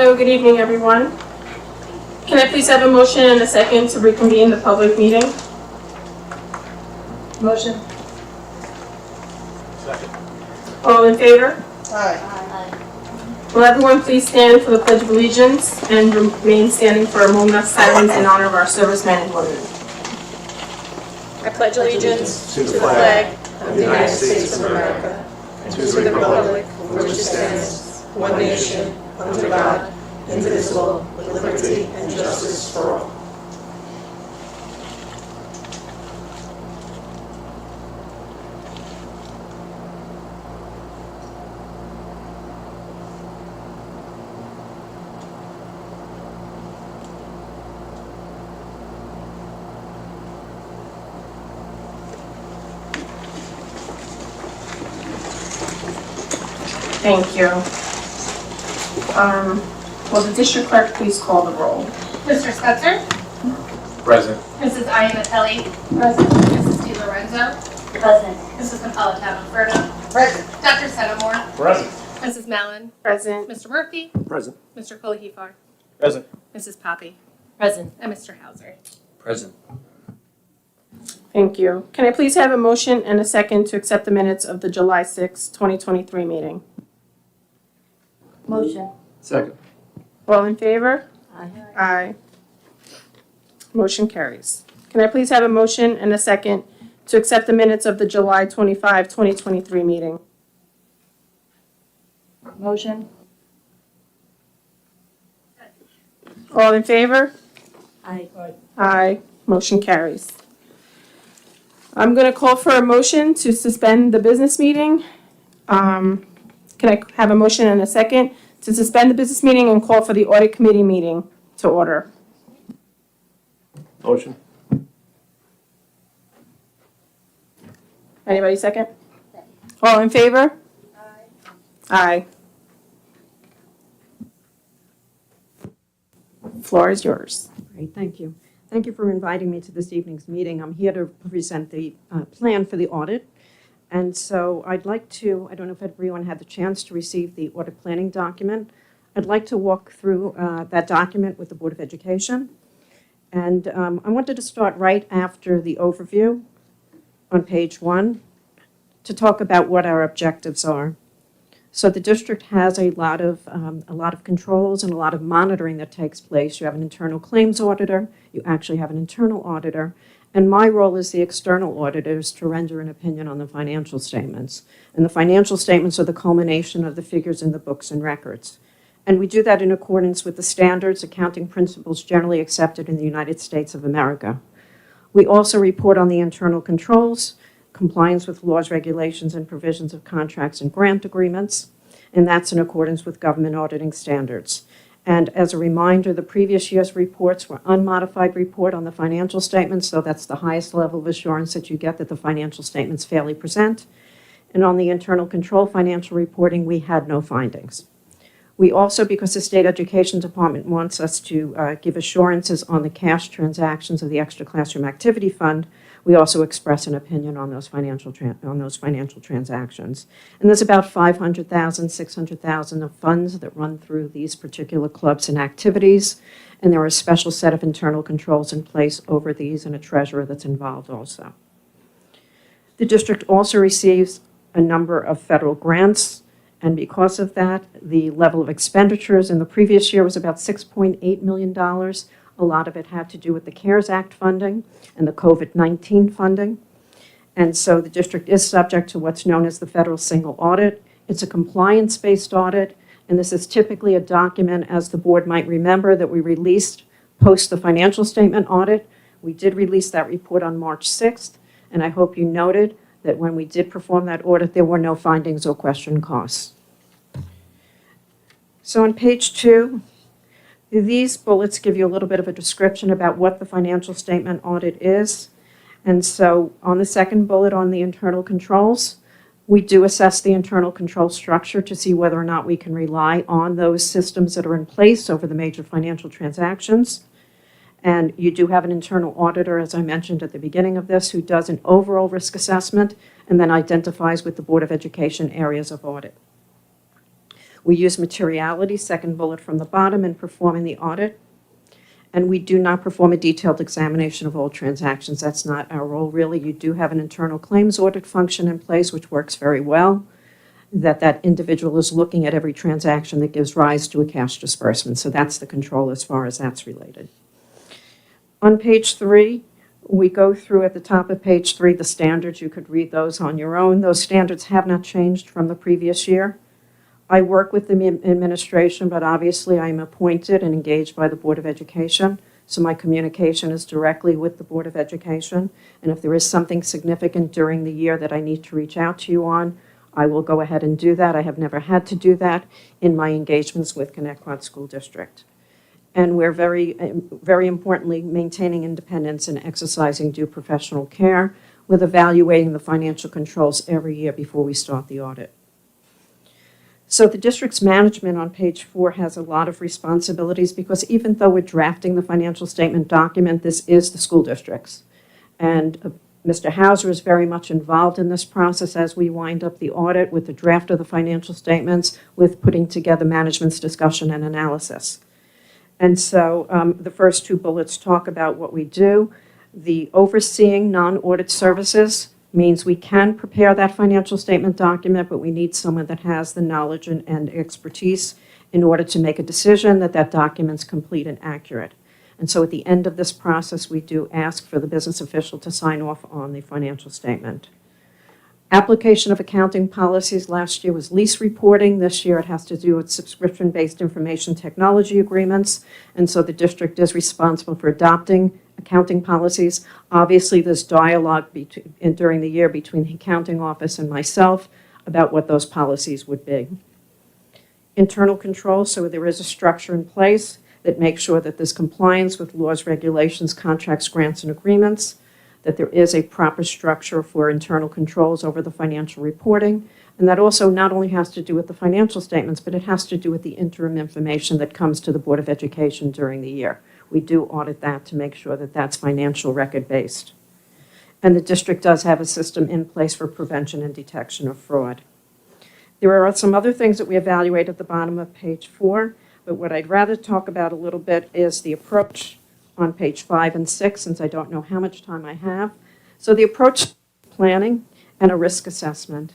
Hello, good evening, everyone. Can I please have a motion and a second to reconvene the public meeting? Motion. Second. All in favor? Aye. Will everyone please stand for the Pledge of Allegiance and remain standing for a moment of silence in honor of our servicemen and women. I pledge allegiance To to the flag of the United States of America and and to the republic for which it stands, one nation, under God, indivisible, with liberty and justice for all. Thank you. Will the district clerk please call the roll? Mr. Spencer? Present. Mrs. Iannatelli? Present. Mrs. DiLorenzo? Present. Mrs. Napolitano-Alberto? Present. Dr. Centimore? Present. Mrs. Mallon? Present. Mr. Murphy? Present. Mr. Kohifar? Present. Mrs. Poppy? Present. And Mr. Hauser? Present. Thank you. Can I please have a motion and a second to accept the minutes of the July 6, 2023 meeting? Motion. Second. All in favor? Aye. Aye. Motion carries. Can I please have a motion and a second to accept the minutes of the July 25, 2023 meeting? Motion. All in favor? Aye. Aye. Motion carries. I'm going to call for a motion to suspend the business meeting. Can I have a motion and a second to suspend the business meeting and call for the audit committee meeting to order? Motion. Anybody second? All in favor? Aye. Floor is yours. Great, thank you. Thank you for inviting me to this evening's meeting. I'm here to present the plan for the audit. And so I'd like to, I don't know if everyone had the chance to receive the audit planning document. I'd like to walk through that document with the Board of Education. And I wanted to start right after the overview on page 1 to talk about what our objectives are. So the district has a lot of controls and a lot of monitoring that takes place. You have an internal claims auditor, you actually have an internal auditor, and my role as the external auditor is to render an opinion on the financial statements. And the financial statements are the culmination of the figures in the books and records. And we do that in accordance with the standards, accounting principles generally accepted in the United States of America. We also report on the internal controls, compliance with laws, regulations, and provisions of contracts and grant agreements, and that's in accordance with government auditing standards. And as a reminder, the previous year's reports were unmodified report on the financial statements, so that's the highest level of assurance that you get that the financial statements fairly present. And on the internal control financial reporting, we had no findings. We also, because the State Education Department wants us to give assurances on the cash transactions of the Extra Classroom Activity Fund, we also express an opinion on those financial transactions. And there's about $500,000, $600,000 of funds that run through these particular clubs and activities, and there are a special set of internal controls in place over these and a treasurer that's involved also. The district also receives a number of federal grants, and because of that, the level of expenditures in the previous year was about $6.8 million. A lot of it had to do with the CARES Act funding and the COVID-19 funding. And so the district is subject to what's known as the federal single audit. It's a compliance-based audit, and this is typically a document, as the board might remember, that we released post the financial statement audit. We did release that report on March 6th, and I hope you noted that when we did perform that audit, there were no findings or question costs. So on page 2, these bullets give you a little bit of a description about what the financial statement audit is. And so on the second bullet on the internal controls, we do assess the internal control structure to see whether or not we can rely on those systems that are in place over the major financial transactions. And you do have an internal auditor, as I mentioned at the beginning of this, who does an overall risk assessment and then identifies with the Board of Education areas of audit. We use materiality, second bullet from the bottom, in performing the audit. And we do not perform a detailed examination of all transactions. That's not our role, really. You do have an internal claims audit function in place, which works very well, that individual is looking at every transaction that gives rise to a cash disbursement. So that's the control as far as that's related. On page 3, we go through at the top of page 3 the standards. You could read those on your own. Those standards have not changed from the previous year. I work with the administration, but obviously I'm appointed and engaged by the Board of Education, so my communication is directly with the Board of Education. And if there is something significant during the year that I need to reach out to you on, I will go ahead and do that. I have never had to do that in my engagements with Connecticut School District. And we're very importantly maintaining independence and exercising due professional care with evaluating the financial controls every year before we start the audit. So the district's management on page 4 has a lot of responsibilities because even though we're drafting the financial statement document, this is the school district's. And Mr. Hauser is very much involved in this process as we wind up the audit with the draft of the financial statements, with putting together management's discussion and analysis. And so the first 2 bullets talk about what we do. The overseeing non-audit services means we can prepare that financial statement document, but we need someone that has the knowledge and expertise in order to make a decision that that document's complete and accurate. And so at the end of this process, we do ask for the business official to sign off on the financial statement. Application of accounting policies last year was lease reporting. This year it has to do with subscription-based information technology agreements. And so the district is responsible for adopting accounting policies. Obviously, there's dialogue during the year between the accounting office and myself about what those policies would be. Internal control, so there is a structure in place that makes sure that there's compliance with laws, regulations, contracts, grants, and agreements, that there is a proper structure for internal controls over the financial reporting, and that also not only has to do with the financial statements, but it has to do with the interim information that comes to the Board of Education during the year. We do audit that to make sure that that's financial record-based. And the district does have a system in place for prevention and detection of fraud. There are some other things that we evaluate at the bottom of page 4, but what I'd rather talk about a little bit is the approach on page 5 and 6, since I don't know how much time I have. So the approach planning and a risk assessment.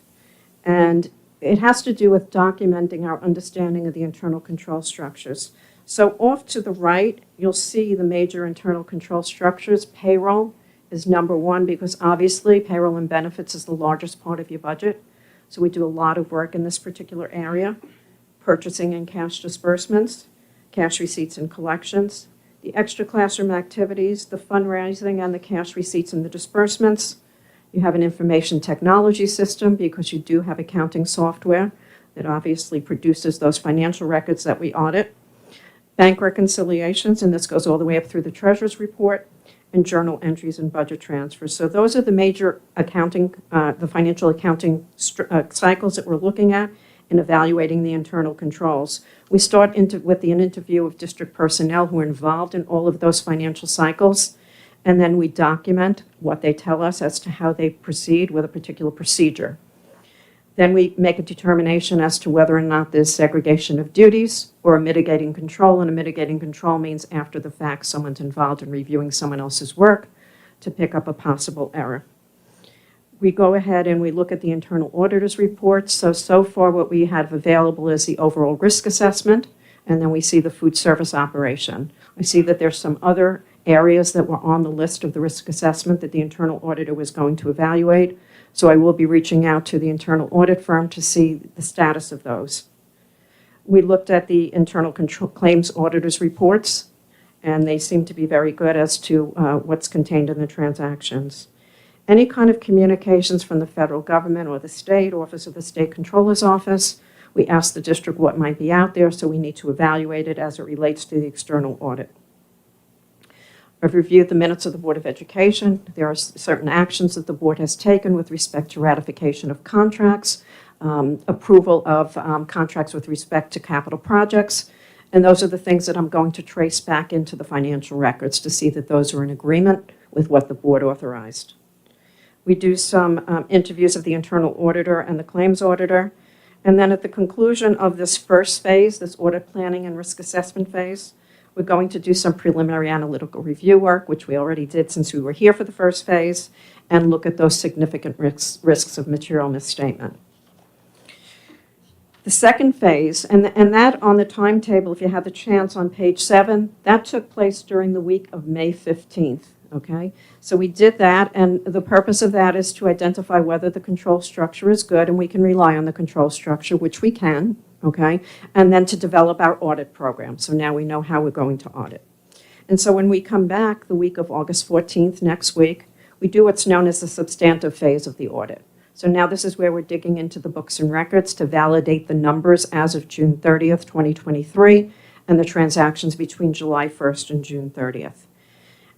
And it has to do with documenting our understanding of the internal control structures. So off to the right, you'll see the major internal control structures. Payroll is number 1 because obviously payroll and benefits is the largest part of your budget. So we do a lot of work in this particular area. Purchasing and cash disbursements, cash receipts and collections, the extra classroom activities, the fundraising and the cash receipts and the disbursements. You have an information technology system because you do have accounting software that obviously produces those financial records that we audit. Bank reconciliations, and this goes all the way up through the treasurer's report, and journal entries and budget transfers. So those are the major accounting, the financial accounting cycles that we're looking at in evaluating the internal controls. We start with an interview of district personnel who are involved in all of those financial cycles, and then we document what they tell us as to how they proceed with a particular procedure. Then we make a determination as to whether or not there's segregation of duties or a mitigating control, and a mitigating control means after the fact someone's involved in reviewing someone else's work to pick up a possible error. We go ahead and we look at the internal auditor's reports. So far what we have available is the overall risk assessment, and then we see the food service operation. I see that there's some other areas that were on the list of the risk assessment that the internal auditor was going to evaluate. So I will be reaching out to the internal audit firm to see the status of those. We looked at the internal control claims auditor's reports, and they seem to be very good as to what's contained in the transactions. Any kind of communications from the federal government or the state, Office of the State Controller's Office, we ask the district what might be out there, so we need to evaluate it as it relates to the external audit. I've reviewed the minutes of the Board of Education. There are certain actions that the board has taken with respect to ratification of contracts, approval of contracts with respect to capital projects, and those are the things that I'm going to trace back into the financial records to see that those are in agreement with what the board authorized. We do some interviews of the internal auditor and the claims auditor. And then at the conclusion of this first phase, this audit planning and risk assessment phase, we're going to do some preliminary analytical review work, which we already did since we were here for the first phase, and look at those significant risks of material misstatement. The second phase, and that on the timetable, if you have the chance on page 7, that took place during the week of May 15th, okay? So we did that, and the purpose of that is to identify whether the control structure is good, and we can rely on the control structure, which we can, okay? And then to develop our audit program. So now we know how we're going to audit. And so when we come back the week of August 14th, next week, we do what's known as the substantive phase of the audit. So now this is where we're digging into the books and records to validate the numbers as of June 30th, 2023, and the transactions between July 1st and June 30th.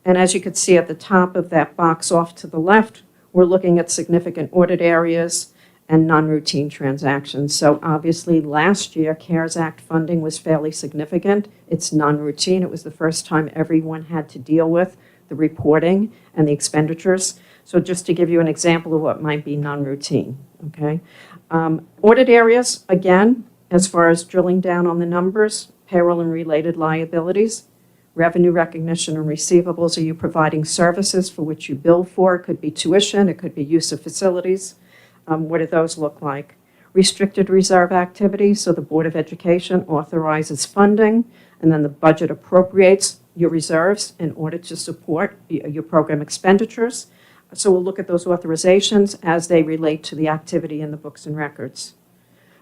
And as you can see at the top of that box off to the left, we're looking at significant audit areas and non-routine transactions. So obviously last year, CARES Act funding was fairly significant. It's non-routine. It was the first time everyone had to deal with the reporting and the expenditures. So just to give you an example of what might be non-routine, okay? Audit areas, again, as far as drilling down on the numbers, payroll and related liabilities, revenue recognition and receivables. Are you providing services for which you bill for? It could be tuition, it could be use of facilities. What do those look like? Restricted reserve activities, so the Board of Education authorizes funding, and then the budget appropriates your reserves in order to support your program expenditures. So we'll look at those authorizations as they relate to the activity in the books and records.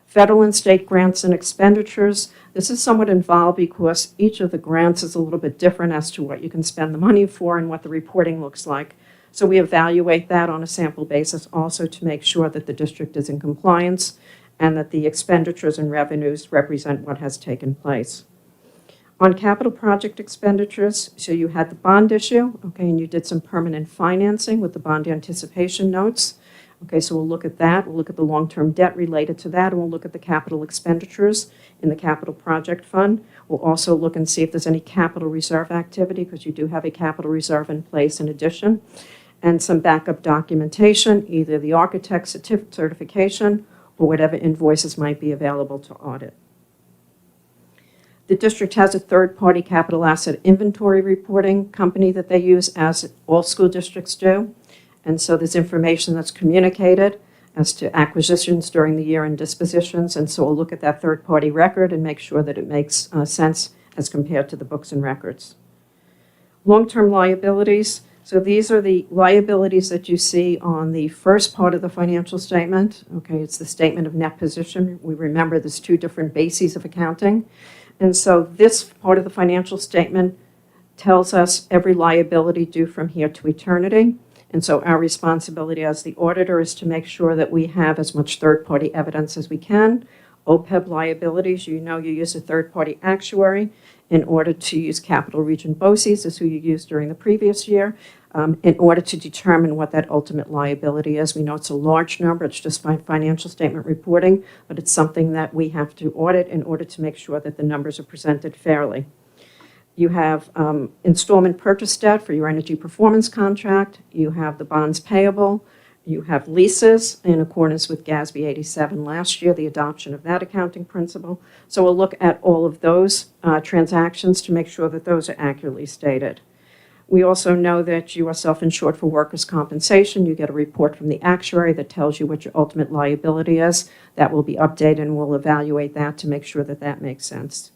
Federal and state grants and expenditures. This is somewhat involved because each of the grants is a little bit different as to what you can spend the money for and what the reporting looks like. So we evaluate that on a sample basis also to make sure that the district is in compliance and that the expenditures and revenues represent what has taken place. On capital project expenditures, so you had the bond issue, okay, and you did some permanent financing with the bond anticipation notes. Okay, so we'll look at that. We'll look at the long-term debt related to that, and we'll look at the capital expenditures in the capital project fund. We'll also look and see if there's any capital reserve activity, because you do have a capital reserve in place in addition, and some backup documentation, either the architect certification or whatever invoices might be available to audit. The district has a third-party capital asset inventory reporting company that they use, as all school districts do. And so there's information that's communicated as to acquisitions during the year and dispositions. And so we'll look at that third-party record and make sure that it makes sense as compared to the books and records. Long-term liabilities. So these are the liabilities that you see on the first part of the financial statement. Okay, it's the statement of net position. We remember there's two different bases of accounting. And so this part of the financial statement tells us every liability due from here to eternity. And so our responsibility as the auditor is to make sure that we have as much third-party evidence as we can. OPEB liabilities, you know you use a third-party actuary in order to use Capital Region BOCES, is who you used during the previous year, in order to determine what that ultimate liability is. We know it's a large number, it's just financial statement reporting, but it's something that we have to audit in order to make sure that the numbers are presented fairly. You have installment purchase debt for your energy performance contract. You have the bonds payable. You have leases in accordance with GASB 87 last year, the adoption of that accounting principle. So we'll look at all of those transactions to make sure that those are accurately stated. We also know that you are self-insured for workers' compensation. You get a report from the actuary that tells you what your ultimate liability is. That will be updated, and we'll evaluate that to make sure that that makes sense.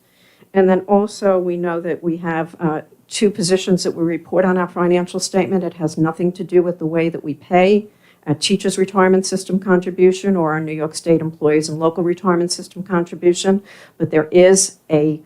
And then also we know that we have two positions that we report on our financial statement. It has nothing to do with the way that we pay a teacher's retirement system contribution or our New York State employees and local retirement system contribution, but there is a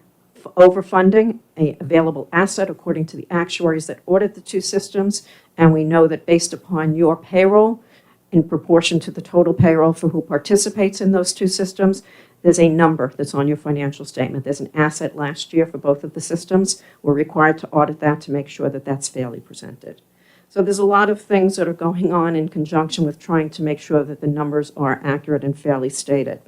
overfunding, a available asset according to the actuaries that audit the two systems, and we know that based upon your payroll in proportion to the total payroll for who participates in those two systems, there's a number that's on your financial statement. There's an asset last year for both of the systems. We're required to audit that to make sure that that's fairly presented. So there's a lot of things that are going on in conjunction with trying to make sure that the numbers are accurate and fairly stated.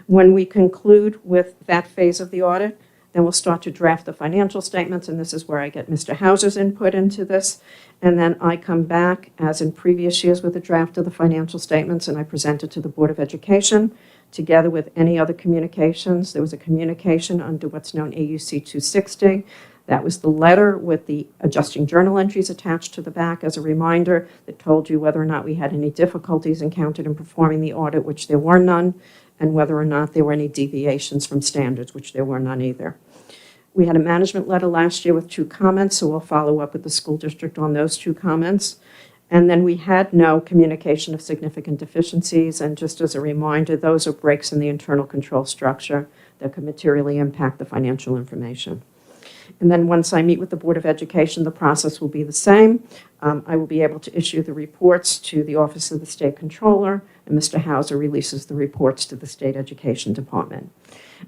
When we conclude with that phase of the audit, then we'll start to draft the financial statements, and this is where I get Mr. Hauser's input into this. And then I come back, as in previous years, with a draft of the financial statements, and I present it to the Board of Education together with any other communications. There was a communication under what's known AUC 260. That was the letter with the adjusting journal entries attached to the back as a reminder that told you whether or not we had any difficulties encountered in performing the audit, which there were none, and whether or not there were any deviations from standards, which there were none either. We had a management letter last year with 2 comments, so we'll follow up with the school district on those 2 comments. And then we had no communication of significant deficiencies, and just as a reminder, those are breaks in the internal control structure that could materially impact the financial information. And then once I meet with the Board of Education, the process will be the same. I will be able to issue the reports to the Office of the State Controller, and Mr. Hauser releases the reports to the State Education Department.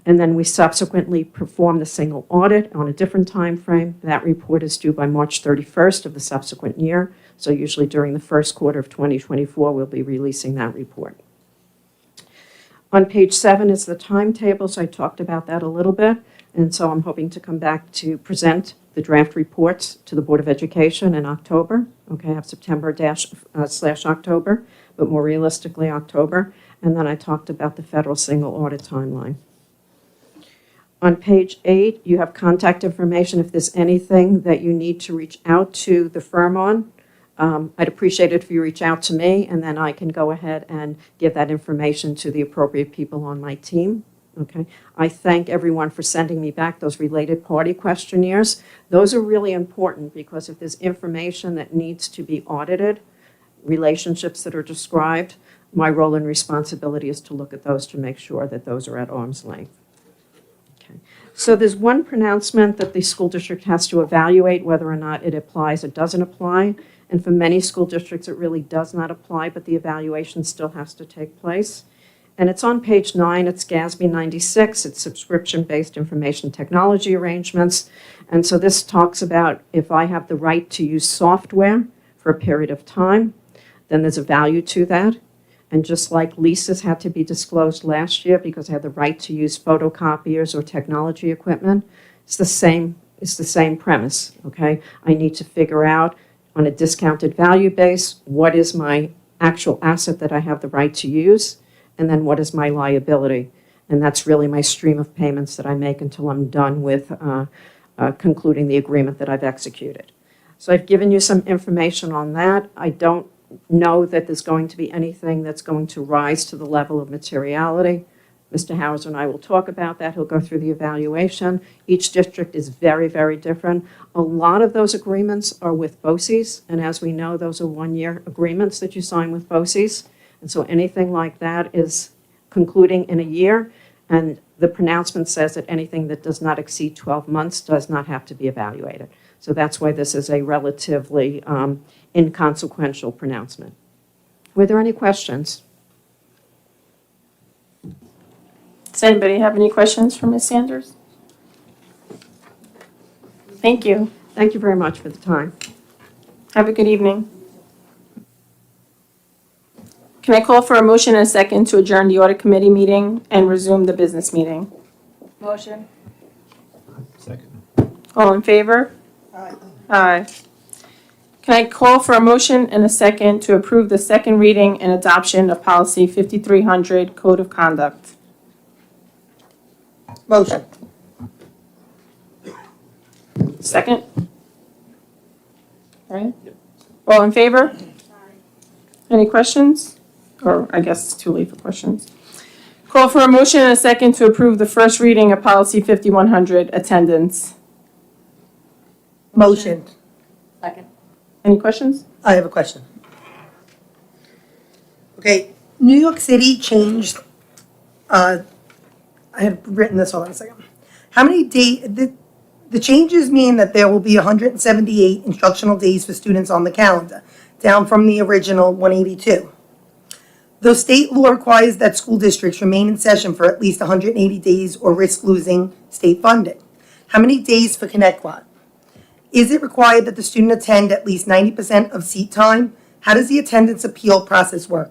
And then we subsequently perform the single audit on a different time frame. That report is due by March 31st of the subsequent year. So usually during the first quarter of 2024, we'll be releasing that report. On page 7 is the timetable, so I talked about that a little bit. And so I'm hoping to come back to present the draft reports to the Board of Education in October. Okay, I have September/October, but more realistically October. And then I talked about the federal single audit timeline. On page 8, you have contact information if there's anything that you need to reach out to the firm on. I'd appreciate it if you reach out to me, and then I can go ahead and give that information to the appropriate people on my team. Okay. I thank everyone for sending me back those related party questionnaires. Those are really important because if there's information that needs to be audited, relationships that are described, my role and responsibility is to look at those to make sure that those are at arm's length. Okay. So there's one pronouncement that the school district has to evaluate whether or not it applies or doesn't apply. And for many school districts, it really does not apply, but the evaluation still has to take place. And it's on page 9, it's GASB 96, it's subscription-based information technology arrangements. And so this talks about if I have the right to use software for a period of time, then there's a value to that. And just like leases had to be disclosed last year because I had the right to use photocopiers or technology equipment, it's the same premise, okay? I need to figure out on a discounted value base, what is my actual asset that I have the right to use? And then what is my liability? And that's really my stream of payments that I make until I'm done with concluding the agreement that I've executed. So I've given you some information on that. I don't know that there's going to be anything that's going to rise to the level of materiality. Mr. Hauser and I will talk about that. He'll go through the evaluation. Each district is very, very different. A lot of those agreements are with BOCES, and as we know, those are one-year agreements that you sign with BOCES. And so anything like that is concluding in a year, and the pronouncement says that anything that does not exceed 12 months does not have to be evaluated. So that's why this is a relatively inconsequential pronouncement. Were there any questions? Does anybody have any questions for Ms. Sanders? Thank you. Thank you very much for the time. Have a good evening. Can I call for a motion and a second to adjourn the audit committee meeting and resume the business meeting? Motion. Second. All in favor? Aye. Aye. Can I call for a motion and a second to approve the second reading and adoption of policy 5300, Code of Conduct? Motion. Second? All right. All in favor? Any questions? Or I guess it's too late for questions. Call for a motion and a second to approve the first reading of policy 5100, attendance. Motion. Second. Any questions? I have a question. Okay, New York City changed, I had written this, hold on a second. How many the changes mean that there will be 178 instructional days for students on the calendar, down from the original 182. Though state law requires that school districts remain in session for at least 180 days or risk losing state funding. How many days for ConnectQuad? Is it required that the student attend at least 90% of seat time? How does the attendance appeal process work?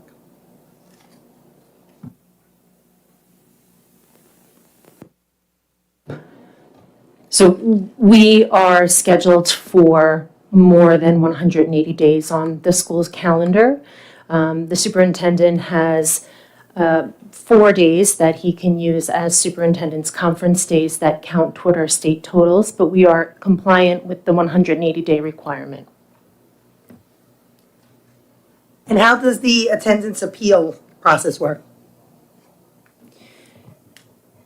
So we are scheduled for more than 180 days on the school's calendar. The superintendent has 4 days that he can use as superintendent's conference days that count toward our state totals, but we are compliant with the 180-day requirement. And how does the attendance appeal process work?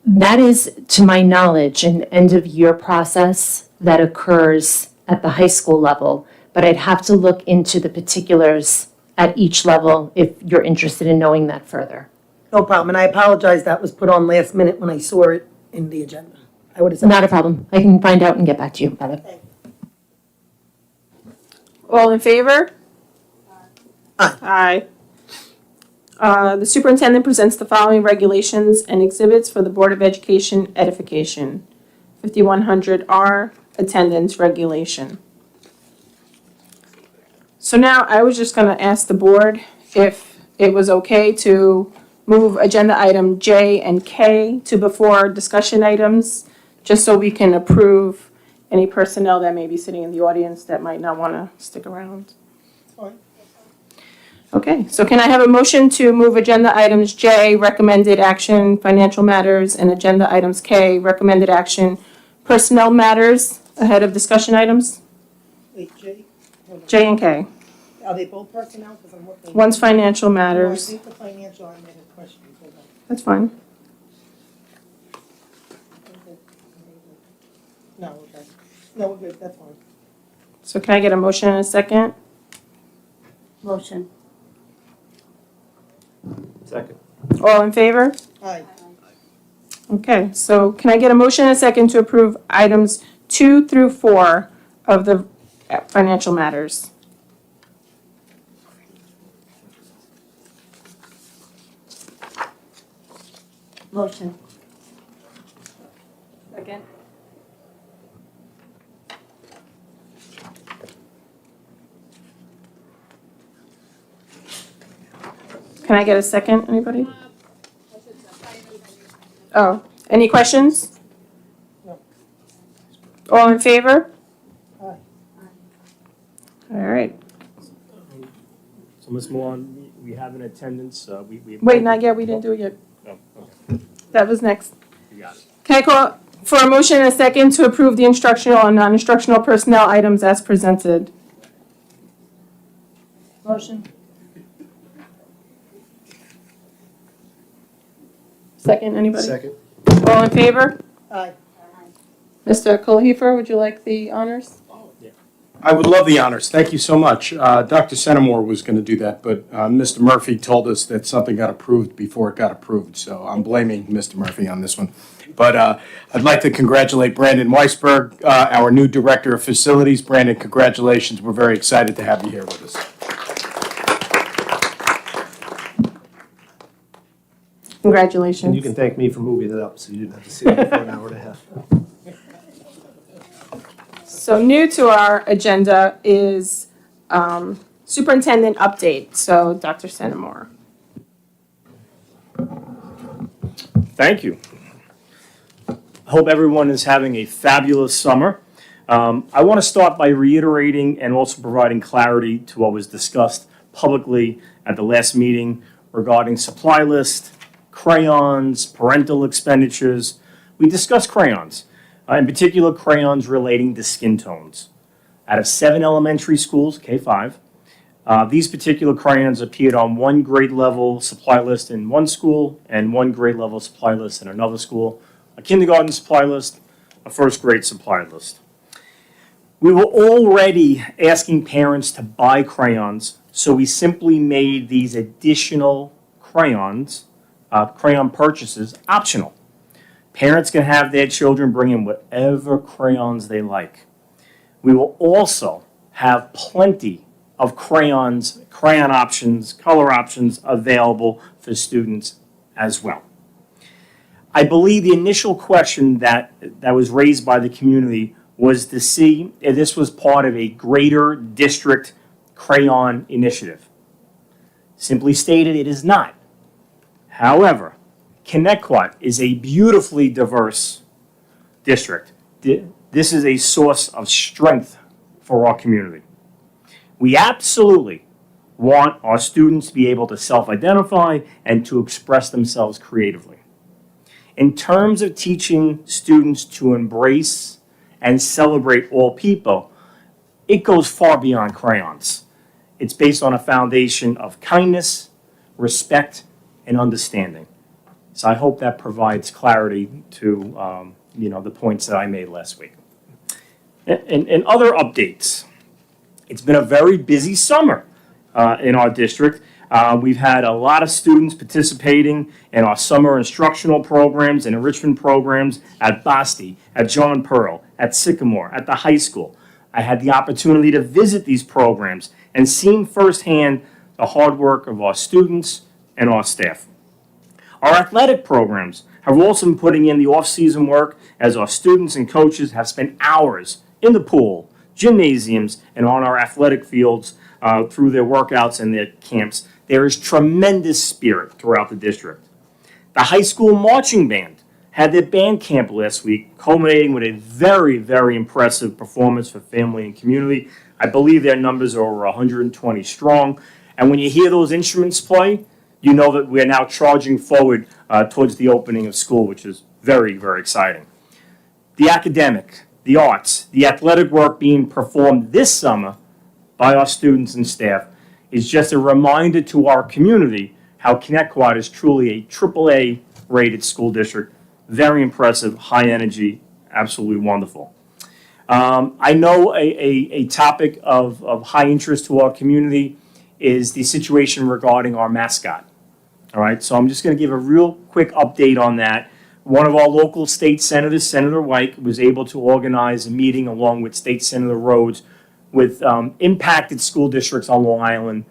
That is, to my knowledge, an end-of-year process that occurs at the high school level, but I'd have to look into the particulars at each level if you're interested in knowing that further. No problem, and I apologize that was put on last minute when I saw it in the agenda. I would have said. Not a problem. I can find out and get back to you about it. All in favor? Aye. Aye. The superintendent presents the following regulations and exhibits for the Board of Education edification. 5100R, attendance regulation. So now I was just gonna ask the board if it was okay to move agenda item J and K to before discussion items, just so we can approve any personnel that may be sitting in the audience that might not wanna stick around. Fine. Okay, so can I have a motion to move agenda items J, recommended action, financial matters, and agenda items K, recommended action, personnel matters, ahead of discussion items? Wait, Jay, hold on. J and K. Are they both personnel? Because I'm looking. One's financial No, I matters. think the financial, I made a question. Hold on. That's fine. No, okay. No, we're good, that's fine. So can I get a motion and a second? Motion. Second. All in favor? Aye. Okay, so can I get a motion and a second to approve items 2 through 4 of the financial matters? Motion. Second. Can I get a second, anybody? Oh, any questions? No. All in favor? Aye. All right. So Ms. Milan, we have an attendance, we. Wait, not yet, we didn't do it yet. Oh, okay, That was next. you got it. Can I call for a motion and a second to approve the instructional and non-instructional personnel items as presented? Motion. Second, anybody? Second. All in favor? Aye. Mr. Kulhifer, would you like the honors? I would love the honors. Thank you so much. Dr. Centimore was going to do that, but Mr. Murphy told us that something got approved before it got approved, so I'm blaming Mr. Murphy on this one. But I'd like to congratulate Brandon Weisberg, our new Director of Facilities. Brandon, congratulations. We're very excited to have you here with us. Congratulations. And you can thank me for moving it up, so you didn't have to sit here for an hour and a half. So new to our agenda is superintendent update. So Dr. Centimore. Thank you. I hope everyone is having a fabulous summer. I want to start by reiterating and also providing clarity to what was discussed publicly at the last meeting regarding supply list, crayons, parental expenditures. We discussed crayons, in particular crayons relating to skin tones. Out of 7 elementary schools, K-5, these particular crayons appeared on one grade level supply list in one school and one grade level supply list in another school, a kindergarten supply list, a first grade supply list. We were already asking parents to buy crayons, so we simply made these additional crayons, crayon purchases, optional. Parents can have their children bring in whatever crayons they like. We will also have plenty of crayons, crayon options, color options available for students as well. I believe the initial question that was raised by the community was to see if this was part of a greater district crayon initiative. Simply stated, it is not. However, Connecticut is a beautifully diverse district. This is a source of strength for our community. We absolutely want our students to be able to self-identify and to express themselves creatively. In terms of teaching students to embrace and celebrate all people, it goes far beyond crayons. It's based on a foundation of kindness, respect, and understanding. So I hope that provides clarity to the points that I made last week. And other updates. It's been a very busy summer in our district. We've had a lot of students participating in our summer instructional programs and enrichment programs at Basti, at John Pearl, at Sycamore, at the high school. I had the opportunity to visit these programs and seen firsthand the hard work of our students and our staff. Our athletic programs have also been putting in the off-season work as our students and coaches have spent hours in the pool, gymnasiums, and on our athletic fields through their workouts and their camps. There is tremendous spirit throughout the district. The high school marching band had their band camp last week, culminating with a very, very impressive performance for family and community. I believe their numbers are over 120 strong. And when you hear those instruments play, you know that we're now charging forward towards the opening of school, which is very, very exciting. The academic, the arts, the athletic work being performed this summer by our students and staff is just a reminder to our community how Connecticut is truly a AAA rated school district. Very impressive, high energy, absolutely wonderful. I know a topic of high interest to our community is the situation regarding our mascot. All right, so I'm just going to give a real quick update on that. One of our local state senators, Senator White, was able to organize a meeting along with State Senator Rhodes with impacted school districts on Long Island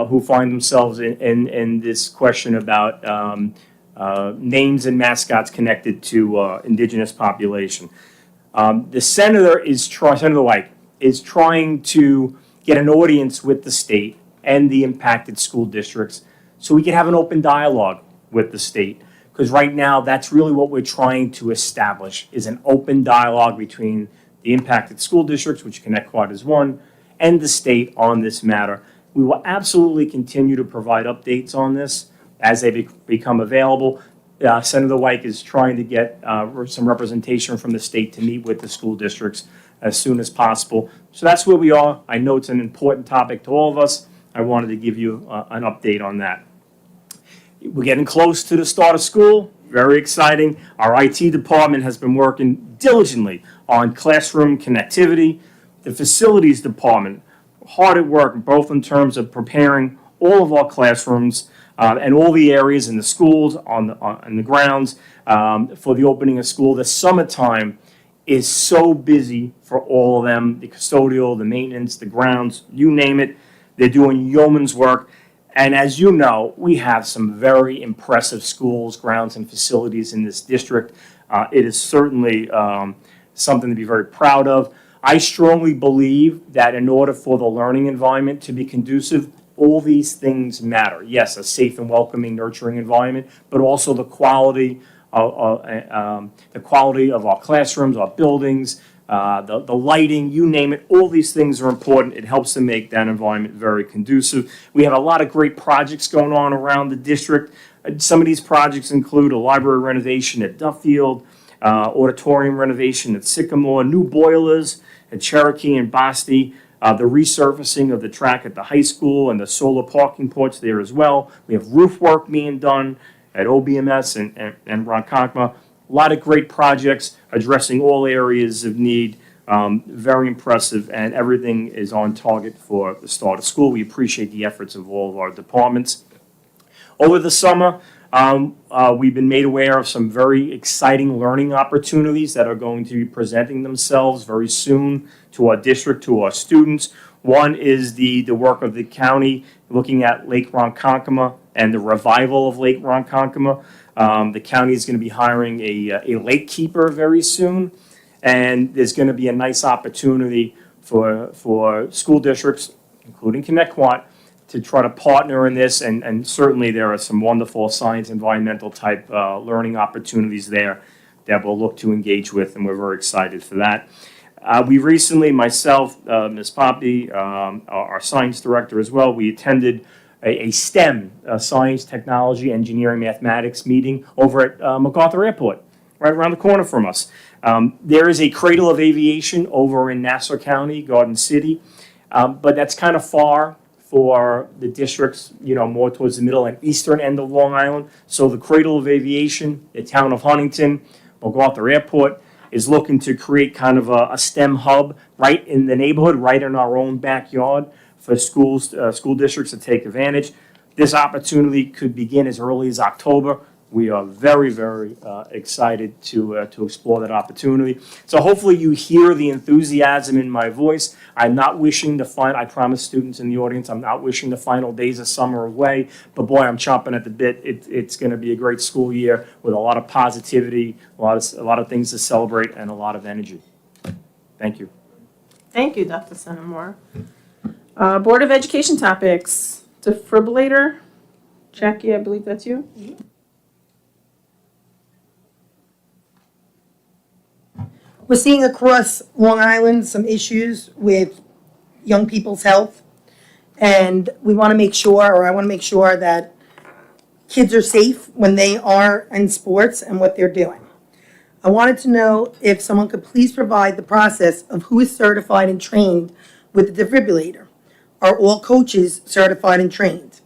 who find themselves in this question about names and mascots connected to indigenous population. The senator Senator White is trying to get an audience with the state and the impacted school districts so we can have an open dialogue with the state. Because right now, that's really what we're trying to establish, is an open dialogue between the impacted school districts, which Connecticut is one, and the state on this matter. We will absolutely continue to provide updates on this as they become available. Senator White is trying to get some representation from the state to meet with the school districts as soon as possible. So that's where we are. I know it's an important topic to all of us. I wanted to give you an update on that. We're getting close to the start of school. Very exciting. Our IT department has been working diligently on classroom connectivity. The facilities department, hard at work, both in terms of preparing all of our classrooms and all the areas in the schools, on the grounds for the opening of school. The summertime is so busy for all of them, the custodial, the maintenance, the grounds, you name it. They're doing yeoman's work. And as you know, we have some very impressive schools, grounds, and facilities in this district. It is certainly something to be very proud of. I strongly believe that in order for the learning environment to be conducive, all these things matter. Yes, a safe and welcoming, nurturing environment, but also the quality of our classrooms, our buildings, the lighting, you name it. All these things are important. It helps to make that environment very conducive. We have a lot of great projects going on around the district. Some of these projects include a library renovation at Duffield, auditorium renovation at Sycamore, new boilers at Cherokee and Basti, the resurfacing of the track at the high school and the solar parking ports there as well. We have roof work being done at OBMS and Ronkonkoma. A lot of great projects addressing all areas of need. Very impressive, and everything is on target for the start of school. We appreciate the efforts of all of our departments. Over the summer, we've been made aware of some very exciting learning opportunities that are going to be presenting themselves very soon to our district, to our students. One is the work of the county looking at Lake Ronkonkoma and the revival of Lake Ronkonkoma. The county is going to be hiring a lake keeper very soon, and there's going to be a nice opportunity for school districts, including Connecticut, to try to partner in this, and certainly there are some wonderful science, environmental type learning opportunities there that we'll look to engage with, and we're very excited for that. We recently, myself, Ms. Poppy, our science director as well, we attended a STEM, science, technology, engineering, mathematics meeting over at MacArthur Airport, right around the corner from us. There is a Cradle of Aviation over in Nassau County, Garden City, but that's kind of far for the districts, more towards the middle and eastern end of Long Island. So the Cradle of Aviation, the town of Huntington, MacArthur Airport, is looking to create kind of a STEM hub right in the neighborhood, right in our own backyard for schools, school districts to take advantage. This opportunity could begin as early as October. We are very, very excited to explore that opportunity. So hopefully you hear the enthusiasm in my voice. I'm not wishing I promise students in the audience, I'm not wishing the final days of summer away, but boy, I'm chomping at the bit. It's going to be a great school year with a lot of positivity, a lot of things to celebrate, and a lot of energy. Thank you. Thank you, Dr. Centimore. Board of Education topics, defibrillator. Jackie, I believe that's you. We're seeing across Long Island some issues with young people's health. And we want to make sure, or I want to make sure that kids are safe when they are in sports and what they're doing. I wanted to know if someone could please provide the process of who is certified and trained with the defibrillator. Are all coaches certified and trained?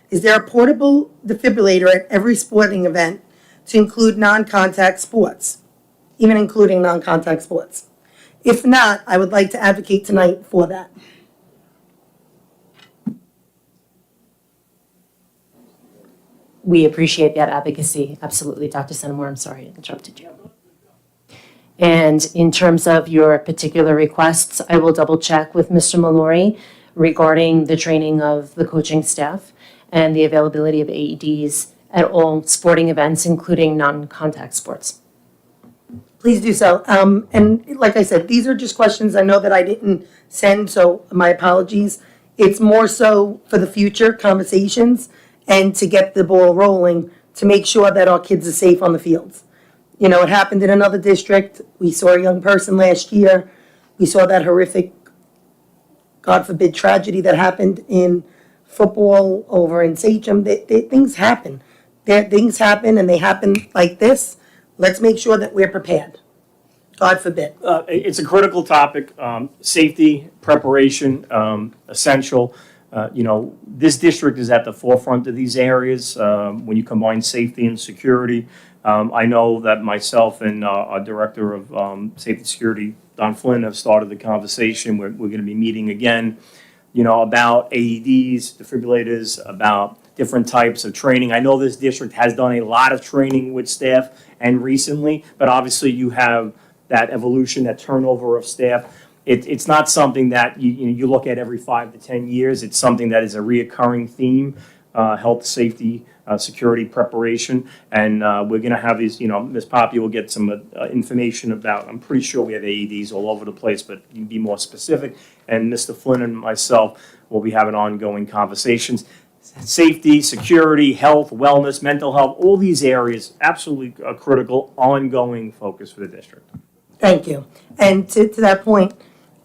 Is there a portable defibrillator at every sporting event to include non-contact sports, even including non-contact sports? If not, I would like to advocate tonight for that. We appreciate that advocacy, absolutely. Dr. Centimore, I'm sorry I interrupted you. And in terms of your particular requests, I will double check with Mr. Mallory regarding the training of the coaching staff and the availability of AEDs at all sporting events, including non-contact sports. Please do so. And like I said, these are just questions I know that I didn't send, so my apologies. It's more so for the future conversations and to get the ball rolling to make sure that our kids are safe on the fields. You know, it happened in another district. We saw a young person last year. We saw that horrific, God forbid, tragedy that happened in football over in Sachem. Things happen. Things happen, and they happen like this. Let's make sure that we're prepared. God forbid. It's a critical topic. Safety, preparation, essential. This district is at the forefront of these areas when you combine safety and security. I know that myself and our Director of Safety and Security, Don Flynn, have started the conversation. We're going to be meeting again, about AEDs, defibrillators, about different types of training. I know this district has done a lot of training with staff and recently, but obviously you have that evolution, that turnover of staff. It's not something that you look at every 5 to 10 years. It's something that is a reoccurring theme, health, safety, security, preparation. And we're going to have these, Ms. Poppy will get some information about, I'm pretty sure we have AEDs all over the place, but you can be more specific. And Mr. Flynn and myself will be having ongoing conversations. Safety, security, health, wellness, mental health, all these areas, absolutely a critical, ongoing focus for the district. Thank you. And to that point,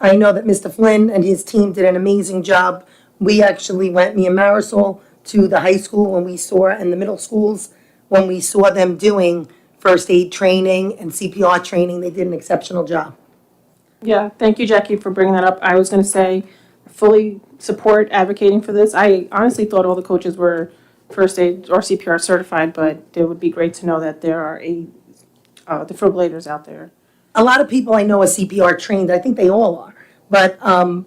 I know that Mr. Flynn and his team did an amazing job. We actually went, me and Marisol, to the high school when we saw, and the middle schools, when we saw them doing first aid training and CPR training. They did an exceptional job. Yeah, thank you, Jackie, for bringing that up. I was going to say, fully support advocating for this. I honestly thought all the coaches were first aid or CPR certified, but it would be great to know that there are defibrillators out there. A lot of people I know are CPR trained. I think they all are, but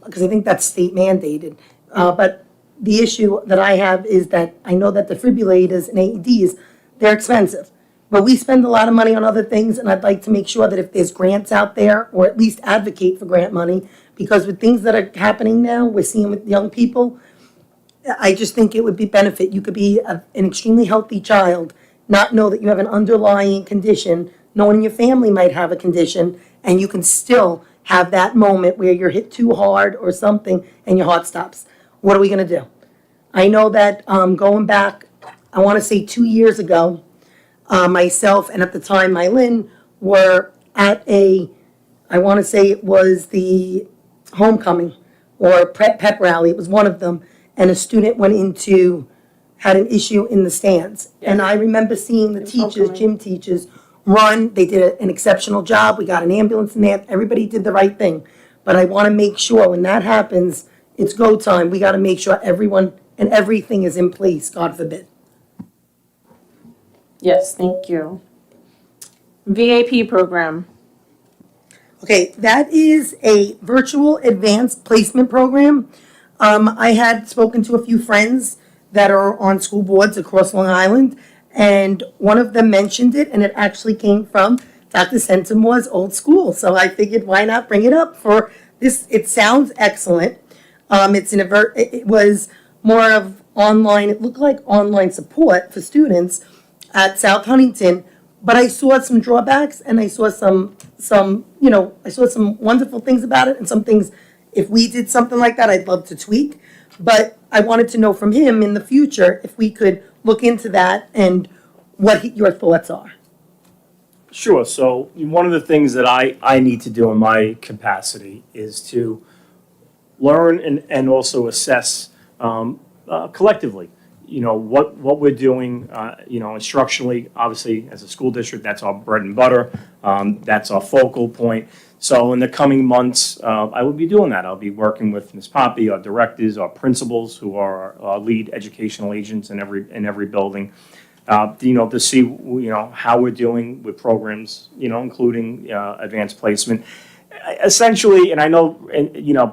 because I think that's state mandated. But the issue that I have is that I know that defibrillators and AEDs, they're expensive. But we spend a lot of money on other things, and I'd like to make sure that if there's grants out there, or at least advocate for grant money, because with things that are happening now, we're seeing with young people, I just think it would be benefit. You could be an extremely healthy child, not know that you have an underlying condition, knowing your family might have a condition, and you can still have that moment where you're hit too hard or something and your heart stops. What are we going to do? I know that going back, I want to say 2 years ago, myself and at the time Mylin were at a I want to say it was the homecoming or pep rally. It was one of them. And a student had an issue in the stands. And I remember seeing the teachers, gym teachers, run. They did an exceptional job. We got an ambulance in there. Everybody did the right thing. But I want to make sure when that happens, it's go time. We got to make sure everyone and everything is in place, God forbid. Yes, thank you. VAP program. Okay, that is a virtual advanced placement program. I had spoken to a few friends that are on school boards across Long Island, and one of them mentioned it, and it actually came from Dr. Sentamore's old school. So I figured, why not bring it up for this? It sounds excellent. It was more of online. It looked like online support for students at South Huntington, but I saw some drawbacks, and I saw some wonderful things about it, and some things, if we did something like that, I'd love to tweak. But I wanted to know from him in the future if we could look into that and what your thoughts are. Sure. So one of the things that I need to do in my capacity is to learn and also assess collectively, what we're doing, instructionally. Obviously, as a school district, that's our bread and butter. That's our focal point. So in the coming months, I will be doing that. I'll be working with Ms. Poppy, our directors, our principals, who are our lead educational agents in every building, to see, how we're doing with programs, including advanced placement. Essentially, and I know,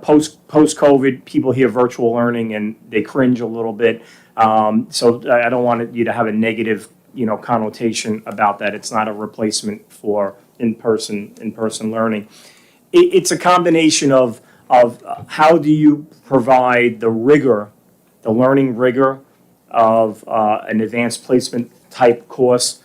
post-COVID, people hear virtual learning and they cringe a little bit. So I don't want you to have a negative, connotation about that. It's not a replacement for in-person learning. It's a combination of how do you provide the learning rigor of an advanced placement type course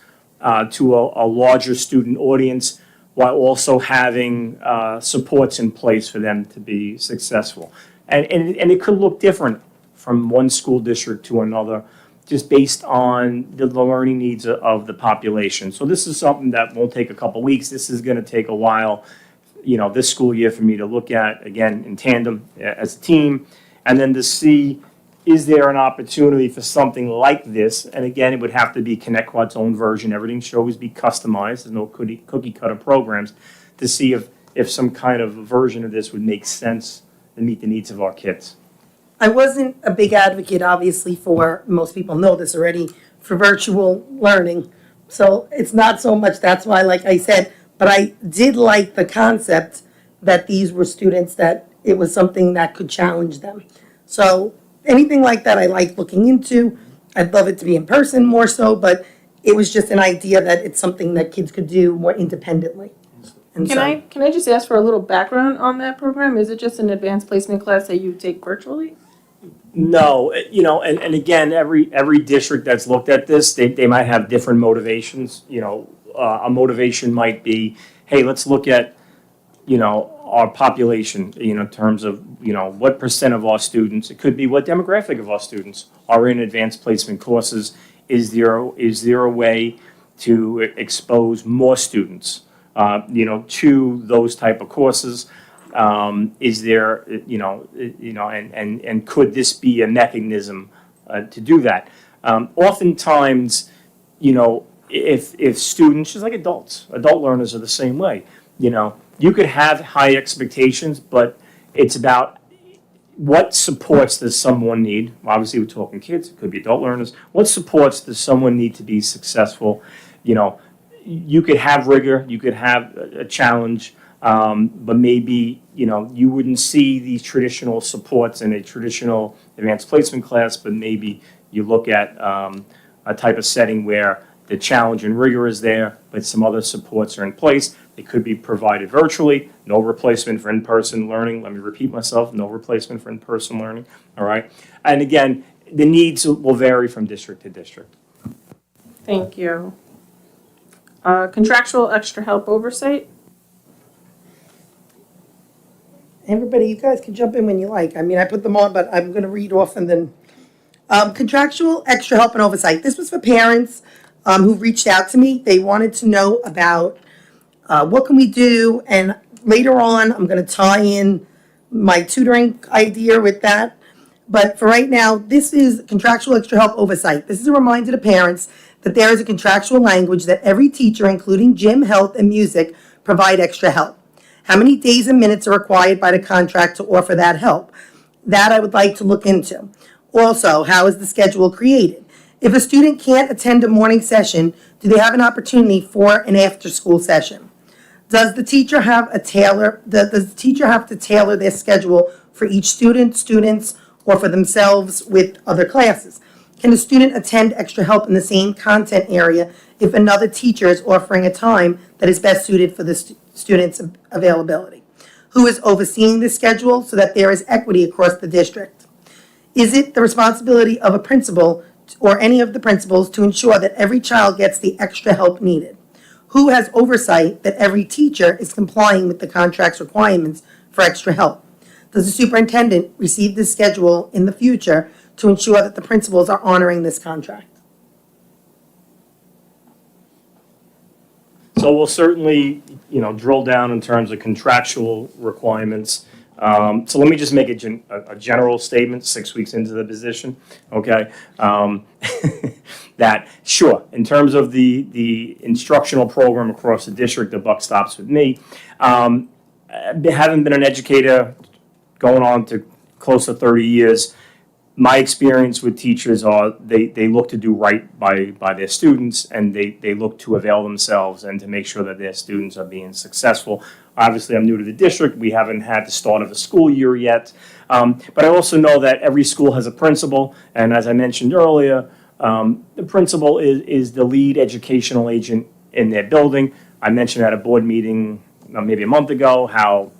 to a larger student audience, while also having supports in place for them to be successful. And it could look different from one school district to another, just based on the learning needs of the population. So this is something that won't take a couple weeks. This is going to take a while, this school year for me to look at, again, in tandem as a team, and then to see, is there an opportunity for something like this? And again, it would have to be ConnectQuad's own version. Everything should always be customized. There's no cookie cutter programs, to see if some kind of version of this would make sense and meet the needs of our kids. I wasn't a big advocate, obviously, for, most people know this already, for virtual learning. So it's not so much, that's why, like I said, but I did like the concept that these were students, that it was something that could challenge them. So anything like that I like looking into. I'd love it to be in person more so, but it was just an idea that it's something that kids could do more independently. And Can I just ask for a little background on that program? Is it just an advanced placement class that you take virtually? No, and again, every district that's looked at this, they might have different motivations. A motivation might be, hey, let's look at, our population, in terms of, what percent of our students, it could be what demographic of our students are in advanced placement courses. Is there a way to expose more students, to those type of courses? Is there, and could this be a mechanism to do that? Oftentimes, if students, just like adult learners are the same way, you could have high expectations, but it's about what supports does someone need. Obviously, we're talking kids, it could be adult learners. What supports does someone need to be successful? You could have rigor, you could have a challenge, but maybe, you wouldn't see these traditional supports in a traditional advanced placement class, but maybe you look at a type of setting where the challenge and rigor is there, but some other supports are in place. They could be provided virtually, no replacement for in-person learning. Let me repeat myself, no replacement for in-person learning, all right? And again, the needs will vary from district to district. Thank you. Contractual extra help oversight? Everybody, you guys can jump in when you like. I mean, I put them on, but I'm going to read off and then. Contractual extra help and oversight. This was for parents who reached out to me. They wanted to know about what can we do, and later on, I'm gonna tie in my tutoring idea with that. But for right now, this is contractual extra help oversight. This is a reminder to parents that there is a contractual language that every teacher, including gym, health, and music, provide extra help. How many days and minutes are required by the contract to offer that help? That I would like to look into. Also, how is the schedule created? If a student can't attend a morning session, do they have an opportunity for an after-school session? Does the teacher have does the teacher have to tailor their schedule for each students, or for themselves with other classes? Can a student attend extra help in the same content area if another teacher is offering a time that is best suited for the student's availability? Who is overseeing the schedule so that there is equity across the district? Is it the responsibility of a principal or any of the principals to ensure that every child gets the extra help needed? Who has oversight that every teacher is complying with the contract's requirements for extra help? Does the superintendent receive this schedule in the future to ensure that the principals are honoring this contract? So we'll certainly, drill down in terms of contractual requirements. So let me just make a general statement, 6 weeks into the position, okay? That, sure, in terms of the instructional program across the district, the buck stops with me. Having been an educator going on to close to 30 years, my experience with teachers are they look to do right by their students, and they look to avail themselves and to make sure that their students are being successful. Obviously, I'm new to the district. We haven't had the start of the school year yet. But I also know that every school has a principal, and as I mentioned earlier, the principal is the lead educational agent in their building. I mentioned at a board meeting maybe a month ago how,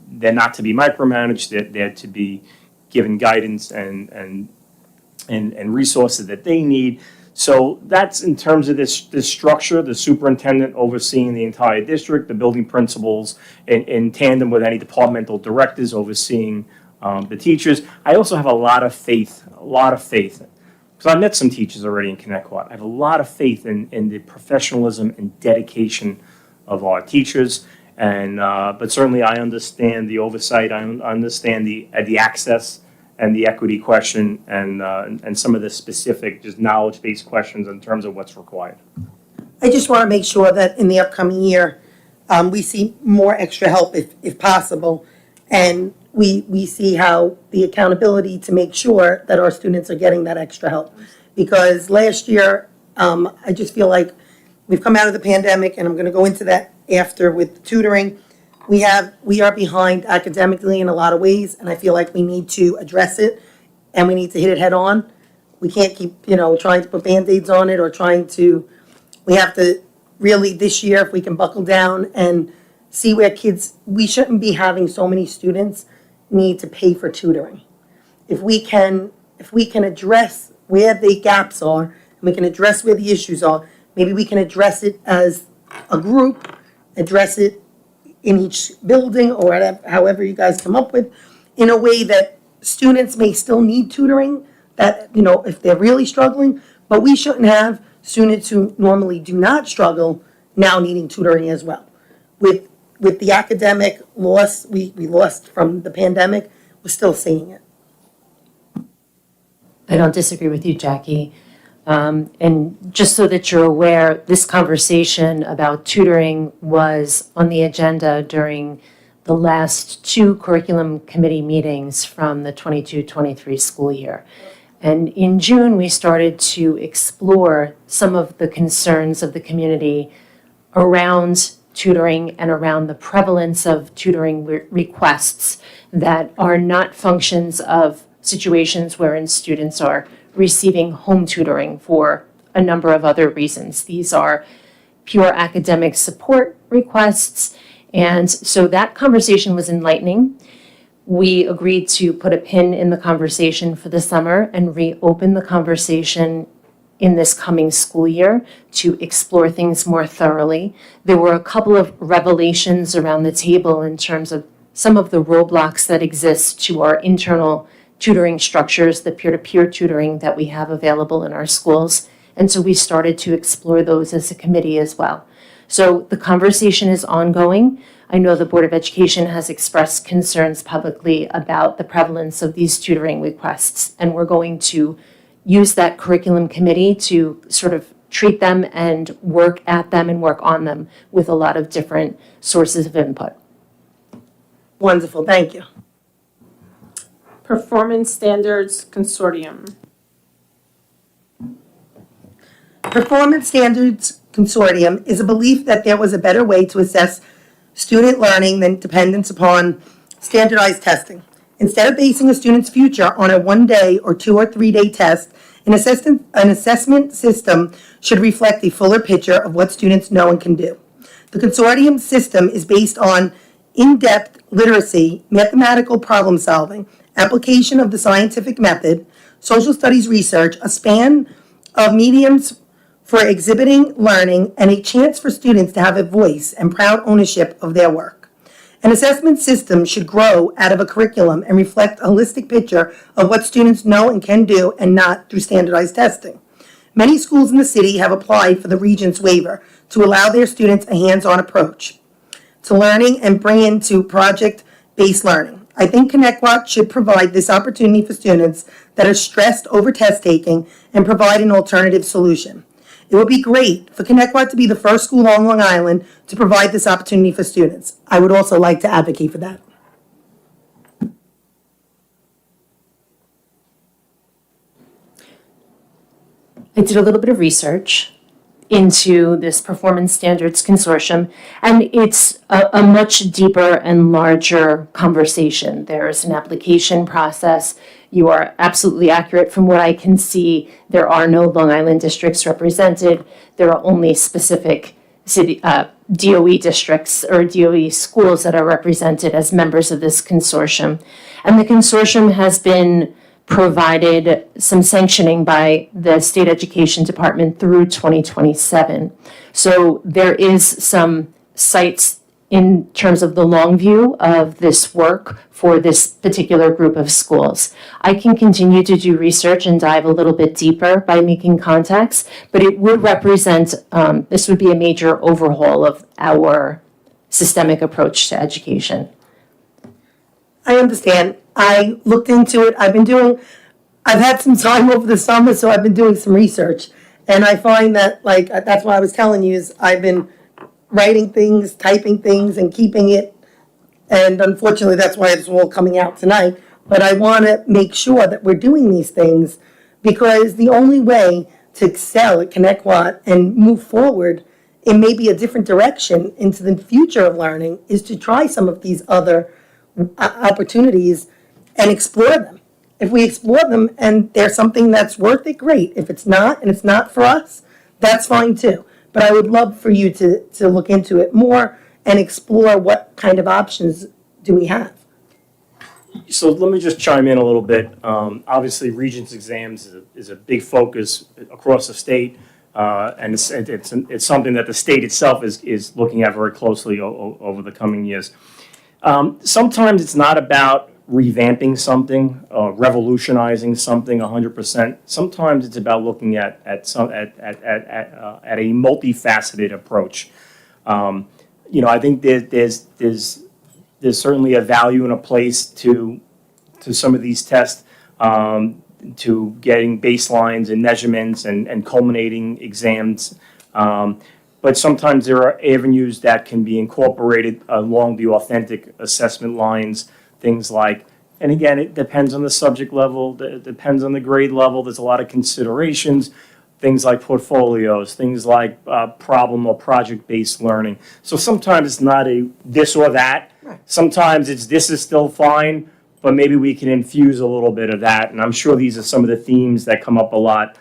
they're not to be micromanaged, they're to be given guidance and resources that they need. So that's in terms of this structure, the superintendent overseeing the entire district, the building principals in tandem with any departmental directors overseeing the teachers. I also have a lot of faith, because I've met some teachers already in Connecticut. I have a lot of faith in the professionalism and dedication of our teachers. And but certainly I understand the oversight, I understand the access and the equity question and some of the specific, just knowledge-based questions in terms of what's required. I just want to make sure that in the upcoming year, we see more extra help if possible. And we see how the accountability to make sure that our students are getting that extra help. Because last year, I just feel like we've come out of the pandemic, and I'm going to go into that after with tutoring. We are behind academically in a lot of ways, and I feel like we need to address it, and we need to hit it head on. We can't keep, trying to put Band-Aids on it or we have to really this year, if we can buckle down and see where we shouldn't be having so many students need to pay for tutoring. If we can address where the gaps are, and we can address where the issues are, maybe we can address it as a group, address it in each building or whatever, however you guys come up with, in a way that students may still need tutoring, that, if they're really struggling, but we shouldn't have students who normally do not struggle now needing tutoring as well. With the academic loss we lost from the pandemic, we're still seeing it. I don't disagree with you, Jackie. And just so that you're aware, this conversation about tutoring was on the agenda during the last 2 curriculum committee meetings from the 22-23 school year. And in June, we started to explore some of the concerns of the community around tutoring and around the prevalence of tutoring requests that are not functions of situations wherein students are receiving home tutoring for a number of other reasons. These are pure academic support requests, and so that conversation was enlightening. We agreed to put a pin in the conversation for the summer and reopen the conversation in this coming school year to explore things more thoroughly. There were a couple of revelations around the table in terms of some of the roadblocks that exist to our internal tutoring structures, the peer-to-peer tutoring that we have available in our schools. And so we started to explore those as a committee as well. So the conversation is ongoing. I know the Board of Education has expressed concerns publicly about the prevalence of these tutoring requests, and we're going to use that curriculum committee to sort of treat them and work at them and work on them with a lot of different sources of input. Wonderful, thank you. Performance Standards Consortium. Performance Standards Consortium is a belief that there was a better way to assess student learning than dependence upon standardized testing. Instead of basing a student's future on a 1-day or 2 or 3-day test, an assessment system should reflect a fuller picture of what students know and can do. The consortium system is based on in-depth literacy, mathematical problem solving, application of the scientific method, social studies research, a span of mediums for exhibiting learning, and a chance for students to have a voice and proud ownership of their work. An assessment system should grow out of a curriculum and reflect a holistic picture of what students know and can do, and not through standardized testing. Many schools in the city have applied for the Regents waiver to allow their students a hands-on approach to learning and bring into project-based learning. I think Connecticut should provide this opportunity for students that are stressed over test taking and provide an alternative solution. It would be great for Connecticut to be the first school on Long Island to provide this opportunity for students. I would also like to advocate for that. I did a little bit of research into this Performance Standards Consortium, and it's a much deeper and larger conversation. There's an application process. You are absolutely accurate. From what I can see, there are no Long Island districts represented. There are only specific city, DOE districts or DOE schools that are represented as members of this consortium. And the consortium has been provided some sanctioning by the State Education Department through 2027. So there is some sites in terms of the long view of this work for this particular group of schools. I can continue to do research and dive a little bit deeper by making contacts, but it would represent, this would be a major overhaul of our systemic approach to education. I understand. I looked into it. I've had some time over the summer, so I've been doing some research. And I find that, like, that's why I was telling you, is I've been writing things, typing things, and keeping it. And unfortunately, that's why it's all coming out tonight. But I want to make sure that we're doing these things, because the only way to excel at Connecticut and move forward in maybe a different direction into the future of learning is to try some of these other opportunities and explore them. If we explore them and there's something that's worth it, great. If it's not, and it's not for us, that's fine too. But I would love for you to look into it more and explore what kind of options do we have. So let me just chime in a little bit. Obviously, Regents exams is a big focus across the state, and it's something that the state itself is looking at very closely over the coming years. Sometimes it's not about revamping something, revolutionizing something 100%. Sometimes it's about looking at a multifaceted approach. I think there's certainly a value and a place to some of these tests, to getting baselines and measurements and culminating exams. But sometimes there are avenues that can be incorporated along the authentic assessment lines, things like, and again, it depends on the subject level, it depends on the grade level, there's a lot of considerations, things like portfolios, things like problem or project-based learning. So sometimes it's not a this or that. Sometimes it's this is still fine, but maybe we can infuse a little bit of that. And I'm sure these are some of the themes that come up a lot,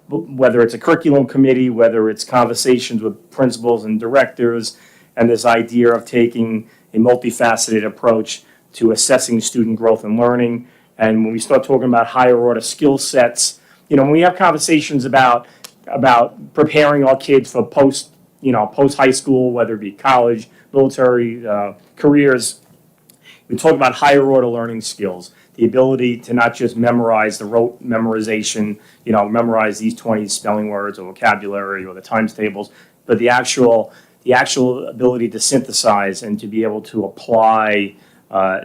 whether it's a curriculum committee, whether it's conversations with principals and directors, and this idea of taking a multifaceted approach to assessing student growth and learning. And when we start talking about higher order skill sets, when we have conversations about preparing our kids for post high school, whether it be college, military, careers, we talk about higher order learning skills, the ability to not just memorize the rote memorization, memorize these 20 spelling words or vocabulary or the times tables, but the actual ability to synthesize and to be able to apply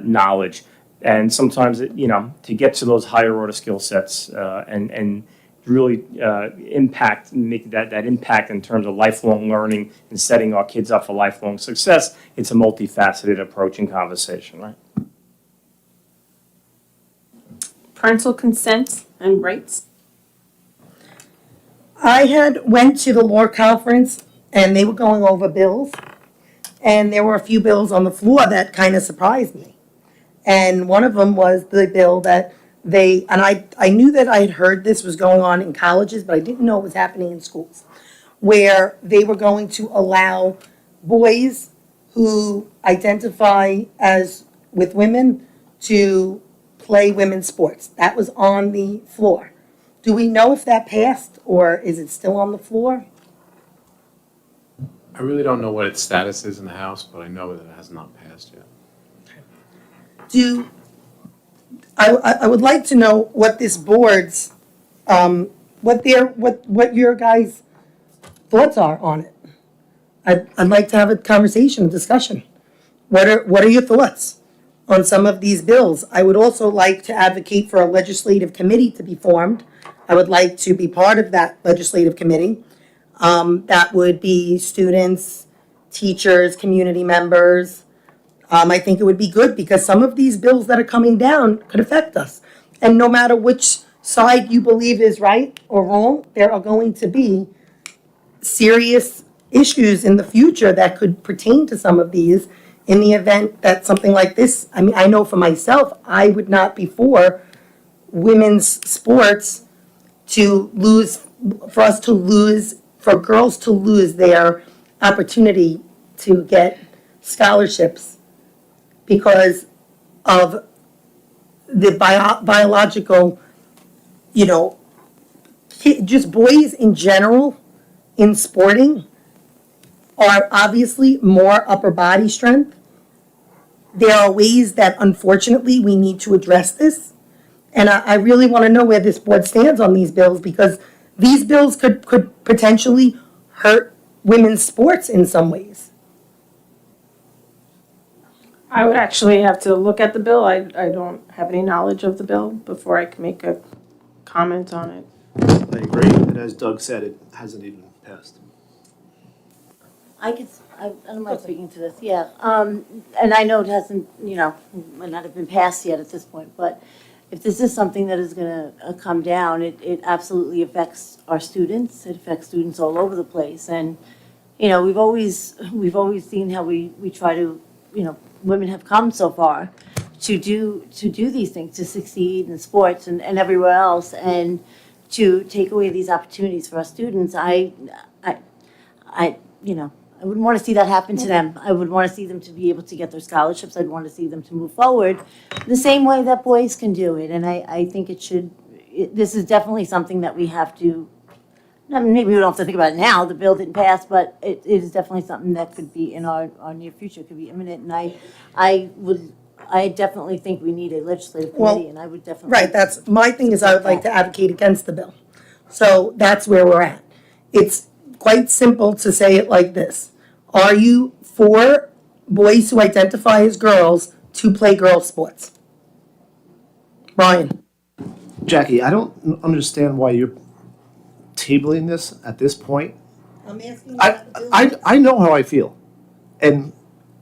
knowledge. And sometimes, to get to those higher order skill sets and really make that impact in terms of lifelong learning and setting our kids up for lifelong success, it's a multifaceted approach and conversation, right? Parental consent and rights. I went to the law conference and they were going over bills. And there were a few bills on the floor that kind of surprised me. And one of them was the bill that I knew that I had heard this was going on in colleges, but I didn't know it was happening in schools, where they were going to allow boys who identify as with women to play women's sports. That was on the floor. Do we know if that passed, or is it still on the floor? I really don't know what its status is in the House, but I know that it has not passed yet. I would like to know what this board's, what your guys' thoughts are on it. I'd like to have a conversation, a discussion. What are your thoughts on some of these bills? I would also like to advocate for a legislative committee to be formed. I would like to be part of that legislative committee. That would be students, teachers, community members. I think it would be good because some of these bills that are coming down could affect us. And no matter which side you believe is right or wrong, there are going to be serious issues in the future that could pertain to some of these in the event that something like this, I mean, I know for myself, I would not be for women's sports for girls to lose their opportunity to get scholarships because of the biological, just boys in general in sporting are obviously more upper body strength. There are ways that unfortunately we need to address this. And I really want to know where this board stands on these bills because these bills could potentially hurt women's sports in some ways. I would actually have to look at the bill. I don't have any knowledge of the bill before I can make a comment on it. I agree, and as Doug said, it hasn't even passed. I don't mind speaking to this, yeah. And I know it hasn't, might not have been passed yet at this point, but if this is something that is gonna come down, it absolutely affects our students. It affects students all over the place. And, we've always seen how we try to, women have come so far to do these things, to succeed in sports and everywhere else, and to take away these opportunities for our students. I wouldn't want to see that happen to them. I would want to see them to be able to get their scholarships. I'd want to see them to move forward the same way that boys can do it. And I think this is definitely something that we have to, maybe we don't have to think about it now, the bill didn't pass, but it is definitely something that could be in our near future, could be imminent. And I definitely think we need a legislative committee, and I would definitely. Right, that's, my thing is I would like to advocate against the bill. So that's where we're at. It's quite simple to say it like this. Are you for boys who identify as girls to play girls' sports? Brian? Jackie, I don't understand why you're tabling this at this point. I'm asking you I know how I feel, and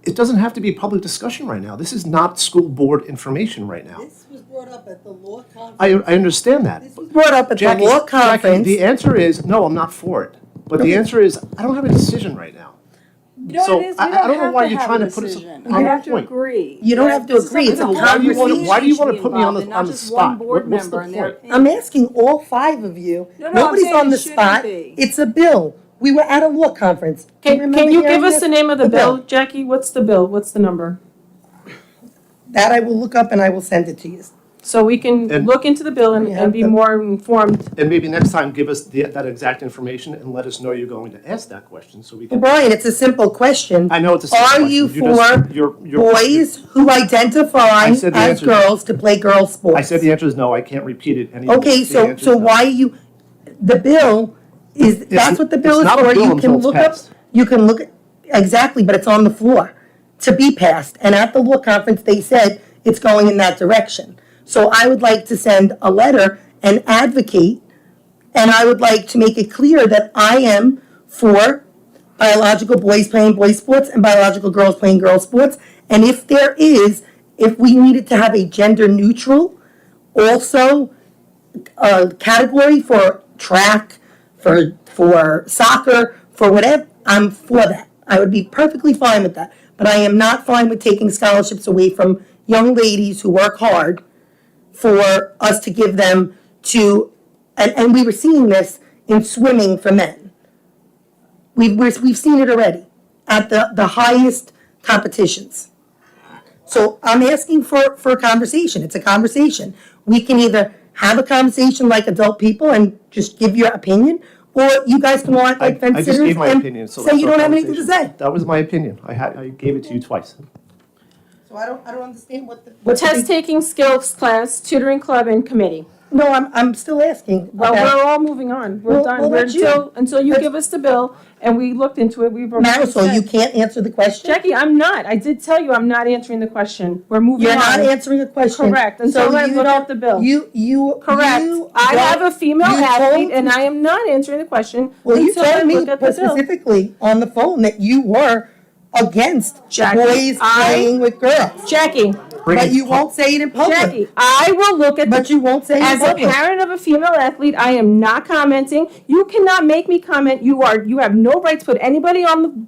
it doesn't have to be public discussion right now. This is not school board information right now. This was brought up at the law conference. I understand that. This was brought up at the Jackie, law conference. the answer is, no, I'm not for it. But the answer is, I don't have a decision right now. You know So, what it is? I We don't don't know have why to you're have trying a to put us decision. on You a have to point. agree. You don't have to This is agree. It's a something Why do you want to conversation. put me on the Not just spot? one board What's the member and their point? I'm asking all five of you. No, I'm Nobody's saying on it the shouldn't spot. be. It's a bill. We were at a law conference. Do Can remember you hearing give us this? the name of the bill, Jackie? What's the bill? What's the number? That I will look up and I will send it to you. So we can And- look into the bill and be more informed. And maybe next time, give us that exact information and let us know you're going to ask that question so we can. Brian, it's a simple question. I know it's a simple Are question. you just- you're- Boys who identify I said the as answer- girls to play girls' sports? I said the answer is no, I can't repeat it. Okay, so why are you, the bill that's what the bill it's is not a for. bill You until can it's look up, passed. you can look, exactly, but it's on the floor to be passed. And at the law conference, they said it's going in that direction. So I would like to send a letter and advocate, and I would like to make it clear that I am for biological boys playing boys sports and biological girls playing girls sports. And if we needed to have a gender neutral, also category for track, for soccer, for whatever, I'm for that. I would be perfectly fine with that. But I am not fine with taking scholarships away from young ladies who work hard for us to give them to, and we were seeing this in swimming for men. We've seen it already at the highest competitions. So I'm asking for a conversation. It's a conversation. We can either have a conversation like adult people and just give your opinion, or you guys can want like fence I sitters just gave my and opinion, so say let's you start don't have anything to conversation. say. That was my opinion. I gave it to you twice. So I don't understand what the. Test taking skills class, tutoring club, and committee. No, I'm still asking. Well, about- we're all moving on. We're Well, done. well, We're that's you. until you give us the bill and we looked into it, we've already Marisol, you said- can't answer the question? Jackie, I'm not. I did tell you I'm not answering the question. We're moving on. You're not answering a question. Correct, until So I you look don't- at the bill. Correct. I have a female athlete and I am not answering the question Well, you until I told me look at the bill. specifically on the phone that you were against Jackie, boys playing with girls. Jackie, But you won't say it in public. Jackie, I will look at But the, you won't say it in as a public. parent of a female athlete, I am not commenting. You cannot make me comment. You have no right to put anybody on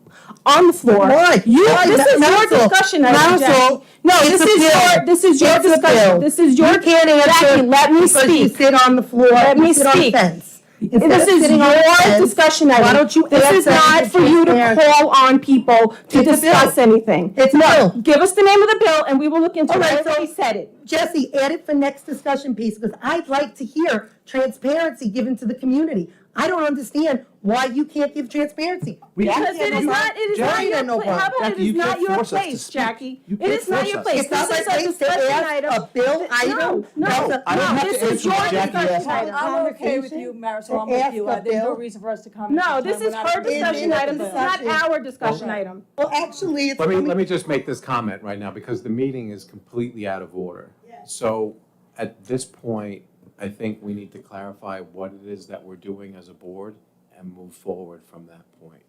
the floor. Why? You, Why? this is your Marisol, discussion item, Marisol, Jackie. No, it's a bill. this is your It's a discussion. bill. This is your. You can't answer Jackie, let me because you speak. sit on the floor. Let you me sit on the speak. fence. Instead This of is sitting on the your fence, discussion item. Why don't you This is answer not and for you to transparent? call on people to It's a discuss bill. anything. It's a No, bill. give us the name of the bill and we will look into it. All I right, so- already said it. Jesse, add it for next discussion piece, because I'd like to hear transparency given to the community. I don't understand why you can't give transparency. Because it is not Jackie your had no place. How problem. about Jackie, it you is not can't your force us to place, speak. Jackie? You It can't is not force your us. place. It's not This my is a place to discussion ask item. a bill item. No, That's I don't have this to is answer your what Jackie discussion asked. item. I'm okay with you, Marisol, I'm with you. There's no reason for us to comment. No, at this time. is We're not her gonna do discussion that. item. This is not our discussion item. Well, actually, it's Let coming. me just make this comment right now, because the meeting is completely out of order. So at this point, I think we need to clarify what it is that we're doing as a board and move forward from that point.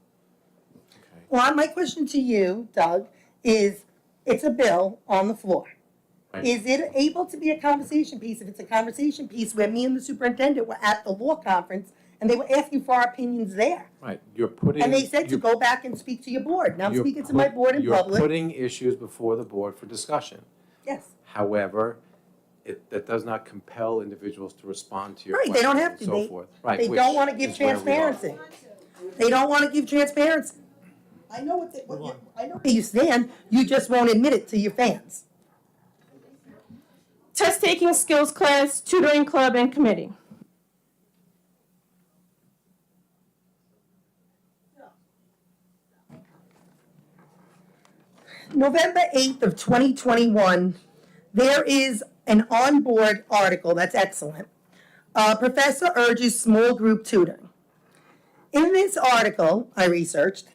Okay? Well, my question to you, Doug, is it's a bill on the floor. Right. Is it able to be a conversation piece? If it's a conversation piece where me and the superintendent were at the law conference and they were asking for our opinions there. Right, you're putting. And they said to you're- go back and speak to your board. Now I'm you're speaking to my put- board in public. You're putting issues before the board for discussion. Yes. However, that does not compel individuals to respond to your Right, they don't questions have and to. so forth. Right, They which don't want to give is where we are. transparency. They don't want to give transparency. I know I know where you stand, you just won't admit it to your fans. Test taking skills class, tutoring club, and committee. November 8th of 2021, there is an on-board article that's excellent. Professor urges small group tutoring. In this article I researched,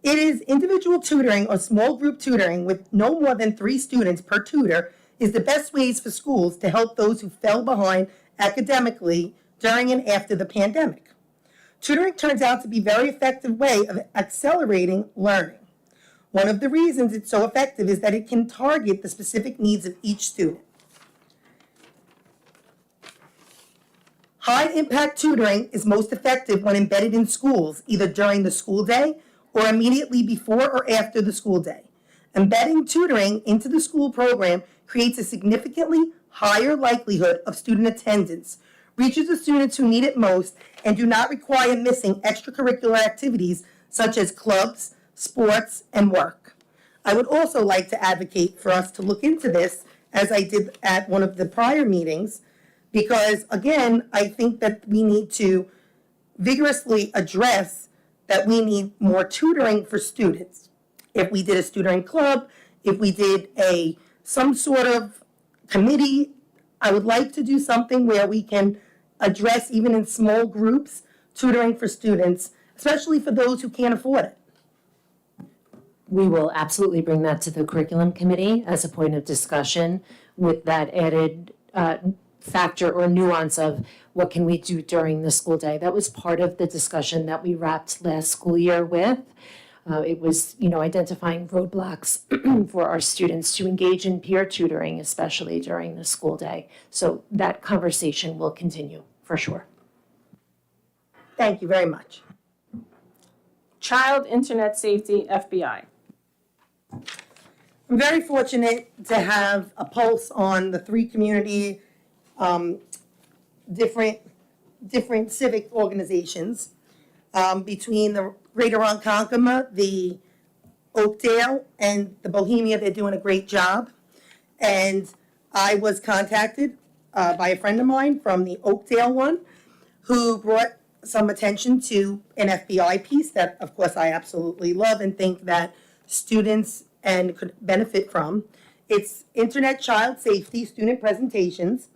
it is individual tutoring or small group tutoring with no more than 3 students per tutor is the best ways for schools to help those who fell behind academically during and after the pandemic. Tutoring turns out to be a very effective way of accelerating learning. One of the reasons it's so effective is that it can target the specific needs of each student. High-impact tutoring is most effective when embedded in schools, either during the school day or immediately before or after the school day. Embedding tutoring into the school program creates a significantly higher likelihood of student attendance, reaches the students who need it most, and do not require missing extracurricular activities such as clubs, sports, and work. I would also like to advocate for us to look into this, as I did at one of the prior meetings, because again, I think that we need to vigorously address that we need more tutoring for students. If we did a tutoring club, if we did some sort of committee, I would like to do something where we can address, even in small groups, tutoring for students, especially for those who can't afford it? We will absolutely bring that to the curriculum committee as a point of discussion with that added factor or nuance of what can we do during the school day. That was part of the discussion that we wrapped last school year with. It was, identifying roadblocks for our students to engage in peer tutoring, especially during the school day. So that conversation will continue, for sure. Thank you very much. Child Internet Safety, FBI. I'm very fortunate to have a pulse on the three community, different civic organizations, between the Greater Ronkonkoma, the Oakdale, and the Bohemia. They're doing a great job. And I was contacted by a friend of mine from the Oakdale one, who brought some attention to an FBI piece that, of course, I absolutely love and think that students and could benefit from. It's Internet Child Safety Student Presentations.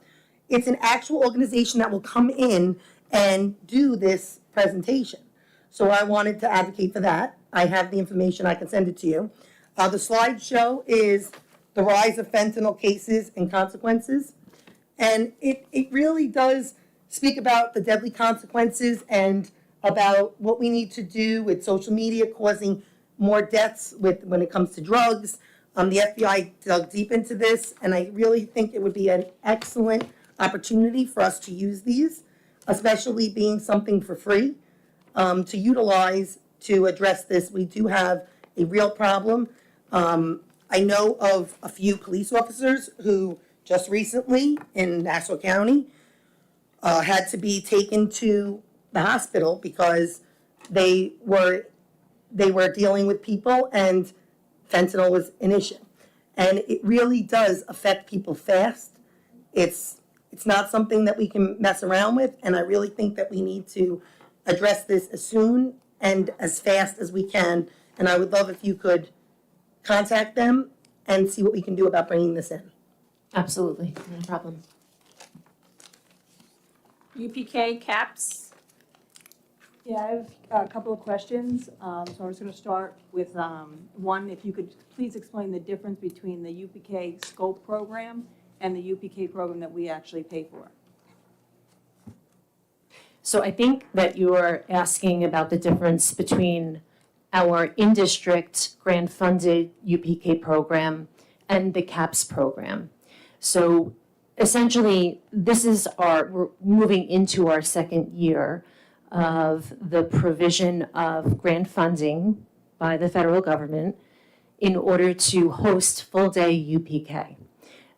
It's an actual organization that will come in and do this presentation. So I wanted to advocate for that. I have the information, I can send it to you. The slideshow is the rise of fentanyl cases and consequences. And it really does speak about the deadly consequences and about what we need to do with social media causing more deaths when it comes to drugs. The FBI dug deep into this, and I really think it would be an excellent opportunity for us to use these, especially being something for free, to utilize to address this. We do have a real problem. I know of a few police officers who just recently in Nassau County had to be taken to the hospital because they were dealing with people and fentanyl was an issue. And it really does affect people fast. It's not something that we can mess around with, and I really think that we need to address this as soon and as fast as we can. And I would love if you could contact them and see what we can do about bringing this in. Absolutely, no problem. UPK CAPS. Yeah, I have a couple of questions. So I was going to start with one, if you could please explain the difference between the UPK SCOPE program and the UPK program that we actually pay for. So I think that you're asking about the difference between our in-district grant-funded UPK program and the CAPS program. So essentially, we're moving into our second year of the provision of grant funding by the federal government in order to host full-day UPK.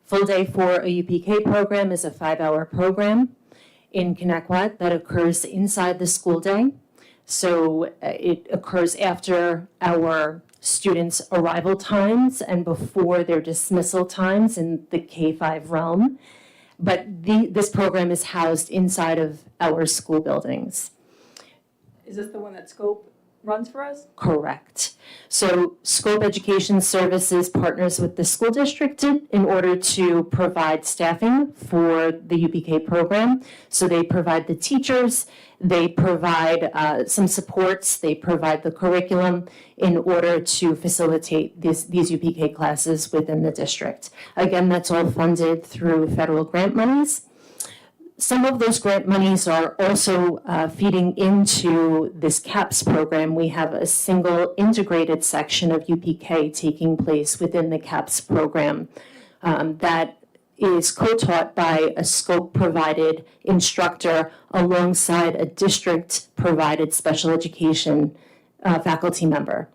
Full day for a UPK program is a 5-hour program in Connecticut that occurs inside the school day. So it occurs after our students' arrival times and before their dismissal times in the K-5 realm. But this program is housed inside of our school buildings. Is this the one that SCOPE runs for us? Correct. So Scope Education Services partners with the school district in order to provide staffing for the UPK program. So they provide the teachers, they provide some supports, they provide the curriculum in order to facilitate these UPK classes within the district. Again, that's all funded through federal grant monies. Some of those grant monies are also feeding into this CAPS program. We have a single integrated section of UPK taking place within the CAPS program that is co-taught by a SCOPE-provided instructor alongside a district-provided special education faculty member.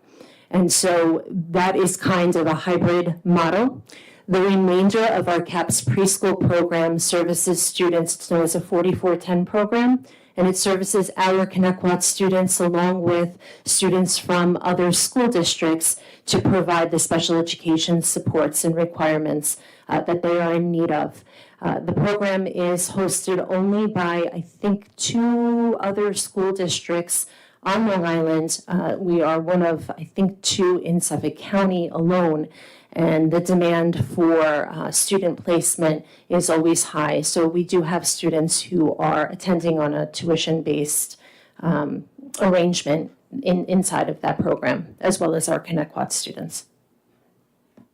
And so that is kind of a hybrid model. The remainder of our CAPS preschool program services students. It's known as a 4410 program, and it services our Connecticut students along with students from other school districts to provide the special education supports and requirements that they are in need of. The program is hosted only by, I think, 2 other school districts on Long Island. We are one of, I think, 2 in Suffolk County alone. And the demand for student placement is always high. So we do have students who are attending on a tuition-based arrangement inside of that program, as well as our ConnectQuad students.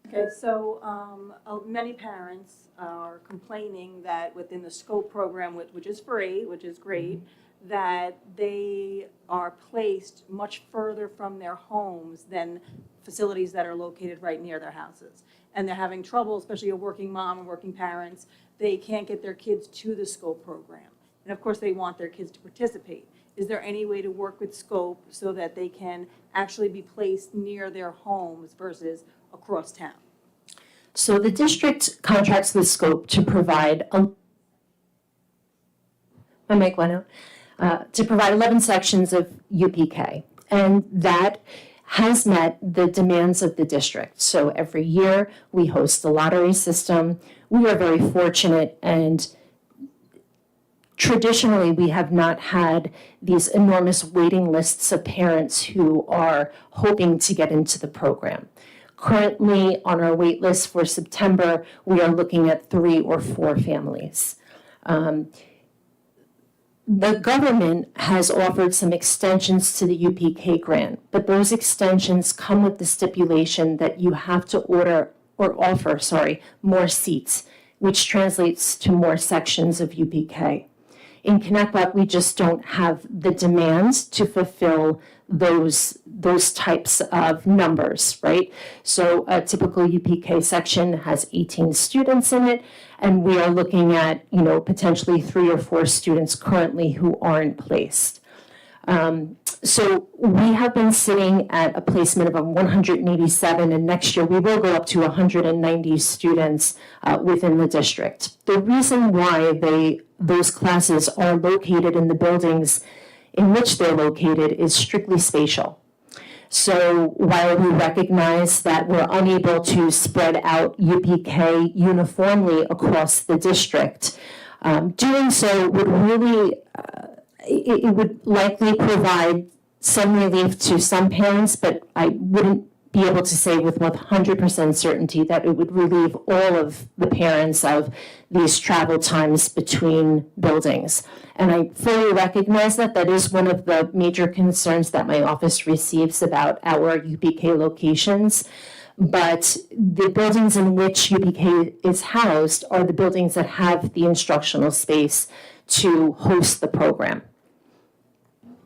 Okay, so many parents are complaining that within the SCOPE program, which is free, which is great, that they are placed much further from their homes than facilities that are located right near their houses. And they're having trouble, especially a working mom and working parents, they can't get their kids to the SCOPE program. And of course, they want their kids to participate. Is there any way to work with SCOPE so that they can actually be placed near their homes versus across town? So the district contracts with SCOPE to provide, my mic went out, to provide 11 sections of UPK. And that has met the demands of the district. So every year, we host a lottery system. We are very fortunate, and traditionally, we have not had these enormous waiting lists of parents who are hoping to get into the program. Currently, on our wait list for September, we are looking at 3 or 4 families. The government has offered some extensions to the UPK grant, but those extensions come with the stipulation that you have to offer more seats, which translates to more sections of UPK. In ConnectQuad, we just don't have the demand to fulfill those types of numbers, right? So a typical UPK section has 18 students in it, and we are looking at, potentially 3 or 4 students currently who aren't placed. So we have been sitting at a placement of 187, and next year we will go up to 190 students within the district. The reason why those classes are located in the buildings in which they're located is strictly spatial. So while we recognize that we're unable to spread out UPK uniformly across the district, doing so would really it would likely provide some relief to some parents, but I wouldn't be able to say with 100% certainty that it would relieve all of the parents of these travel times between buildings. And I fully recognize that that is one of the major concerns that my office receives about our UPK locations. But the buildings in which UPK is housed are the buildings that have the instructional space to host the program.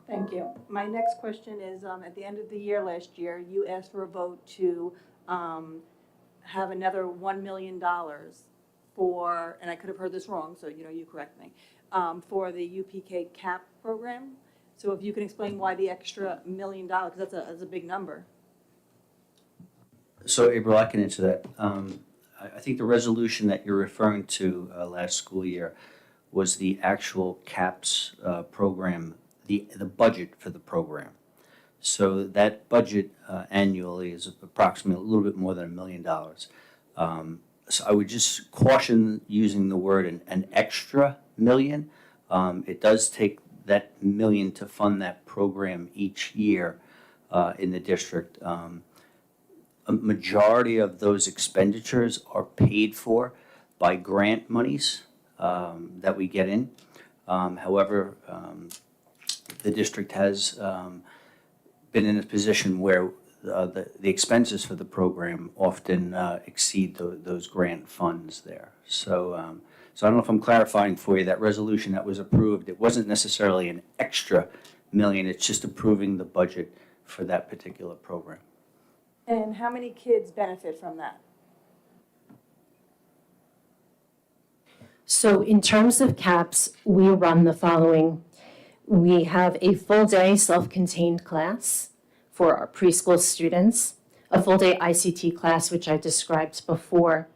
Thank you. My next question is, at the end of the year last year, you asked for a vote to have another $1 million for, and I could have heard this wrong, so you correct me, for the UPK CAP program. So if you can explain why the extra $1 million, because that's a big number. So April, I can answer that. I think the resolution that you're referring to last school year was the actual CAPS program, the budget for the program. So that budget annually is approximately a little bit more than $1 million. So I would just caution using the word an extra million. It does take that million to fund that program each year in the district. A majority of those expenditures are paid for by grant monies that we get in. However, the district has been in a position where the expenses for the program often exceed those grant funds there. So, so I don't know if I'm clarifying for you, that resolution that was approved, it wasn't necessarily an extra million, it's just approving the budget for that particular program. And how many kids benefit from that? So in terms of CAPS, we run the following. We have a full-day self-contained class for our preschool students, a full-day ICT class, which I described before,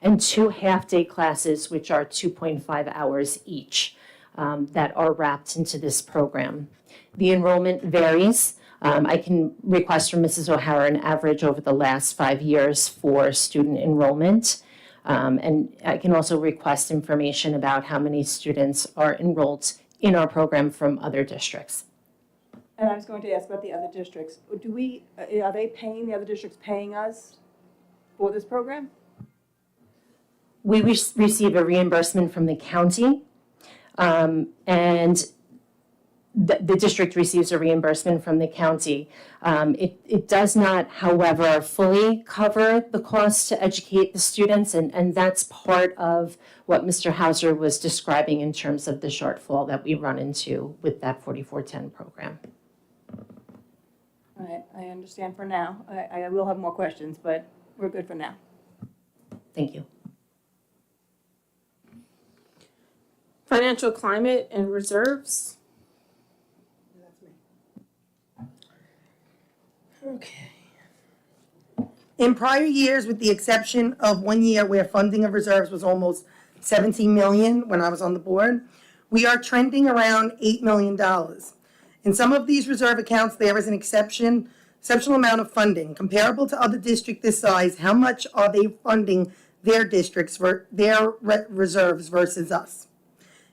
and 2 half-day classes, which are 2.5 hours each, that are wrapped into this program. The enrollment varies. I can request from Mrs. O'Hara an average over the last 5 years for student enrollment. And I can also request information about how many students are enrolled in our program from other districts. And I was going to ask about the other districts. Are they paying, the other districts paying us for this program? We receive a reimbursement from the county, and the district receives a reimbursement from the county. It does not, however, fully cover the cost to educate the students, and that's part of what Mr. Hauser was describing in terms of the shortfall that we run into with that 4410 program. All right, I understand for now. I will have more questions, but we're good for now. Thank you. Financial climate and reserves. Okay. In prior years, with the exception of 1 year where funding of reserves was almost 17 million when I was on the board, we are trending around $8 million. In some of these reserve accounts, there is an exceptional amount of funding. Comparable to other districts this size, how much are they funding their districts for their reserves versus us?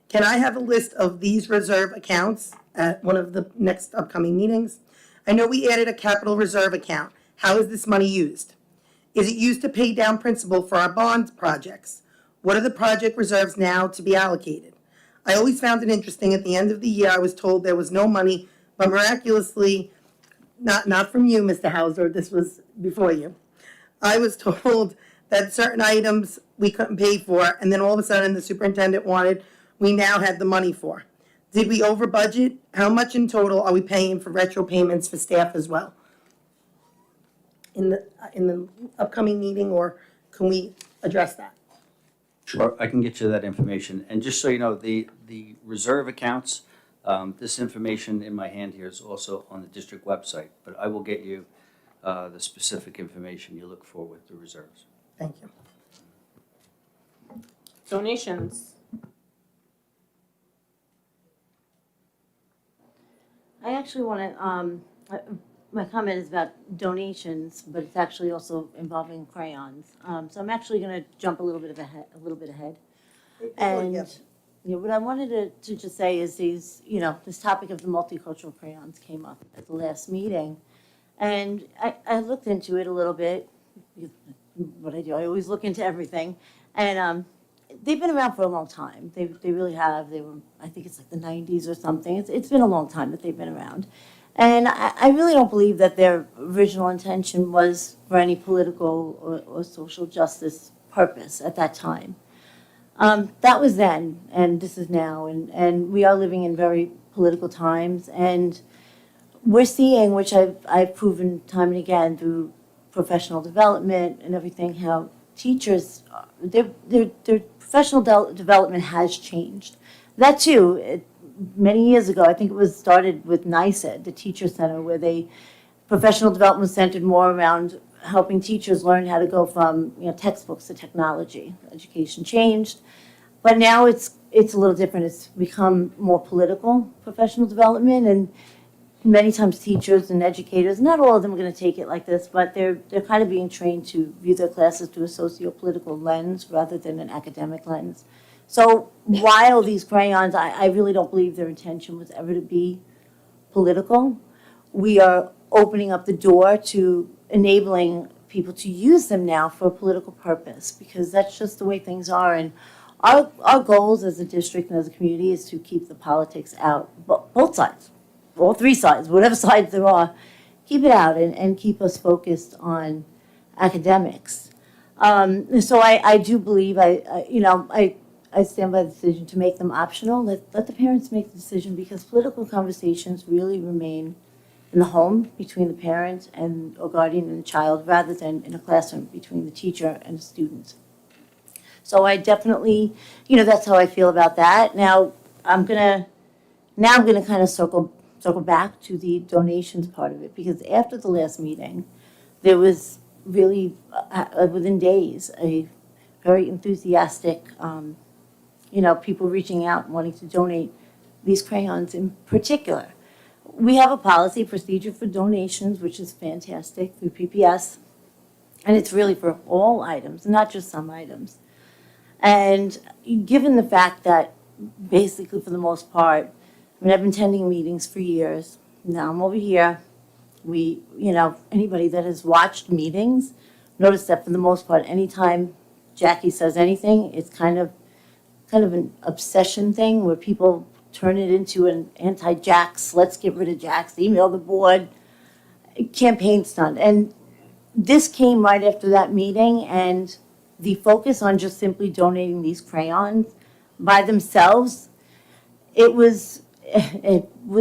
Can I have a list of these reserve accounts at one of the next upcoming meetings? I know we added a capital reserve account. How is this money used? Is it used to pay down principal for our bond projects? What are the project reserves now to be allocated? I always found it interesting, at the end of the year, I was told there was no money, but miraculously, not from you, Mr. Hauser, this was before you. I was told that certain items we couldn't pay for, and then all of a sudden the superintendent wanted, we now had the money for. Did we over budget? How much in total are we paying for retro payments for staff as well? In the upcoming meeting, or can we address that? Sure, I can get you that information. And just so you know, the reserve accounts, this information in my hand here is also on the district website, but I will get you the specific information you look for with the reserves. Thank you. Donations. I actually want to, my comment is about donations, but it's actually also involving crayons. So I'm actually going to jump a little bit ahead. And, what I wanted to just say is this topic of the multicultural crayons came up at the last meeting. And I looked into it a little bit. What I do, I always look into everything. And they've been around for a long time. They really have. They were, I think it's like the 90s or something. It's been a long time that they've been around. And I really don't believe that their original intention was for any political or social justice purpose at that time. That was then, and this is now, and we are living in very political times, and we're seeing, which I've proven time and again through professional development and everything, how teachers, their professional development has changed. That too, many years ago, I think it was started with NICED, the Teacher Center, where professional development was centered more around helping teachers learn how to go from textbooks to technology. Education changed, but now it's a little different. It's become more political professional development, and many times teachers and educators, not all of them are going to take it like this, but they're kind of being trained to view their classes through a socio-political lens rather than an academic lens. So while these crayons, I really don't believe their intention was ever to be political, we are opening up the door to enabling people to use them now for a political purpose, because that's just the way things are. And our goals as a district and as a community is to keep the politics out, both sides, all three sides, whatever sides there are, keep it out and keep us focused on academics. So I do believe, I stand by the decision to make them optional. Let the parents make the decision, because political conversations really remain in the home between the parent or guardian and the child, rather than in a classroom between the teacher and the student. So I definitely, that's how I feel about that. Now I'm gonna kind of circle back to the donations part of it, because after the last meeting, there was really within days a very enthusiastic, people reaching out and wanting to donate these crayons in particular. We have a policy procedure for donations, which is fantastic, through PPS, and it's really for all items, not just some items. And given the fact that basically for the most part, I've been attending meetings for years, now I'm over here, anybody that has watched meetings, notice that for the most part, anytime Jackie says anything, it's kind of an obsession thing where people turn it into an anti-Jax, let's get rid of Jax, email the board campaign stunt. And this came right after that meeting, and the focus on just simply donating these crayons by themselves, it was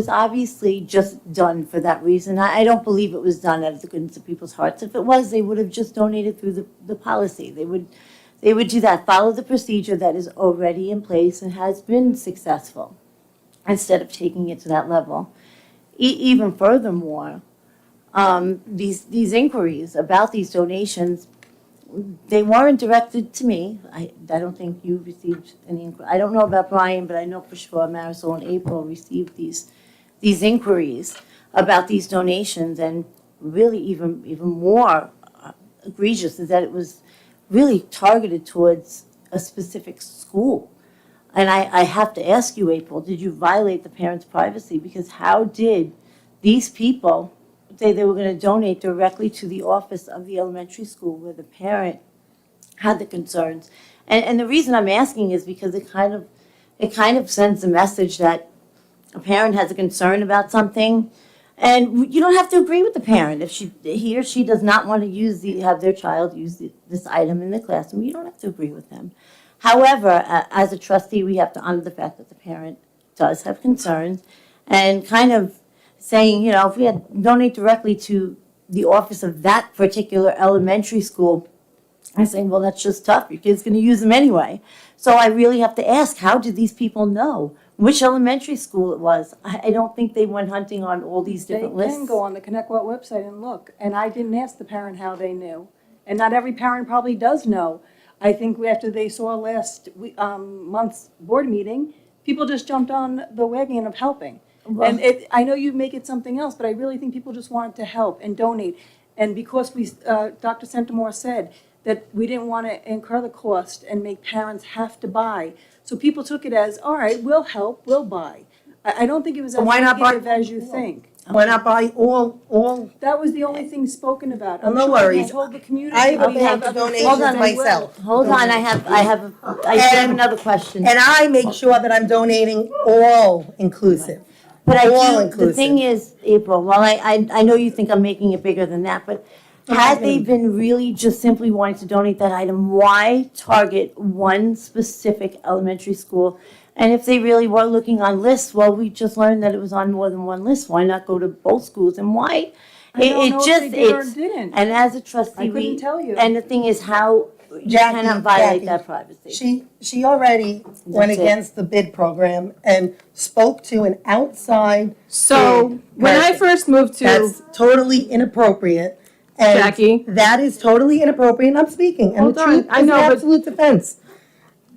obviously just done for that reason. I don't believe it was done out of the goodness of people's hearts. If it was, they would have just donated through the policy. They would do that, follow the procedure that is already in place and has been successful, instead of taking it to that level. Even furthermore, these inquiries about these donations, they weren't directed to me. I don't think you received any inquiry. I don't know about Brian, but I know for sure Marisol and April received these inquiries about these donations. And really even more egregious is that it was really targeted towards a specific school. And I have to ask you, April, did you violate the parents' privacy? Because how did these people say they were going to donate directly to the office of the elementary school where the parent had the concerns? And the reason I'm asking is because it kind of sends a message that a parent has a concern about something, and you don't have to agree with the parent. If he or she does not want to have their child use this item in the classroom, you don't have to agree with them. However, as a trustee, we have to honor the fact that the parent does have concerns, and kind of saying, if we had donate directly to the office of that particular elementary school, I'm saying, well, that's just tough. Your kid's going to use them anyway. So I really have to ask, how did these people know which elementary school it was? I don't think they went hunting on all these different They lists. can go on the ConnectWell website and look, and I didn't ask the parent how they knew. And not every parent probably does know. I think after they saw last month's board meeting, people just jumped on the wagon of helping. And I know you make it something else, but I really think people just wanted to help and donate. And because Dr. Centimore said that we didn't want to incur the cost and make parents have to buy, so people took it as, all right, we'll help, we'll buy. I don't think it was as Why not buy- negative as you think. Why not buy all? That was the only thing spoken about. Oh, no I'm sure worries. they told the community. I have we a have bank of other donations things they will. myself. Hold on, I have another question. And I make sure that I'm donating all inclusive. But all the inclusive. thing is, April, while I know you think I'm making it bigger than that, but had they been really just simply wanting to donate that item, why target one specific elementary school? And if they really were looking on lists, well, we just learned that it was on more than one list. Why not go to both schools? And why? I don't know if they did or didn't. And as a trustee, I couldn't tell you. And the thing is, how you Jackie, cannot violate Jackie, that privacy. She already went That's it. against the bid program and spoke to an outside So bid when I person. first moved to, That's totally inappropriate. And Jackie. that is totally inappropriate, and I'm speaking, and Hold the on, truth I is know, an but- absolute defense.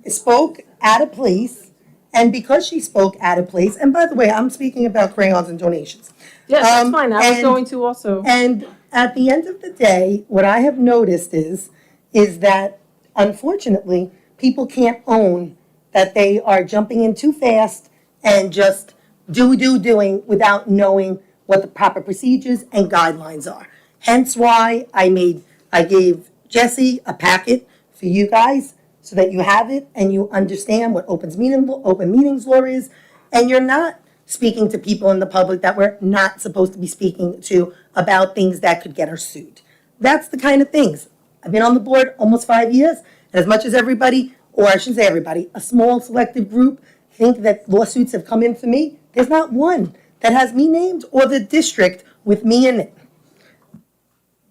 Spoke out of place, and because she spoke out of place, and by the way, I'm speaking about crayons and donations. yes, that's fine, I was and- going to also. And at the end of the day, what I have noticed is that unfortunately, people can't own that they are jumping in too fast and just doing without knowing what the proper procedures and guidelines are. Hence why I gave Jesse a packet for you guys so that you have it and you understand what open meetings law is, and you're not speaking to people in the public that we're not supposed to be speaking to about things that could get us sued. That's the kind of things. I've been on the board almost 5 years, and as much as everybody, or I shouldn't say everybody, a small selective group think that lawsuits have come in for me, there's not one that has me named or the district with me in it.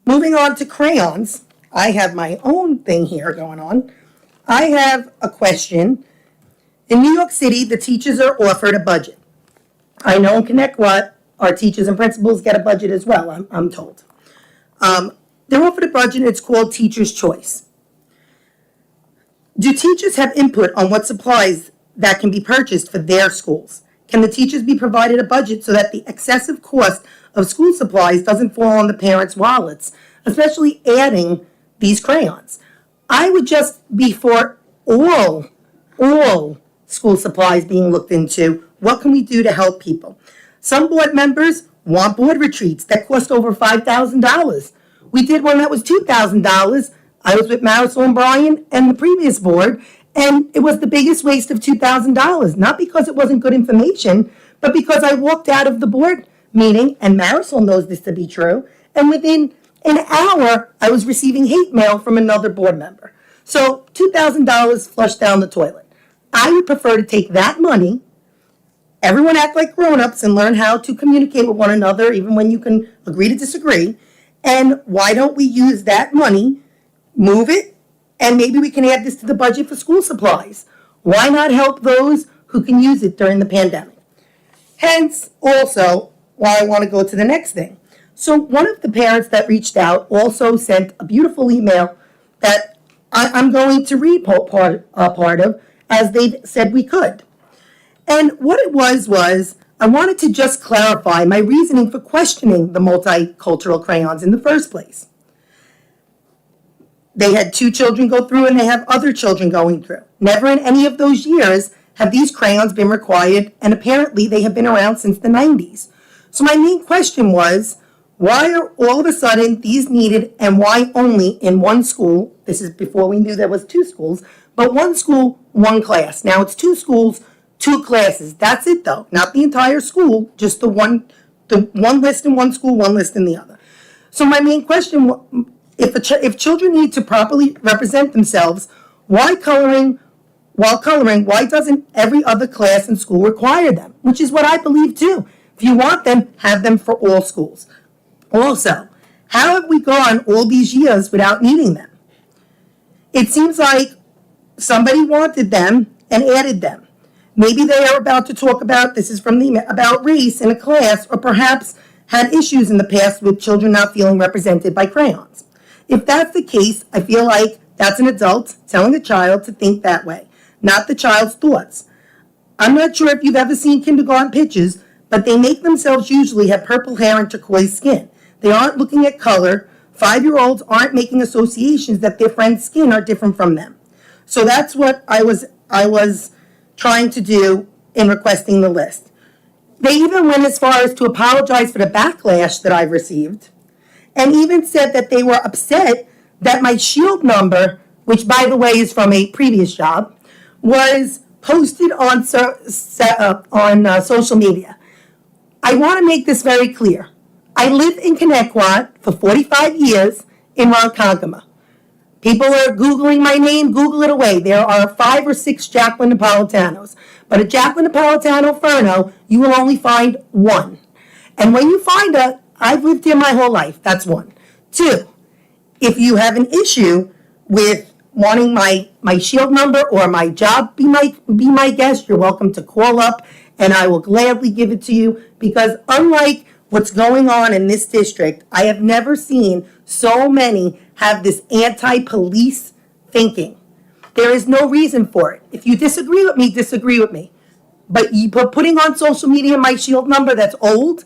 Moving on to crayons, I have my own thing here going on. I have a question. In New York City, the teachers are offered a budget. I know in ConnectWell, our teachers and principals get a budget as well, I'm told. They're offered a budget, it's called Teacher's Choice. Do teachers have input on what supplies that can be purchased for their schools? Can the teachers be provided a budget so that the excessive cost of school supplies doesn't fall on the parents' wallets, especially adding these crayons? I would just be for all school supplies being looked into. What can we do to help people? Some board members want board retreats that cost over $5,000. We did one that was $2,000. I was with Marisol and Brian and the previous board, And it was the biggest waste of $2,000, not because it wasn't good information, but because I walked out of the board meeting, and Marisol knows this to be true, and within an hour, I was receiving hate mail from another board member. So $2,000 flushed down the toilet. I would prefer to take that money, everyone act like grown-ups and learn how to communicate with one another, even when you can agree to disagree. And why don't we use that money, move it, and maybe we can add this to the budget for school supplies? Why not help those who can use it during the pandemic? Hence, also, why I want to go to the next thing. So one of the parents that reached out also sent a beautiful email that I'm going to read part of, as they said we could. And what it was I wanted to just clarify my reasoning for questioning the multicultural crayons in the first place. They had 2 children go through and they have other children going through. Never in any of those years have these crayons been required, and apparently they have been around since the 90s. So my main question was, why are all of a sudden these needed, and why only in one school? This is before we knew there was 2 schools, but 1 school, 1 class. Now it's 2 schools, 2 classes. That's it though, not the entire school, just the one list in one school, 1 list in the other. So my main question, if children need to properly represent themselves, while coloring, why doesn't every other class in school require them? Which is what I believe too. If you want them, have them for all schools. Also, how have we gone all these years without needing them? It seems like somebody wanted them and added them. Maybe they are about to talk about, this is from the email, about race in a class, or perhaps had issues in the past with children not feeling represented by crayons. If that's the case, I feel like that's an adult telling a child to think that way, not the child's thoughts. I'm not sure if you've ever seen kindergarten pictures, but they make themselves usually have purple hair and turquoise skin. They aren't looking at color. 5-year-olds aren't making associations that their friend's skin are different from them. So that's what I was trying to do in requesting the list. They even went as far as to apologize for the backlash that I've received, and even said that they were upset that my shield number, which by the way is from a previous job, was posted on social media. I want to make this very clear. I lived in Connecticut for 45 years in Ronkonkoma. People are Googling my name, Google it away. There are 5 or 6 Jacqueline Napolitanos. But a Jacqueline Napolitano Furno, you will only find 1. And when you find her, I've lived here my whole life. That's 1. 2, if you have an issue with wanting my shield number or my job be my guest, you're welcome to call up and I will gladly give it to you, because unlike what's going on in this district, I have never seen so many have this anti-police thinking. There is no reason for it. If you disagree with me, disagree with me. But putting on social media my shield number that's old,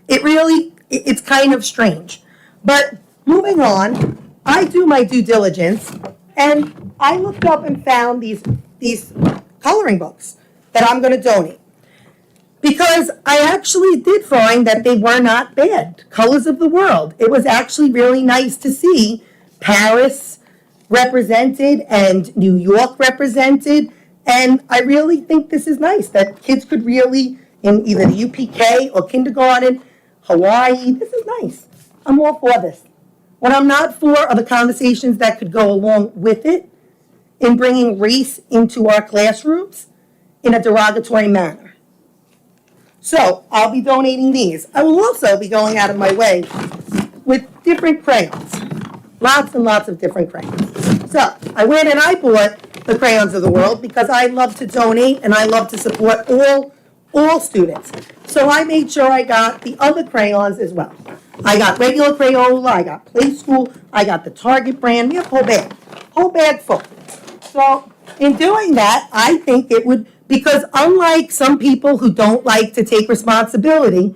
it's kind of strange. But moving on, I do my due diligence, and I looked up and found these coloring books that I'm going to donate. Because I actually did find that they were not bad. Colors of the World. It was actually really nice to see Paris represented and New York represented. And I really think this is nice, that kids could really, in either the UPK or kindergarten, Hawaii, this is nice. I'm all for this. What I'm not for are the conversations that could go along with it in bringing race into our classrooms in a derogatory manner. So I'll be donating these. I will also be going out of my way with different crayons. Lots and lots of different crayons. So I went and I bought the Crayons of the World because I love to donate and I love to support all students. So I made sure I got the other crayons as well. I got regular Crayola, I got Play School, I got the Target brand, we have whole bag full. So in doing that, I think it would, because unlike some people who don't like to take responsibility,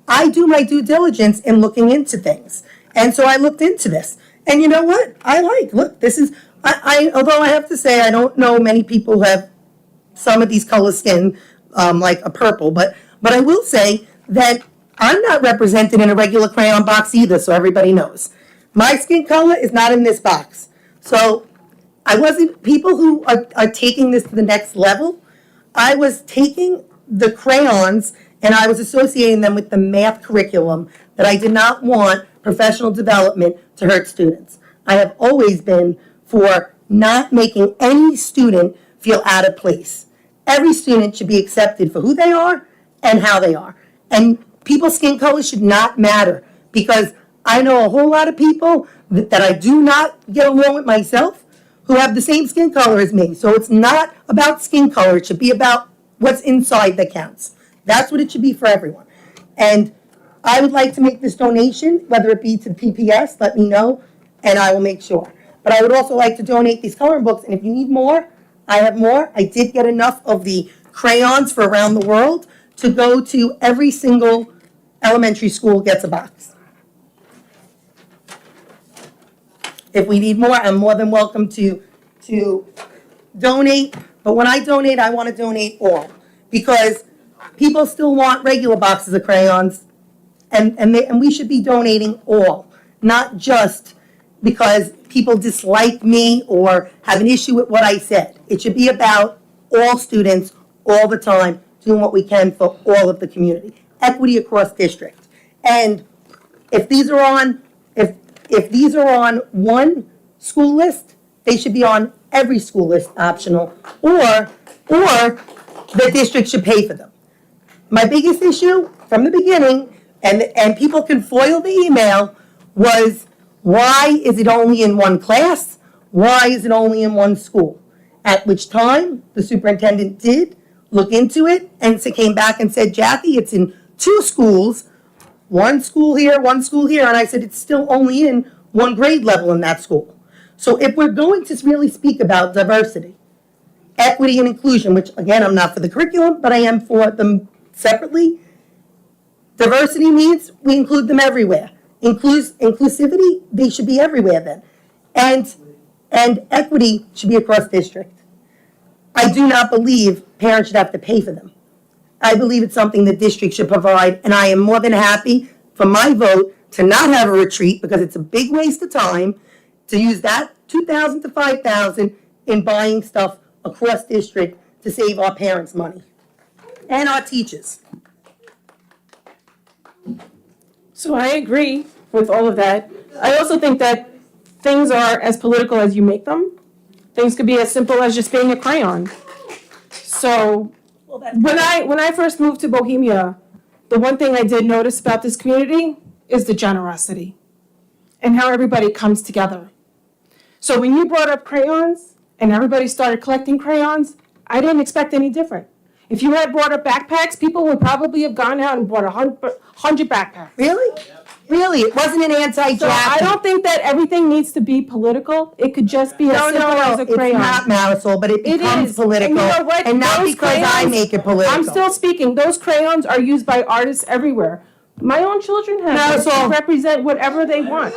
I do my due diligence in looking into things. And so I looked into this. And you know what? Look, this is, although I have to say, I don't know many people who have some of these color skin, like a purple, but I will say that I'm not represented in a regular crayon box either, so everybody knows. My skin color is not in this box. So I wasn't, people who are taking this to the next level, I was taking the crayons and I was associating them with the math curriculum that I did not want professional development to hurt students. I have always been for not making any student feel out of place. Every student should be accepted for who they are and how they are. And people's skin color should not matter, because I know a whole lot of people that I do not get along with myself who have the same skin color as me. So it's not about skin color. It should be about what's inside that counts. That's what it should be for everyone. And I would like to make this donation, whether it be to the PPS, let me know, and I will make sure. But I would also like to donate these coloring books, and if you need more, I have more. I did get enough of the crayons for around the world to go to every single elementary school gets a box. If we need more, I'm more than welcome to donate, but when I donate, I want to donate all, because people still want regular boxes of crayons, and we should be donating all, not just because people dislike me or have an issue with what I said. It should be about all students, all the time, doing what we can for all of the community. Equity across district. And if these are on, if these are on one school list, they should be on every school list optional, or the district should pay for them. My biggest issue from the beginning, and people can foil the email, was why is it only in one class? Why is it only in one school? At which time, the superintendent did look into it and came back and said, Jackie, it's in 2 schools, one school here, and I said, it's still only in 1 grade level in that school. So if we're going to really speak about diversity, equity and inclusion, which again, I'm not for the curriculum, but I am for them separately, diversity means we include them everywhere. Inclusivity, they should be everywhere then. And equity should be across district. I do not believe parents should have to pay for them. I believe it's something the district should provide, and I am more than happy for my vote to not have a retreat, because it's a big waste of time to use that $2,000 to $5,000 in buying stuff across district to save our parents money and our teachers. So I agree with all of that. I also think that things are as political as you make them. Things could be as simple as just being a crayon. So when I first moved to Bohemia, the one thing I did notice about this community is the generosity and how everybody comes together. So when you brought up crayons and everybody started collecting crayons, I didn't expect any different. If you had brought up backpacks, people would probably have gone out and bought 100 backpacks. Really? Really? It wasn't an anti-Jackie. So I don't think that everything needs to be political. It could just be as simple as a crayon. It's not, Marisol, but it becomes political. And you know what? And not Those because I crayons- make it political. I'm still speaking. Those crayons are used by artists everywhere. My own children have them to represent whatever they want.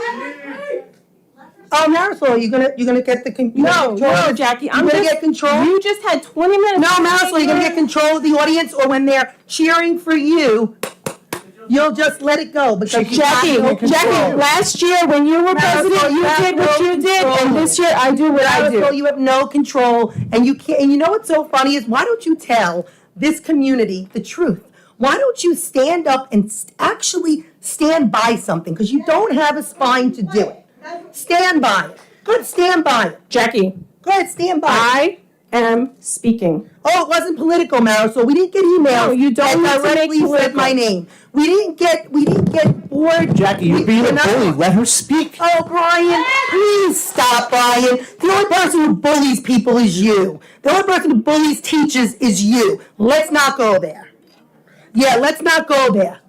Oh, Marisol, you're gonna get the No, Jackie, I'm You're gonna just, get control? you just had 20 minutes. No, to Marisol, you're gonna say get control of the audience, or when they're cheering for you, you'll just let it go because you have Jackie, no control. Jackie, last year when you were president, you did what you did, and this year I do what I Marisol, do. you have no control, and you can't. And you know what's so funny is, why don't you tell this community the truth? Why don't you stand up and actually stand by something? Because you don't have a spine to do it. Stand by it. Good, stand by it. Jackie, Go ahead, stand by it. I am speaking. Oh, it wasn't political, Marisol. We didn't get emails. No, you don't that need to make directly said political. my name. We didn't get bored. Jackie, you're being a bully. Let her speak. Oh, Brian, please stop, Brian. The only person who bullies people is you. The only person who bullies teachers is you. Let's not go there. Yeah, let's not go there.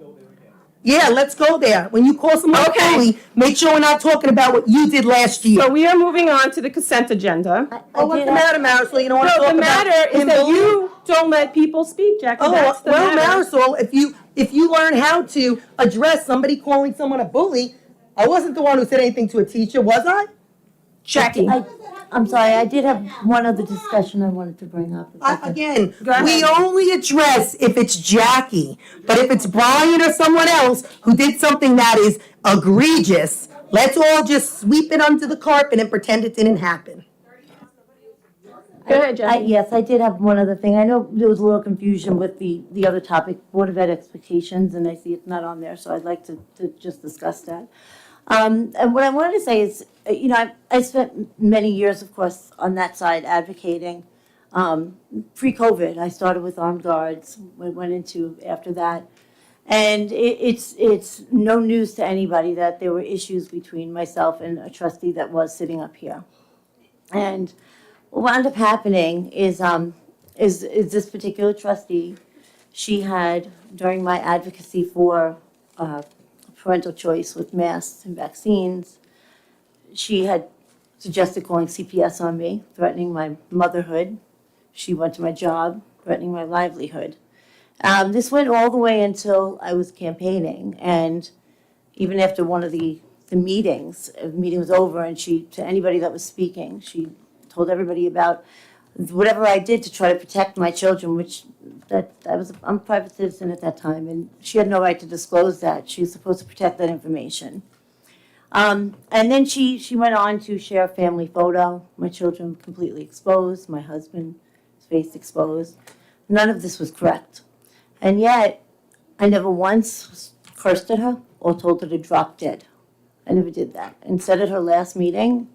Yeah, let's go there. When you call someone a bully, make sure we're not talking about what you did last year. So we are moving on to the consent agenda. Oh, what's the matter, Marisol? You don't want to No, talk the about matter is him that bullying? you don't let people speak, Jackie. Oh, That's the well, matter. Marisol, if you learn how to address somebody calling someone a bully, I wasn't the one who said anything to a teacher, was I? Jackie. I'm sorry, I did have one other discussion I wanted to bring up. Again, we only address if it's Jackie, but if it's Brian or someone else who did something that is egregious, Let's all just sweep it under the carpet and pretend it didn't happen. Go ahead, Jackie. Yes, I did have one other thing. I know there was a little confusion with the other topic, Board of Ed expectations, and I see it's not on there, so I'd like to just discuss that. And what I wanted to say is, you know, I spent many years, of course, on that side advocating. Pre-COVID, I started with armed guards, went into after that. And it's no news to anybody that there were issues between myself and a trustee that was sitting up here. And what wound up happening is this particular trustee, she had, during my advocacy for parental choice with masks and vaccines, she had suggested calling CPS on me, threatening my motherhood. She went to my job, threatening my livelihood. This went all the way until I was campaigning, and even after one of the meetings, the meeting was over, and she, to anybody that was speaking, she told everybody about whatever I did to try to protect my children, which I'm a private citizen at that time, and she had no right to disclose that. She was supposed to protect that information. And then she went on to share a family photo, my children completely exposed, my husband's face exposed. None of this was correct. And yet, I never once cursed at her or told her to drop dead. I never did that. Instead, at her last meeting,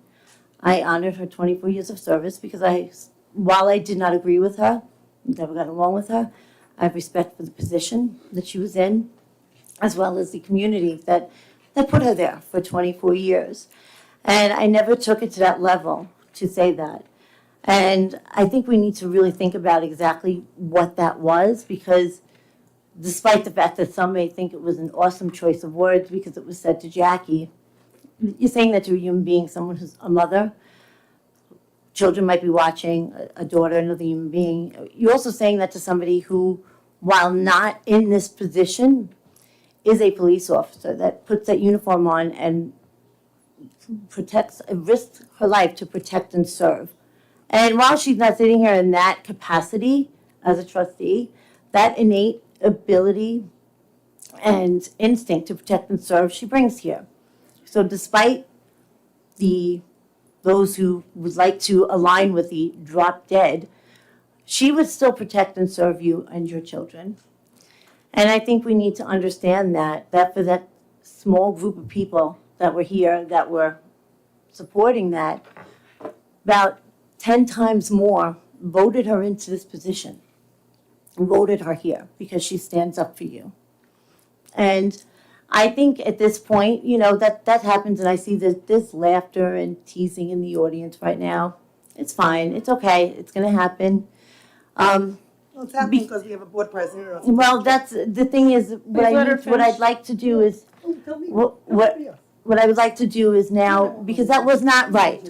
I honored her 24 years of service because while I did not agree with her, never got along with her, I have respect for the position that she was in, as well as the community that put her there for 24 years. And I never took it to that level to say that. And I think we need to really think about exactly what that was, because despite the fact that some may think it was an awesome choice of words because it was said to Jackie, you're saying that to a human being, someone who's a mother. Children might be watching, a daughter, another human being. You're also saying that to somebody who, while not in this position, is a police officer that puts that uniform on and risks her life to protect and serve. And while she's not sitting here in that capacity as a trustee, that innate ability and instinct to protect and serve she brings here. So despite those who would like to align with the drop dead, she would still protect and serve you and your children. And I think we need to understand that for that small group of people that were here, that were supporting that, about 10 times more voted her into this position, voted her here because she stands up for you. And I think at this point, you know, that happens, and I see this laughter and teasing in the audience right now. It's fine. It's okay. It's going to happen. Well, it's happening because we have a board president. Or something. Well, that's the thing is what I'd like to do is what I would like to do is now, because that was not right.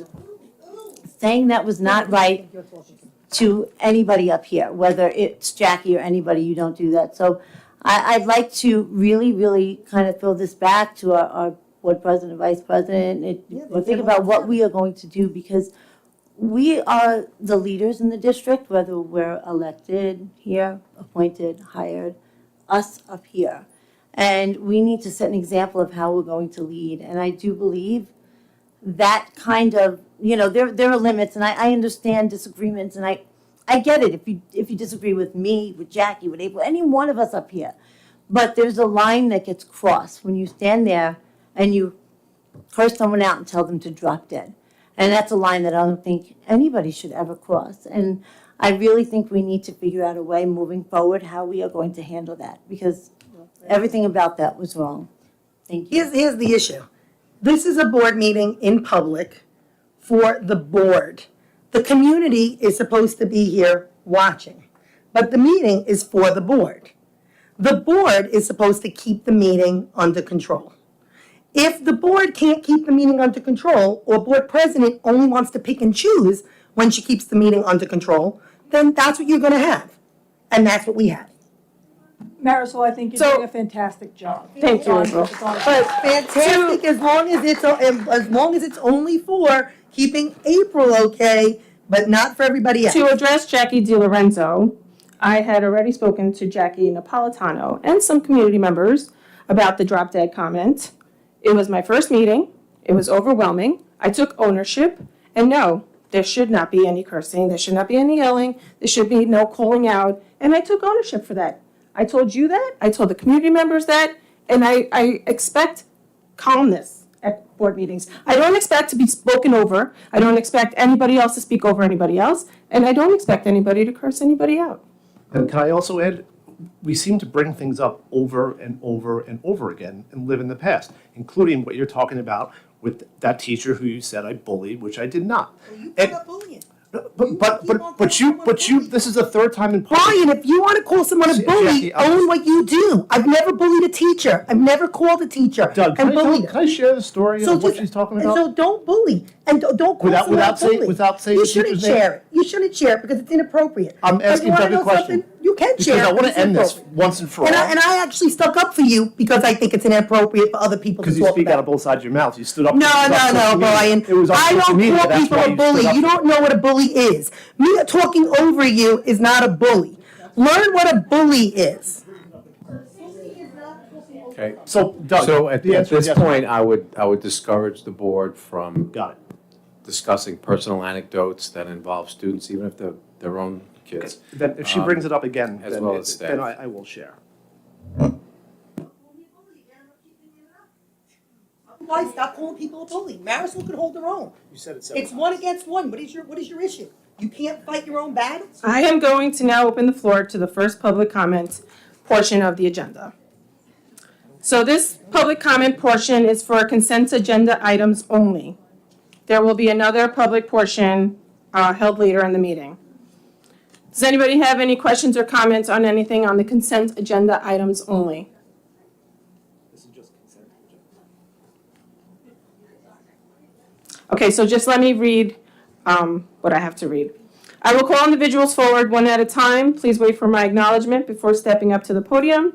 Saying that was not right to anybody up here, whether it's Jackie or anybody, you don't do that. So I'd like to really, really kind of throw this back to our board president, vice president, and think about what we are going to do, because we are the leaders in the district, whether we're elected here, appointed, hired, us up here. And we need to set an example of how we're going to lead. And I do believe that kind of, you know, there are limits, and I understand disagreements, and I get it if you disagree with me, with Jackie, with April, any one of us up here. But there's a line that gets crossed when you stand there and you curse someone out and tell them to drop dead. And that's a line that I don't think anybody should ever cross. And I really think we need to figure out a way moving forward how we are going to handle that, because everything about that was wrong. Thank you. Here's the issue. This is a board meeting in public for the board. The community is supposed to be here watching, but the meeting is for the board. The board is supposed to keep the meeting under control. If the board can't keep the meeting under control, or board president only wants to pick and choose when she keeps the meeting under control, then that's what you're gonna have. And that's what we have. Marisol, I think you're doing a fantastic job. Thank you, April. But fantastic, as long as it's only for keeping April okay, but not for everybody else. To address Jackie DiLorenzo, I had already spoken to Jackie Napolitano and some community members about the drop dead comment. It was my first meeting. It was overwhelming. I took ownership. And no, there should not be any cursing. There should not be any yelling. There should be no calling out. And I took ownership for that. I told you that. I told the community members that. And I expect calmness at board meetings. I don't expect to be spoken over. I don't expect anybody else to speak over anybody else. And I don't expect anybody to curse anybody out. And can I also add, we seem to bring things up over and over and over again and live in the past, including what you're talking about with that teacher who you said I bullied, which I did not. You And- put up bullying. But you, this is the third time in public. Brian, if you want to call someone a See, bully, Jackie, I'm- own what you do. I've never bullied a teacher. I've never called a teacher Doug, and can I, bullied can I share the story So of what just- she's talking and about? so don't bully, and don't call Without- someone without a saying- bully. without saying You the shouldn't teacher's name? share it. You shouldn't share it because it's inappropriate. I'm But asking you wanna Doug a know question. something? You can share Because I it, want it's to end this inappropriate. once and for all. And I actually stuck up for you because I think it's inappropriate for other people to Because you talk speak out about. of both sides of your mouth. You stood up. No, it was on no, social no, media. Brian. It was on I social don't media. call That's people why a you bully. stood up. You don't know what a bully is. Me talking over you is not a bully. Learn what a bully is. Okay. So, Doug, So at the answer is this yes. point, I would discourage the board from Got it. discussing personal anecdotes that involve students, even if they're their own kids. Then if she brings it up again, as then well as staff. I will share. Why stop calling people a bully? Marisol could hold their own. You said it It's one against one. What is your issue? You can't fight your own battles? I am going to now open the floor to the first public comment portion of the agenda. So this public comment portion is for consent agenda items only. There will be another public portion held later in the meeting. Does anybody have any questions or comments on anything on the consent agenda items only? Okay, so just let me read what I have to read. I will call individuals forward one at a time. Please wait for my acknowledgement before stepping up to the podium.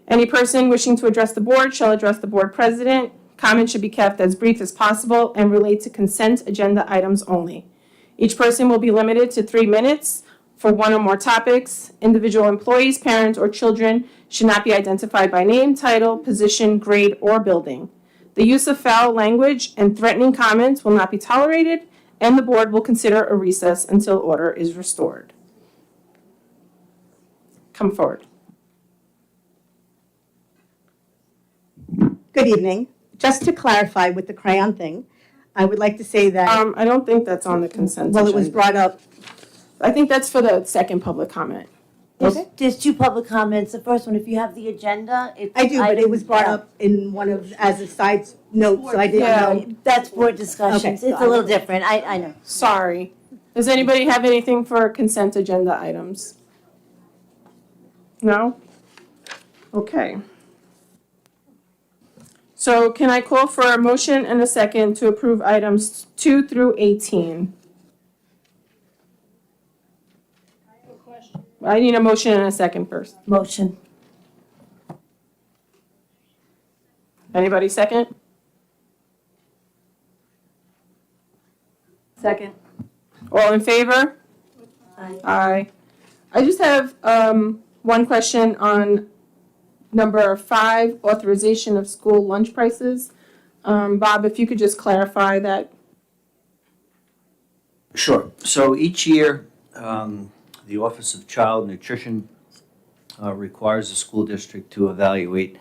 Any person wishing to address the board shall address the board president. Comments should be kept as brief as possible and relate to consent agenda items only. Each person will be limited to 3 minutes for one or more topics. Individual employees, parents, or children should not be identified by name, title, position, grade, or building. The use of foul language and threatening comments will not be tolerated, and the board will consider a recess until order is restored. Come forward. Good evening. Just to clarify with the crayon thing, I would like to say that, I don't think that's on the consent well, it was agenda. brought up, I think that's for the second public comment. There's two public comments. The first one, if you have the agenda, it's. I do, but it was brought yeah. up in one of, as a side note, so I didn't Yeah. know. That's board discussions. Okay, It's so a little different. I know. Sorry. Does anybody have anything for consent agenda items? No? Okay. So can I call for a motion and a second to approve items 2 through 18? I need a motion and a second first. Motion. Anybody second? Second. All in favor? Aye. Aye. I just have one question on number 5, authorization of school lunch prices. Bob, if you could just clarify that. Sure. So each year, the Office of Child Nutrition requires the school district to evaluate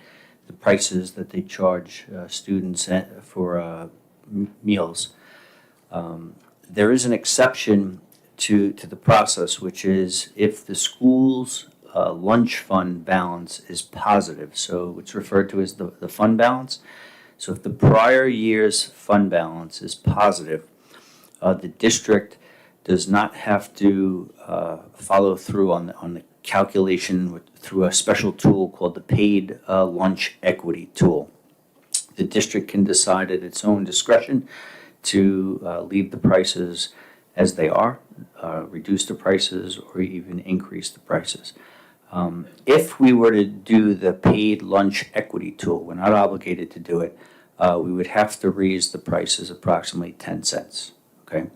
the prices that they charge students for meals. There is an exception to the process, which is if the school's lunch fund balance is positive. So it's referred to as the fund balance. So if the prior year's fund balance is positive, the district does not have to follow through on the calculation through a special tool called the Paid Lunch Equity Tool. The district can decide at its own discretion to leave the prices as they are, reduce the prices, or even increase the prices. If we were to do the Paid Lunch Equity Tool, we're not obligated to do it, we would have to raise the prices approximately 10 cents, okay?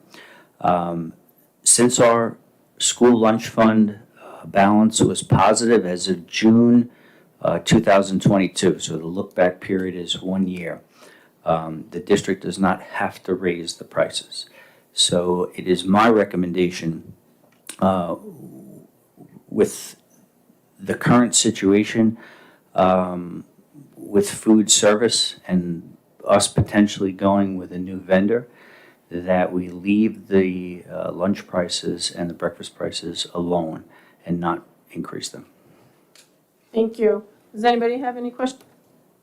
Since our school lunch fund balance was positive as of June 2022, so the look-back period is 1 year, The district does not have to raise the prices. So it is my recommendation, with the current situation, with food service and us potentially going with a new vendor, that we leave the lunch prices and the breakfast prices alone and not increase them. Thank you. Does anybody have any questions?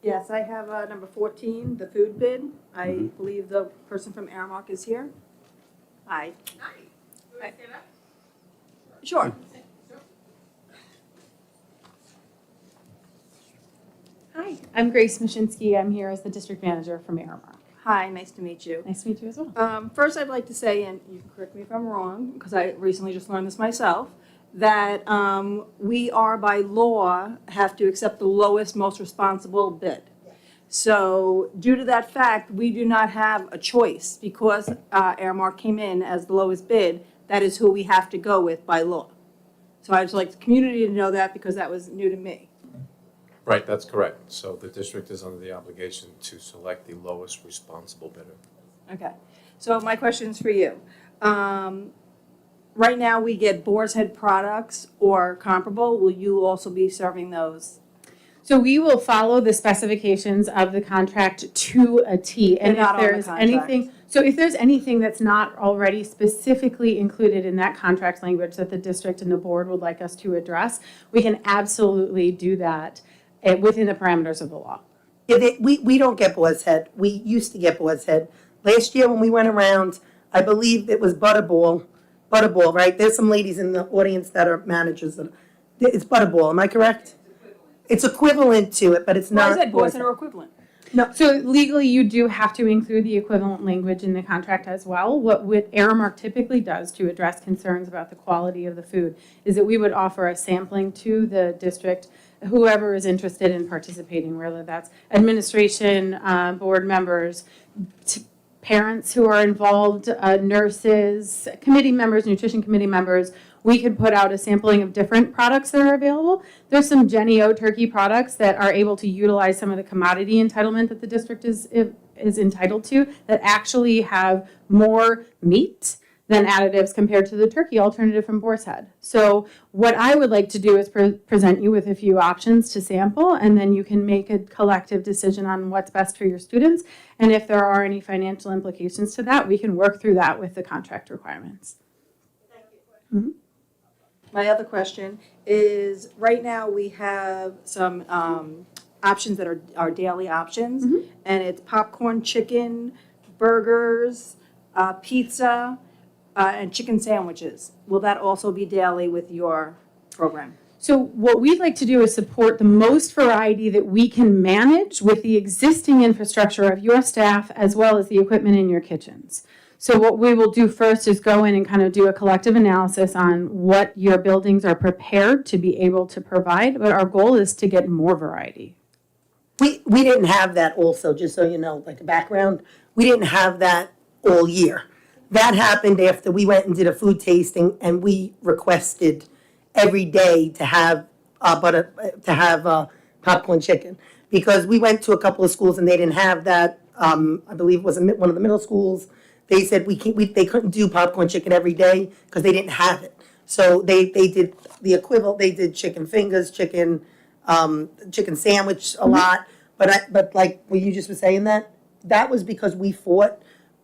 Yes, I have number 14, the food bid. I believe the person from Aramark is here. Hi. Hi. Sure. Hi, I'm Grace Mashinsky. I'm here as the district manager from Aramark. Hi, nice to meet you. Nice to meet you as well. First, I'd like to say, and you can correct me if I'm wrong, because I recently just learned this myself, that we are by law have to accept the lowest, most responsible bid. So due to that fact, we do not have a choice because Aramark came in as the lowest bid. That is who we have to go with by law. So I'd just like the community to know that because that was new to me. Right, that's correct. So the district is under the obligation to select the lowest responsible bidder. Okay, so my question's for you. Right now, we get Boar's Head products or comparable. Will you also be serving those? So we will follow the specifications of the contract to a T. And They're not if on the there's contract. anything, so if there's anything that's not already specifically included in that contract language that the district and the board would like us to address, we can absolutely do that within the parameters of the law. We don't get Boar's Head. We used to get Boar's Head. Last year when we went around, I believe it was Butterball, right? There's some ladies in the audience that are managers. It's Butterball, am I correct? It's equivalent to it, but it's Well, not. I said Boar's Head are equivalent. So legally, you do have to include the equivalent language in the contract as well. What Aramark typically does to address concerns about the quality of the food is that we would offer a sampling to the district, whoever is interested in participating, whether that's administration, board members, parents who are involved, nurses, committee members, nutrition committee members. We could put out a sampling of different products that are available. There's some Jennie-O turkey products that are able to utilize some of the commodity entitlement that the district is entitled to that actually have more meat than additives compared to the turkey alternative from Boar's Head. So what I would like to do is present you with a few options to sample, and then you can make a collective decision on what's best for your students. And if there are any financial implications to that, we can work through that with the contract requirements. My other question is, right now, we have some options that are daily options, and it's popcorn, chicken, burgers, pizza, and chicken sandwiches. Will that also be daily with your program? So what we'd like to do is support the most variety that we can manage with the existing infrastructure of your staff as well as the equipment in your kitchens. So what we will do first is go in and kind of do a collective analysis on what your buildings are prepared to be able to provide, but our goal is to get more variety. We didn't have that also, just so you know, like a background. We didn't have that all year. That happened after we went and did a food tasting and we requested every day to have popcorn chicken. Because we went to a couple of schools and they didn't have that. I believe it was one of the middle schools. They said they couldn't do popcorn chicken every day because they didn't have it. So they did the equivalent. They did chicken fingers, chicken sandwich a lot. But like what you just were saying, that was because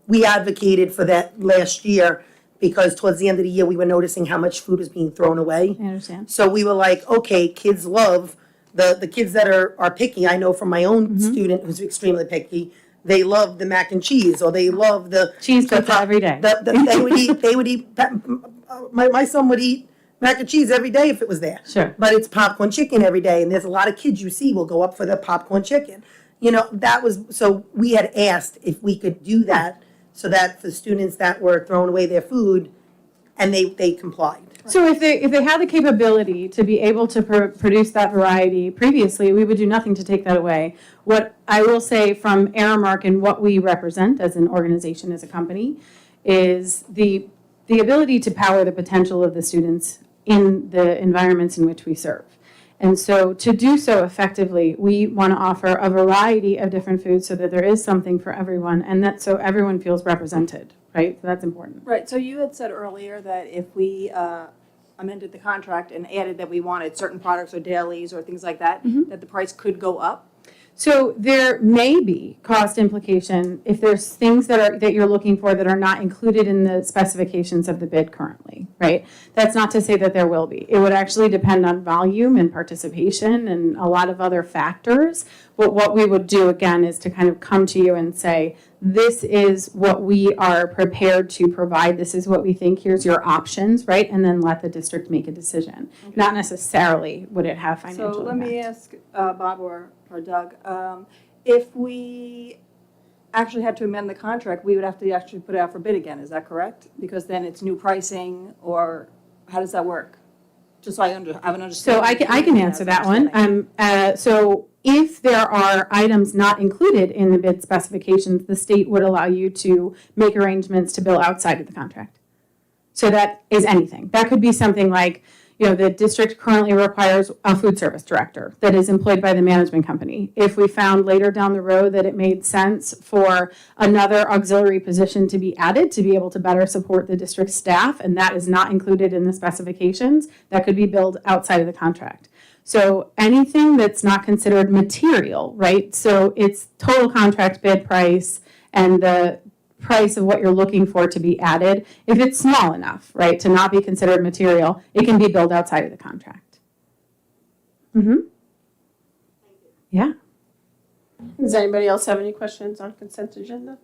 we advocated for that last year because towards the end of the year we were noticing how much food was being thrown away. I understand. So we were like, okay, kids love the kids that are picky. I know from my own student who's extremely picky. They love the mac and cheese, or they love the Cheese pizza every day. They would eat. My son would eat mac and cheese every day if it was there. Sure. But it's popcorn chicken every day, and there's a lot of kids you see will go up for the popcorn chicken. You know, so we had asked if we could do that, so that for students that were throwing away their food, and they complied. So if they had the capability to be able to produce that variety previously, we would do nothing to take that away. What I will say from Aramark and what we represent as an organization, as a company, is the ability to power the potential of the students in the environments in which we serve. And so to do so effectively, we want to offer a variety of different foods so that there is something for everyone and that so everyone feels represented, right? So that's important. Right, so you had said earlier that if we amended the contract and added that we wanted certain products or dailies or things like that, that the price could go up? So there may be cost implication if there's things that you're looking for that are not included in the specifications of the bid currently, right? That's not to say that there will be. It would actually depend on volume and participation and a lot of other factors. But what we would do again is to kind of come to you and say, this is what we are prepared to provide. This is what we think. Here's your options, right? And then let the district make a decision. Not necessarily would it have financial So impact. let me ask Bob or Doug, if we actually had to amend the contract, we would have to actually put it out for bid again, is that correct? Because then it's new pricing, or how does that work? Just so I have an understanding. So I can answer that one. So if there are items not included in the bid specifications, the state would allow you to make arrangements to bill outside of the contract. So that is anything. That could be something like, the district currently requires a food service director that is employed by the management company. If we found later down the road that it made sense for another auxiliary position to be added to be able to better support the district staff, and that is not included in the specifications, that could be billed outside of the contract. So anything that's not considered material, right? So it's total contract bid price and the price of what you're looking for to be added. If it's small enough, right, to not be considered material, it can be billed outside of the contract. Yeah. Does anybody else have any questions on consent agenda?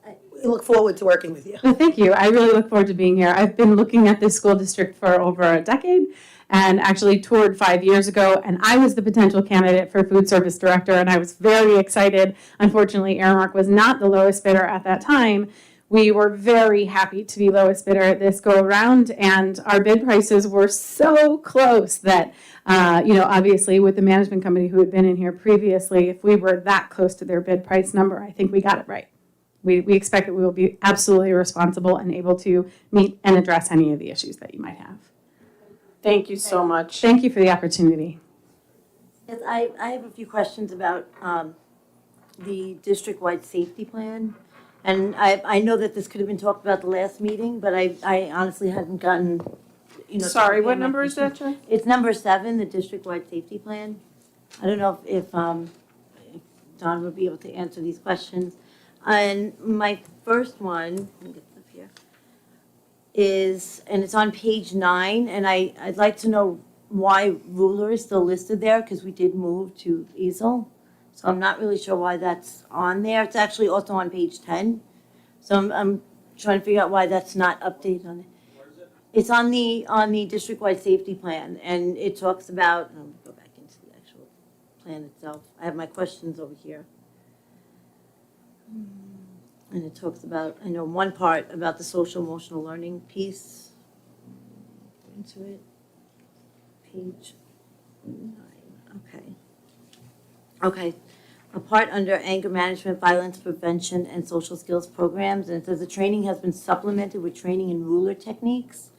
We look forward to working with you. Well, thank you. I really look forward to being here. I've been looking at this school district for over a decade and actually toured 5 years ago, and I was the potential candidate for food service director, and I was very excited. Unfortunately, Aramark was not the lowest bidder at that time. We were very happy to be lowest bidder at this go around, and our bid prices were so close that, obviously with the management company who had been in here previously, if we were that close to their bid price number, I think we got it right. We expect that we will be absolutely responsible and able to meet and address any of the issues that you might have. Thank you so much. Thank you for the opportunity. Yes, I have a few questions about the district-wide safety plan. And I know that this could have been talked about the last meeting, but I honestly hadn't gotten, Sorry, what number is that, Joy? It's number 7, the district-wide safety plan. I don't know if Don would be able to answer these questions. And my first one, let me get this up here, and it's on page 9, and I'd like to know why ruler is still listed there, because we did move to easel. So I'm not really sure why that's on there. It's actually also on page 10. So I'm trying to figure out why that's not updated on it. It's on the district-wide safety plan, and it talks about, I'll go back into the actual plan itself. I have my questions over here. And it talks about, I know one part about the social emotional learning piece. Into it. Page 9, okay. Okay, a part under anger management, violence prevention, and social skills programs, and it says the training has been supplemented with training in ruler techniques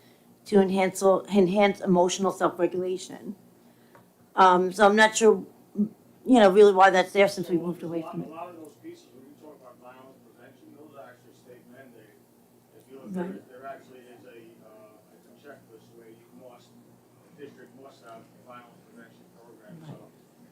to enhance emotional self-regulation. So I'm not sure, really why that's there since we moved away from it. A lot of those pieces, when you talk about violence prevention, those are actually state mandated. If you look, there actually is a checklist where the district must have a violence prevention program. So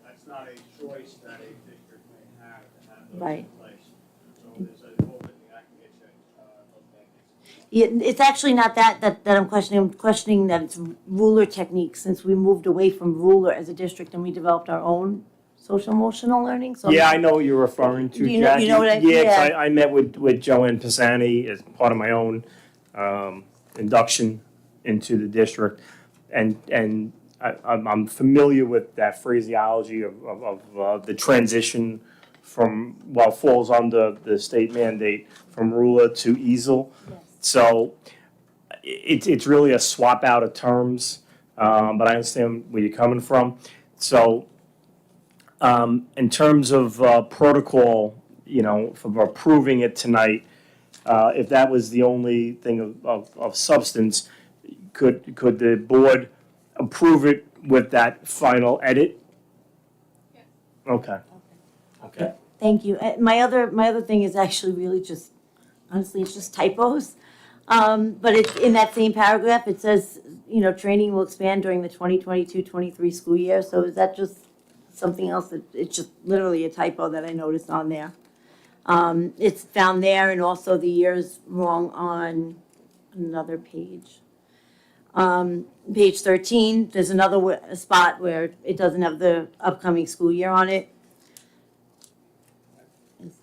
that's not a choice that a district may have to have those in place. So there's a whole thing that can get changed, those mandates. Yeah, it's actually not that I'm questioning. I'm questioning that it's ruler techniques since we moved away from ruler as a district and we developed our own social emotional learning. So Yeah, I know what you're referring to, You know- Jackie. you know what I- Yeah, 'cause yeah. I met with Joanne Pisani as part of my own induction into the district. And I'm familiar with that phraseology of the transition from, falls under the state mandate from ruler to easel. So it's really a swap out of terms, but I understand where you're coming from. So in terms of protocol, for approving it tonight, if that was the only thing of substance, could the board approve it with that final edit? Okay. Okay. Thank you. My other thing is actually really just, honestly, it's just typos. But it's in that same paragraph, it says, training will expand during the 2022-23 school year. So is that just something else that, it's just literally a typo that I noticed on there? It's found there, and also the year's wrong on another page. Page 13, there's another spot where it doesn't have the upcoming school year on it.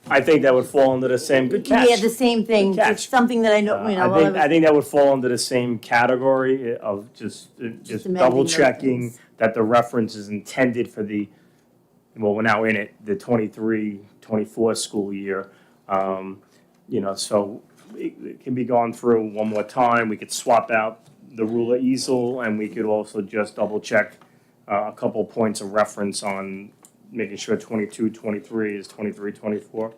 I think that would fall under the same, good catch. Yeah, the same thing, Good catch. just something that I know, I think that would fall under the same category of just amending double those checking things. that the reference is intended for we're now in it, the 23-24 school year. So it can be gone through one more time. We could swap out the ruler easel, and we could also just double check a couple points of reference on making sure 22-23 is 23-24.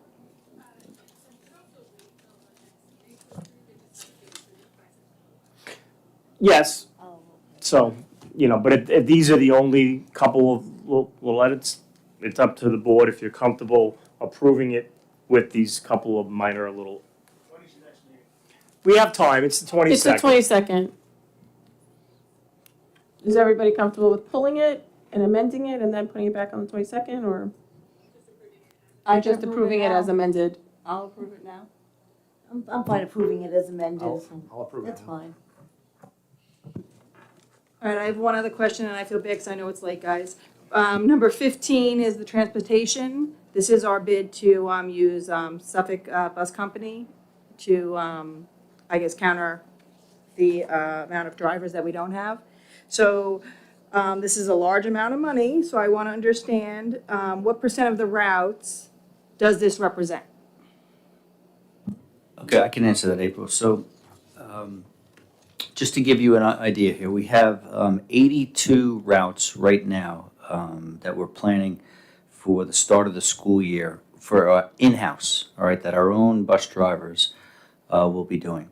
Yes. So, but if these are the only couple of little edits, it's up to the board if you're comfortable approving it with these couple of minor little. We have time, it's the 22nd. It's the 22nd. Is everybody comfortable with pulling it and amending it and then putting it back on the 22nd, or I just can approve approving it now. as amended? I'll approve it now. I'm fine approving it as amended. I'll approve it. That's fine. All right, I have one other question, and I feel bad because I know it's late, guys. Number 15 is the transportation. This is our bid to use Suffolk Bus Company to, counter the amount of drivers that we don't have. So this is a large amount of money, so I want to understand what % of the routes does this represent? Okay, I can answer that, April. So, just to give you an idea here, we have 82 routes right now that we're planning for the start of the school year for in-house, all right, that our own bus drivers will be doing.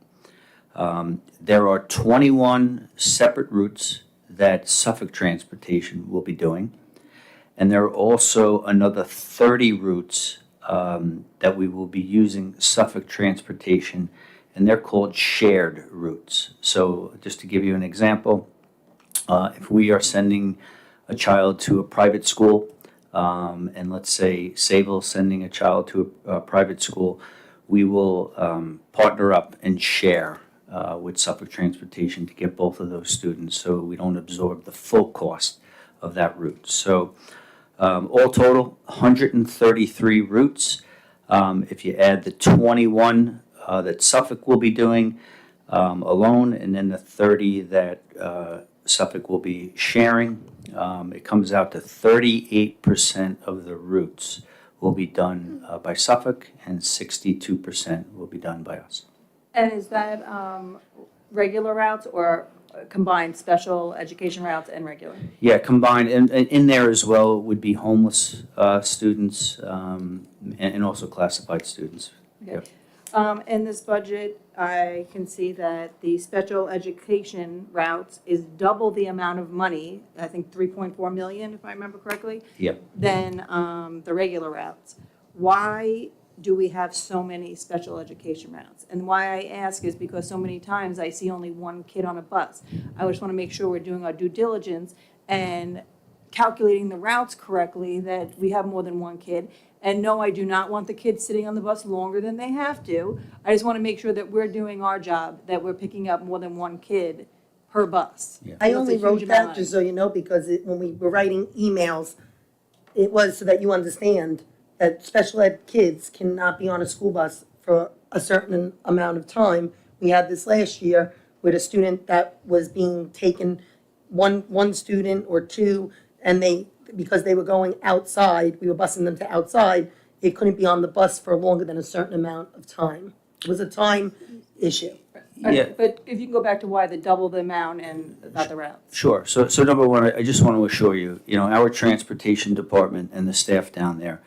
There are 21 separate routes that Suffolk Transportation will be doing, and there are also another 30 routes that we will be using Suffolk Transportation, and they're called shared routes. So just to give you an example, if we are sending a child to a private school, and let's say Sable sending a child to a private school, we will partner up and share with Suffolk Transportation to get both of those students, so we don't absorb the full cost of that route. So all total, 133 routes. If you add the 21 that Suffolk will be doing alone, and then the 30 that Suffolk will be sharing, it comes out to 38% of the routes will be done by Suffolk, and 62% will be done by us. And is that regular routes or combined special education routes and regular? Yeah, combined, and in there as well would be homeless students and also classified students. Okay. In this budget, I can see that the special education routes is double the amount of money, I think 3.4 million, if I remember correctly, Yep. than the regular routes. Why do we have so many special education routes? And why I ask is because so many times I see only one kid on a bus. I just want to make sure we're doing our due diligence and calculating the routes correctly, that we have more than one kid. And no, I do not want the kids sitting on the bus longer than they have to. I just want to make sure that we're doing our job, that we're picking up more than one kid per bus. Yeah. I That's a only huge wrote amount. that, just so you know, because when we were writing emails, it was so that you understand that special ed kids cannot be on a school bus for a certain amount of time. We had this last year with a student that was being taken, one student or two, and because they were going outside, we were busing them to outside, they couldn't be on the bus for longer than a certain amount of time. It was a time issue. Yeah. But if you can go back to why the double the amount and about the routes. Sure. So number one, I just want to assure you, our transportation department and the staff down there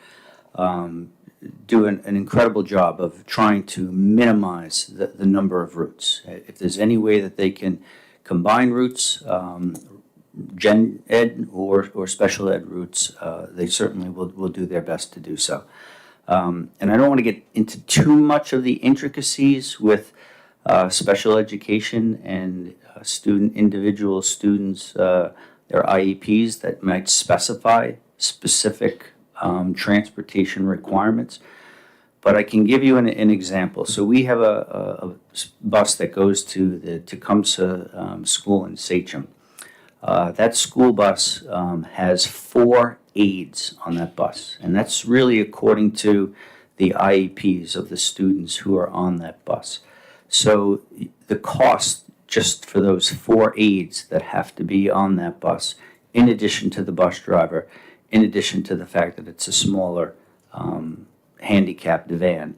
do an incredible job of trying to minimize the number of routes. If there's any way that they can combine routes, gen ed or special ed routes, they certainly will do their best to do so. And I don't want to get into too much of the intricacies with special education and individual students, their IEPs that might specify specific transportation requirements. But I can give you an example. So we have a bus that goes to the Tecumseh School in Sachem. That school bus has 4 aides on that bus, and that's really according to the IEPs of the students who are on that bus. So the cost just for those 4 aides that have to be on that bus, in addition to the bus driver, in addition to the fact that it's a smaller handicapped van,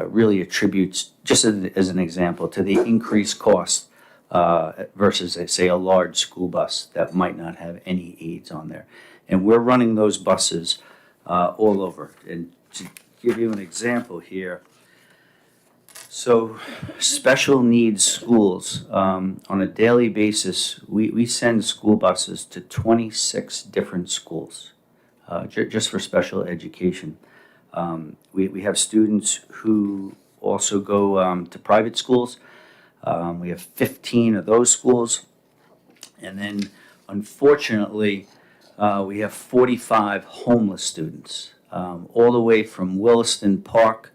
really attributes, just as an example, to the increased cost versus, say, a large school bus that might not have any aides on there. And we're running those buses all over. And to give you an example here, so special needs schools, on a daily basis, we send school buses to 26 different schools, just for special education. We have students who also go to private schools. We have 15 of those schools. And then, unfortunately, we have 45 homeless students, all the way from Williston Park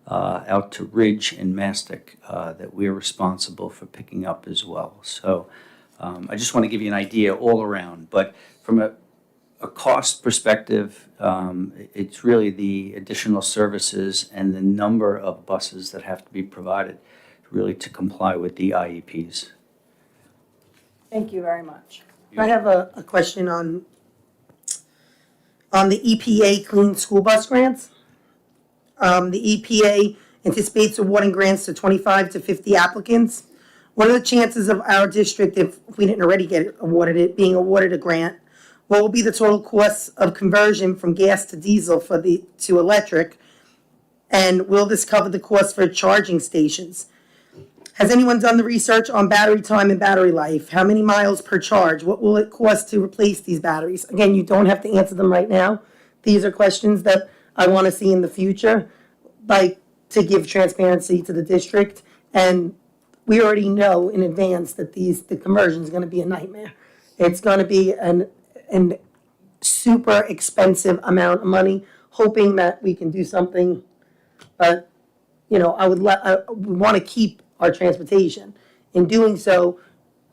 out to Ridge and Mastic, that we're responsible for picking up as well. So I just want to give you an idea all around. But from a cost perspective, it's really the additional services and the number of buses that have to be provided really to comply with the IEPs. Thank you very much. I have a question on the EPA Clean School Bus Grants. The EPA anticipates awarding grants to 25 to 50 applicants. What are the chances of our district, if we didn't already get awarded it, being awarded a grant? What will be the total cost of conversion from gas to diesel to electric? And will this cover the cost for charging stations? Has anyone done the research on battery time and battery life? How many miles per charge? What will it cost to replace these batteries? Again, you don't have to answer them right now. These are questions that I want to see in the future, to give transparency to the district. And we already know in advance that the conversion is going to be a nightmare. It's going to be an super expensive amount of money, hoping that we can do something. But, we want to keep our transportation. In doing so,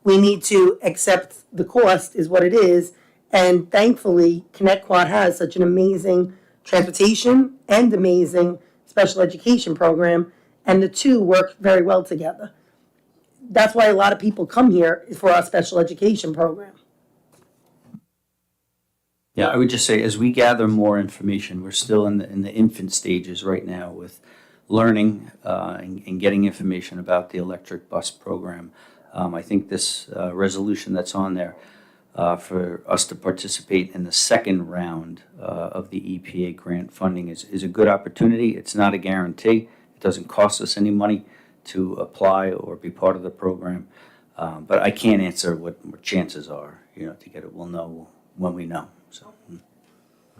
we need to accept the cost is what it is. And thankfully, ConnectQuad has such an amazing transportation and amazing special education program, and the two work very well together. That's why a lot of people come here for our special education program. Yeah, I would just say, as we gather more information, we're still in the infant stages right now with learning and getting information about the electric bus program. I think this resolution that's on there for us to participate in the second round of the EPA grant funding is a good opportunity. It's not a guarantee. It doesn't cost us any money to apply or be part of the program. But I can't answer what chances are, to get it. We'll know when we know. So.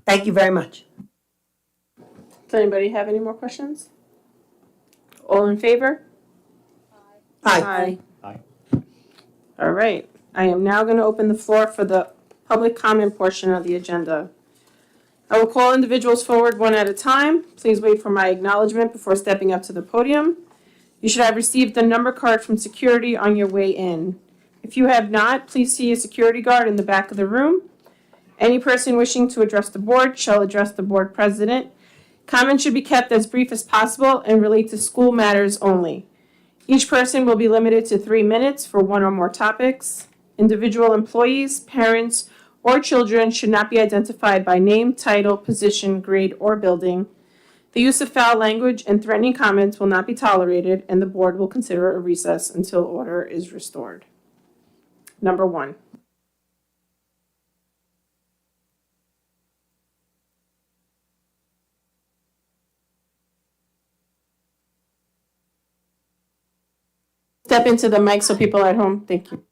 Thank you very much. Does anybody have any more questions? All in favor? Aye. Aye. All right. I am now going to open the floor for the public comment portion of the agenda. I will call individuals forward one at a time. Please wait for my acknowledgement before stepping up to the podium. You should have received the number card from security on your way in. If you have not, please see a security guard in the back of the room. Any person wishing to address the board shall address the board president. Comments should be kept as brief as possible and relate to school matters only. Each person will be limited to 3 minutes for one or more topics. Individual employees, parents, or children should not be identified by name, title, position, grade, or building. The use of foul language and threatening comments will not be tolerated, and the board will consider a recess until order is restored. Number 1. Step into the mic so people at home, thank you.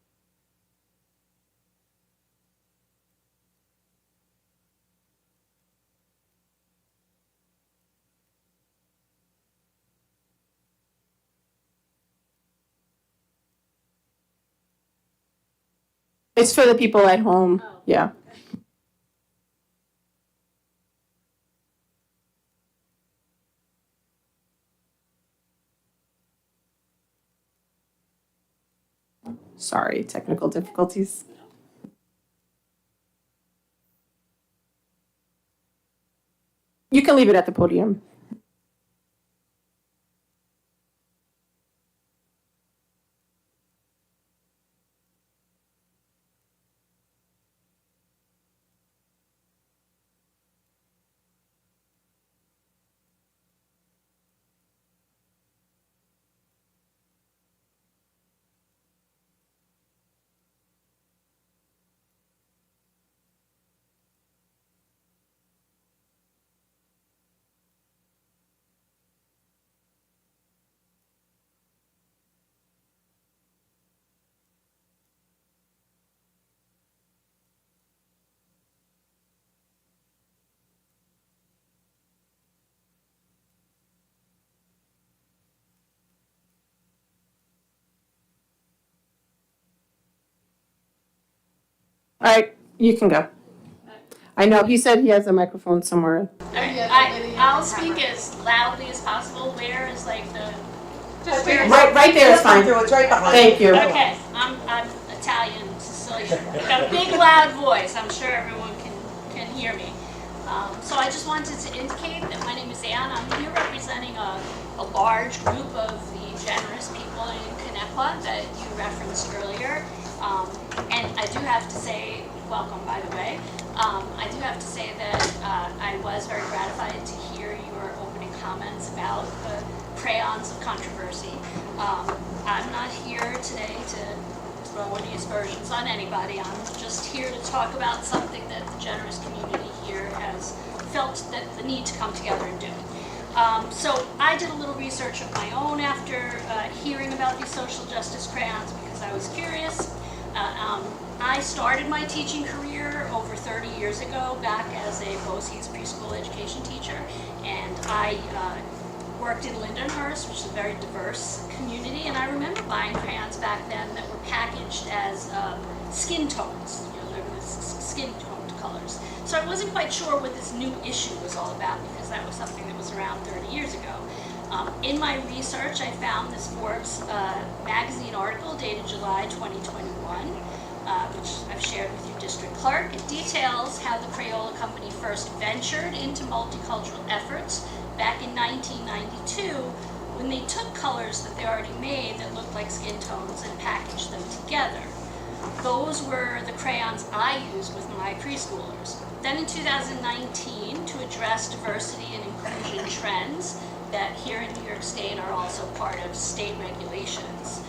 It's for the people at home, yeah. Sorry, technical difficulties. You can leave it at the podium. All right, you can go. I know, he said he has a microphone somewhere. I'll speak as loudly as possible. Where is like the? Right there is fine. It's right behind. Thank you. Okay, I'm Italian, Sicilian. I've got a big loud voice. I'm sure everyone can hear me. So I just wanted to indicate that my name is Ann. I'm here representing a large group of the generous people in Connecticut that you referenced earlier. And I do have to say, welcome by the way. I do have to say that I was very gratified to hear your opening comments about the crayons of controversy. I'm not here today to throw any aspersions on anybody. I'm just here to talk about something that the generous community here has felt that the need to come together and do. So I did a little research of my own after hearing about these social justice crayons because I was curious. I started my teaching career over 30 years ago back as a BOCES preschool education teacher, and I worked in Lindenhurst, which is a very diverse community, and I remember buying crayons back then that were packaged as skin tones, they were skin toned colors. So I wasn't quite sure what this new issue was all about because that was something that was around 30 years ago. In my research, I found this Forbes magazine article dated July 2021, which I've shared with your district clerk. It details how the Crayola Company first ventured into multicultural efforts back in 1992 when they took colors that they already made that looked like skin tones and packaged them together. Those were the crayons I used with my preschoolers. Then in 2019, to address diversity and inclusion trends that here in New York State are also part of state regulations,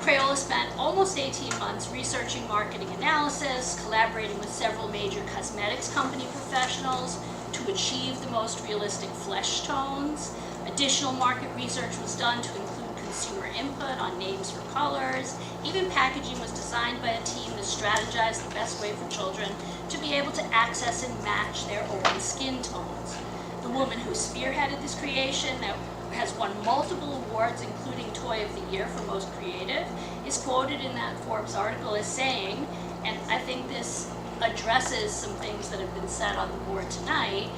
Crayola spent almost 18 months researching marketing analysis, collaborating with several major cosmetics company professionals to achieve the most realistic flesh tones. Additional market research was done to include consumer input on names for colors. Even packaging was designed by a team to strategize the best way for children to be able to access and match their own skin tones. The woman who spearheaded this creation that has won multiple awards, including Toy of the Year for Most Creative, is quoted in that Forbes article as saying, and I think this addresses some things that have been said on the board tonight,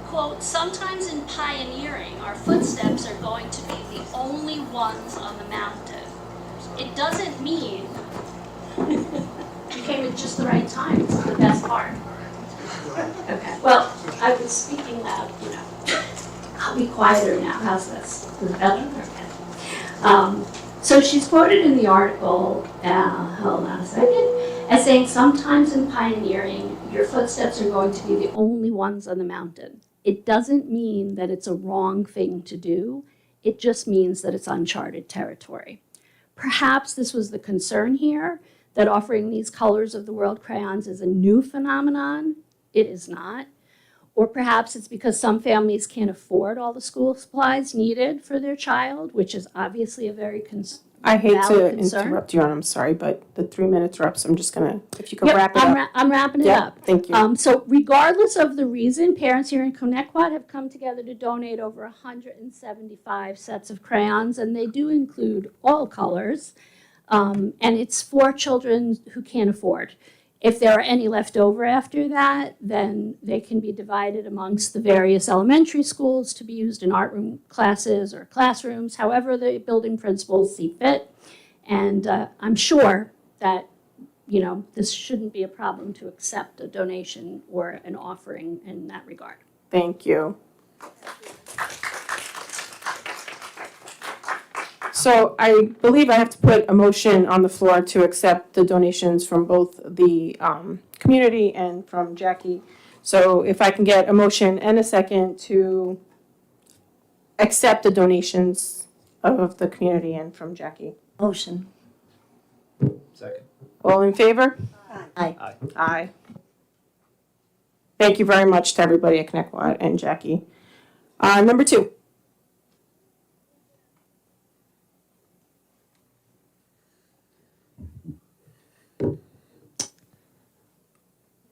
quote, sometimes in pioneering, our footsteps are going to be the only ones on the mountain. It doesn't mean you came at just the right time. It's the best part. Okay, well, I was speaking loud, I'll be quieter now. How's this? Is it better? Okay. So she's quoted in the article, hold on a second, as saying, sometimes in pioneering, your footsteps are going to be the only ones on the mountain. It doesn't mean that it's a wrong thing to do. It just means that it's uncharted territory. Perhaps this was the concern here, that offering these colors of the world crayons is a new phenomenon. It is not. Or perhaps it's because some families can't afford all the school supplies needed for their child, which is obviously a very I hate to valid concern. interrupt you, and I'm sorry, but the 3 minutes are up, so I'm just gonna, if you could Yep, wrap it up. I'm wrapping it Yep, up. thank you. So regardless of the reason, parents here in Connecticut have come together to donate over 175 sets of crayons, and they do include all colors. and it's for children who can't afford. If there are any left over after that, then they can be divided amongst the various elementary schools to be used in art room classes or classrooms, however the building principals see fit. And I'm sure that, you know, this shouldn't be a problem to accept a donation or an offering in that regard. Thank you. So I believe I have to put a motion on the floor to accept the donations from both the community and from Jackie. So if I can get a motion and a second to accept the donations of the community and from Jackie. Motion. Second. All in favor? Aye. Aye. Thank you very much to everybody at Connecticut and Jackie. Number 2.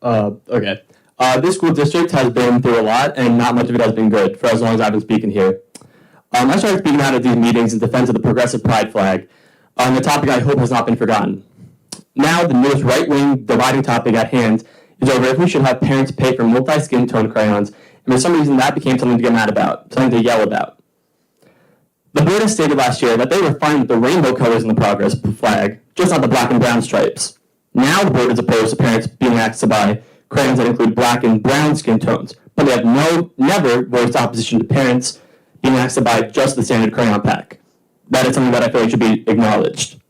Okay. This school district has been through a lot, and not much of it has been good for as long as I've been speaking here. I started speaking out at these meetings in defense of the progressive pride flag, a topic I hope has not been forgotten. Now, the newest right-wing dividing topic at hand is over if we should have parents pay for multi-skin tone crayons, and for some reason that became something to get mad about, something to yell about. The board has stated last year that they were fine with the rainbow colors in the progress flag, just not the black and brown stripes. Now the board is opposed to parents being asked to buy crayons that include black and brown skin tones, but they have never voiced opposition to parents being asked to buy just the standard crayon pack. That is something that I feel like should be acknowledged.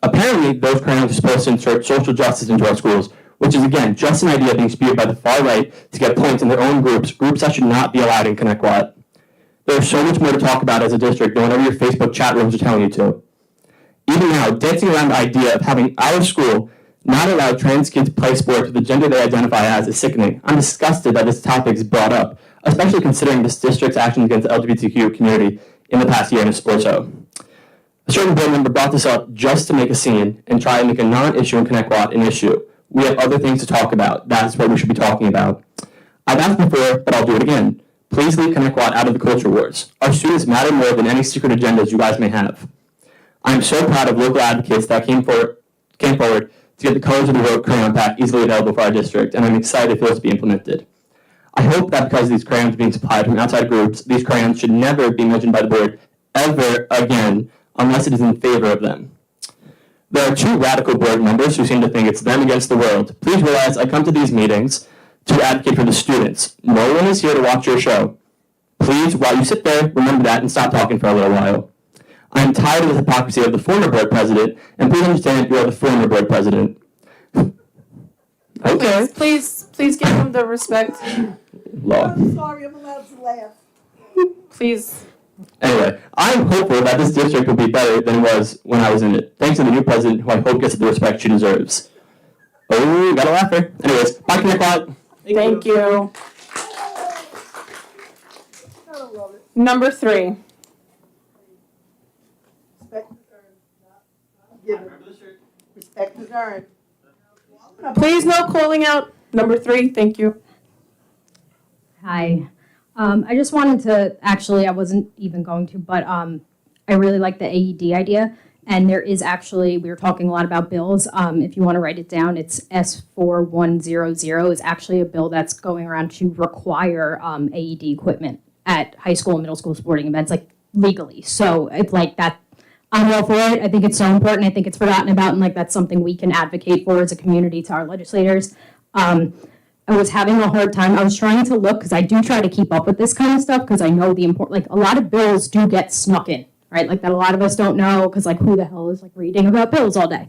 Apparently, those crayons are supposed to insert social justice into our schools, which is, again, just an idea being spewed by the far right to get points in their own groups that should not be allowed in Connecticut. There's so much more to talk about as a district than whatever your Facebook chat rooms are telling you to. Even now, dancing around the idea of having our school not allow trans kids to play sports with the gender they identify as is sickening. I'm disgusted that this topic is brought up, especially considering this district's actions against the LGBTQ community in the past year in a sports show. A certain board member brought this up just to make a scene and try to make a non-issue in Connecticut an issue. We have other things to talk about. That's what we should be talking about. I've asked before, but I'll do it again. Please leave Connecticut out of the culture wars. Our students matter more than any secret agendas you guys may have. I'm so proud of local advocates that came forward to get the colors of the road crayon pack easily available for our district, and I'm excited for those to be implemented. I hope that because these crayons are being supplied from outside groups, these crayons should never be mentioned by the board ever again unless it is in favor of them. There are 2 radical board members who seem to think it's them against the world. Please realize I come to these meetings to advocate for the students. No one is here to watch your show. Please, while you sit there, remember that and stop talking for a little while. I am tired of the hypocrisy of the former board president, and please understand you are the former board president. Okay. Please give him the respect. Law. Sorry, I'm allowed to laugh. Please. Anyway, I'm hopeful that this district will be better than it was when I was in it, thanks to the new president who I hope gets the respect she deserves. Oh, got a laugher. Anyways, bye Connecticut. Thank you. Number 3. Respect is earned. Please no calling out. Number 3, thank you. Hi. I just wanted to, actually, I wasn't even going to, but I really like the AED idea. And there is actually, we were talking a lot about bills. If you want to write it down, it's S4100 is actually a bill that's going around to require AED equipment at high school and middle school sporting events, like legally. So it's like that. I'm all for it. I think it's so important. I think it's forgotten about, and like that's something we can advocate for as a community to our legislators. I was having a hard time. I was trying to look, because I do try to keep up with this kind of stuff, because I know the like a lot of bills do get snuck in, right? Like that a lot of us don't know, because like who the hell is like reading about bills all day?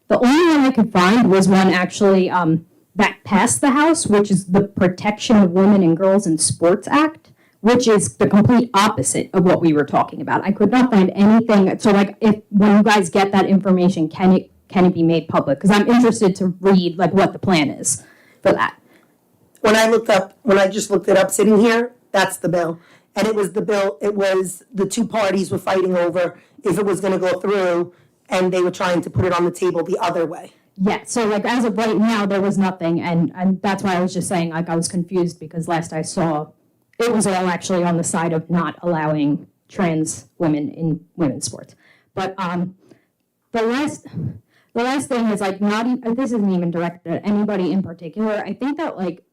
The only one I could find was one actually that passed the House, which is the Protection of Women and Girls in Sports Act, which is the complete opposite of what we were talking about. I could not find anything. So like when you guys get that information, can it be made public? Because I'm interested to read like what the plan is for that. When I just looked it up sitting here, that's the bill. And it was the 2 parties were fighting over if it was gonna go through, and they were trying to put it on the table the other way. Yeah, so like as of right now, there was nothing, and that's why I was just saying like I was confused, because last I saw, it was all actually on the side of not allowing trans women in women's sports. But the last thing is like not even, this isn't even directed at anybody in particular. I think that like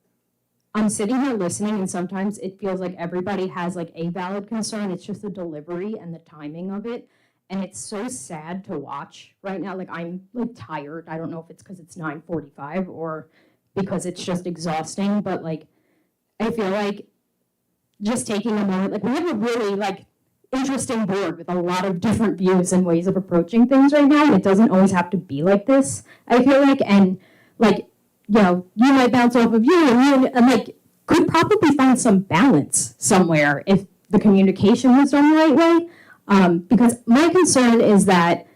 I'm sitting here listening and sometimes it feels like everybody has like a valid concern. It's just the delivery and the timing of it. And it's so sad to watch right now. Like I'm like tired. I don't know if it's because it's 9:45 or because it's just exhausting, but like I feel like just taking a moment, like we have a really like interesting board with a lot of different views and ways of approaching things right now. And it doesn't always have to be like this, I feel like. And like, you know, you might bounce off of you and like could probably find some balance somewhere if the communication was done the right way. Because my concern is that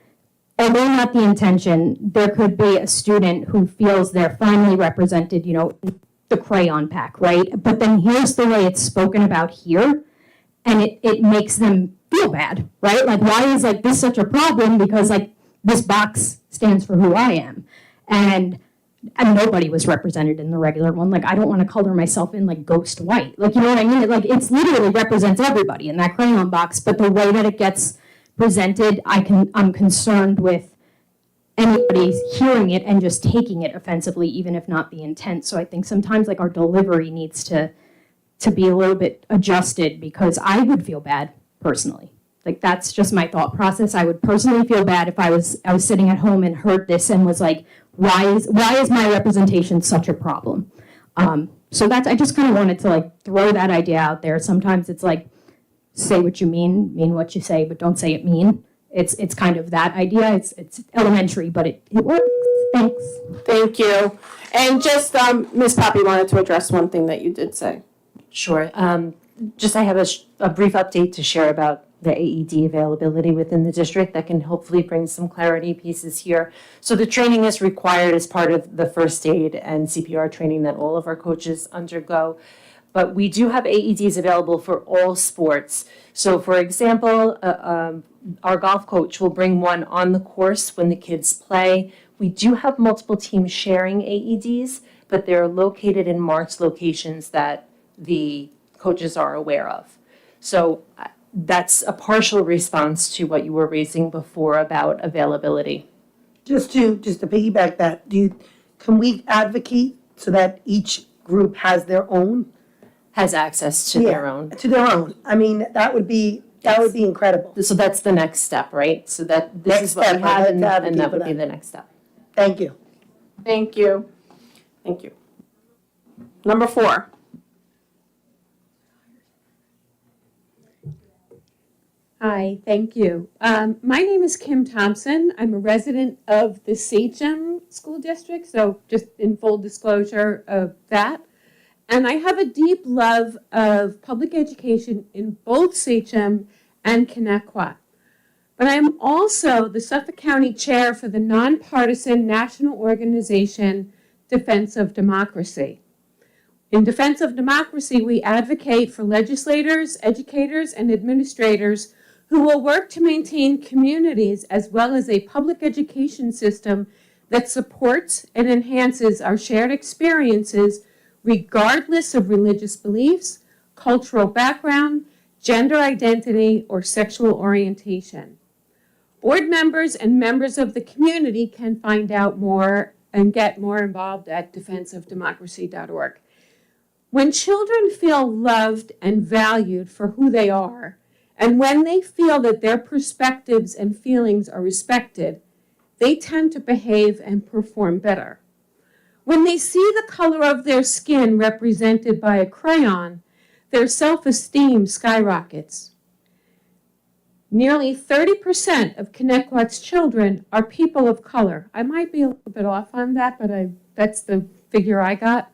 although not the intention, there could be a student who feels they're finally represented, you know, the crayon pack, right? But then here's the way it's spoken about here, and it makes them feel bad, right? Like, why is like this such a problem? Because like this box stands for who I am, and nobody was represented in the regular one. Like, I don't want to color myself in like ghost white, like, you know what I mean? Like, it's literally represents everybody in that crayon box, but the way that it gets presented, I'm concerned with anybody hearing it and just taking it offensively, even if not the intent. So I think sometimes like our delivery needs to be a little bit adjusted, because I would feel bad personally. Like, that's just my thought process. I would personally feel bad if I was sitting at home and heard this and was like, why is my representation such a problem? So I just kind of wanted to like throw that idea out there. Sometimes it's like, say what you mean what you say, but don't say it mean. It's kind of that idea. It's elementary, but it works. Thanks. Thank you. And just, Ms. Poppy wanted to address one thing that you did say. Sure. Just I have a brief update to share about the AED availability within the district that can hopefully bring some clarity pieces here. So the training is required as part of the first aid and CPR training that all of our coaches undergo. But we do have AEDs available for all sports. So for example, our golf coach will bring one on the course when the kids play. We do have multiple teams sharing AEDs, but they're located in marked locations that the coaches are aware of. So that's a partial response to what you were raising before about availability. Just to piggyback that, can we advocate so that each group has their own? Has access to their own. To their own. I mean, that would be incredible. So that's the next step, right? So that this is what we have, and that would be the next step. Thank you. Thank you. Thank you. Number 4. Hi, thank you. My name is Kim Thompson. I'm a resident of the Sachem School District, so just in full disclosure of that. And I have a deep love of public education in both Sachem and Connecticut. But I am also the Suffolk County Chair for the nonpartisan national organization Defense of Democracy. In Defense of Democracy, we advocate for legislators, educators, and administrators who will work to maintain communities as well as a public education system that supports and enhances our shared experiences regardless of religious beliefs, cultural background, gender identity, or sexual orientation. Board members and members of the community can find out more and get more involved at defenseofdemocracy.org. When children feel loved and valued for who they are, and when they feel that their perspectives and feelings are respected, they tend to behave and perform better. When they see the color of their skin represented by a crayon, their self-esteem skyrockets. Nearly 30% of Connecticut's children are people of color. I might be a little bit off on that, but that's the figure I got.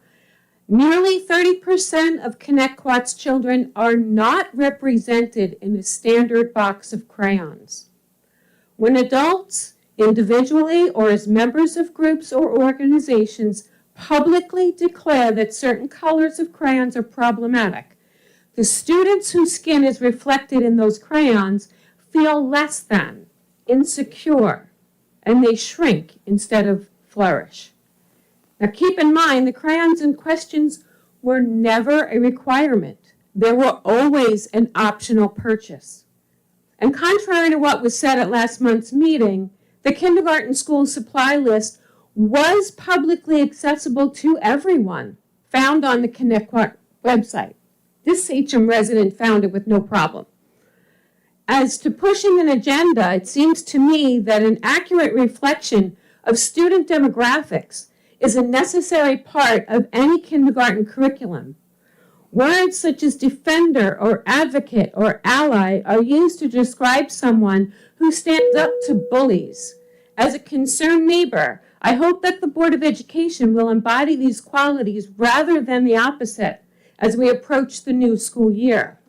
Nearly 30% of Connecticut's children are not represented in a standard box of crayons. When adults, individually or as members of groups or organizations, publicly declare that certain colors of crayons are problematic, the students whose skin is reflected in those crayons feel less than, insecure, and they shrink instead of flourish. Now keep in mind, the crayons in questions were never a requirement. They were always an optional purchase. And contrary to what was said at last month's meeting, The kindergarten school supply list was publicly accessible to everyone, found on the Connect website. This Sachem resident found it with no problem. As to pushing an agenda, it seems to me that an accurate reflection of student demographics is a necessary part of any kindergarten curriculum. Words such as defender or advocate or ally are used to describe someone who stands up to bullies. As a concerned neighbor, I hope that the Board of Education will embody these qualities rather than the opposite as we approach the new school year.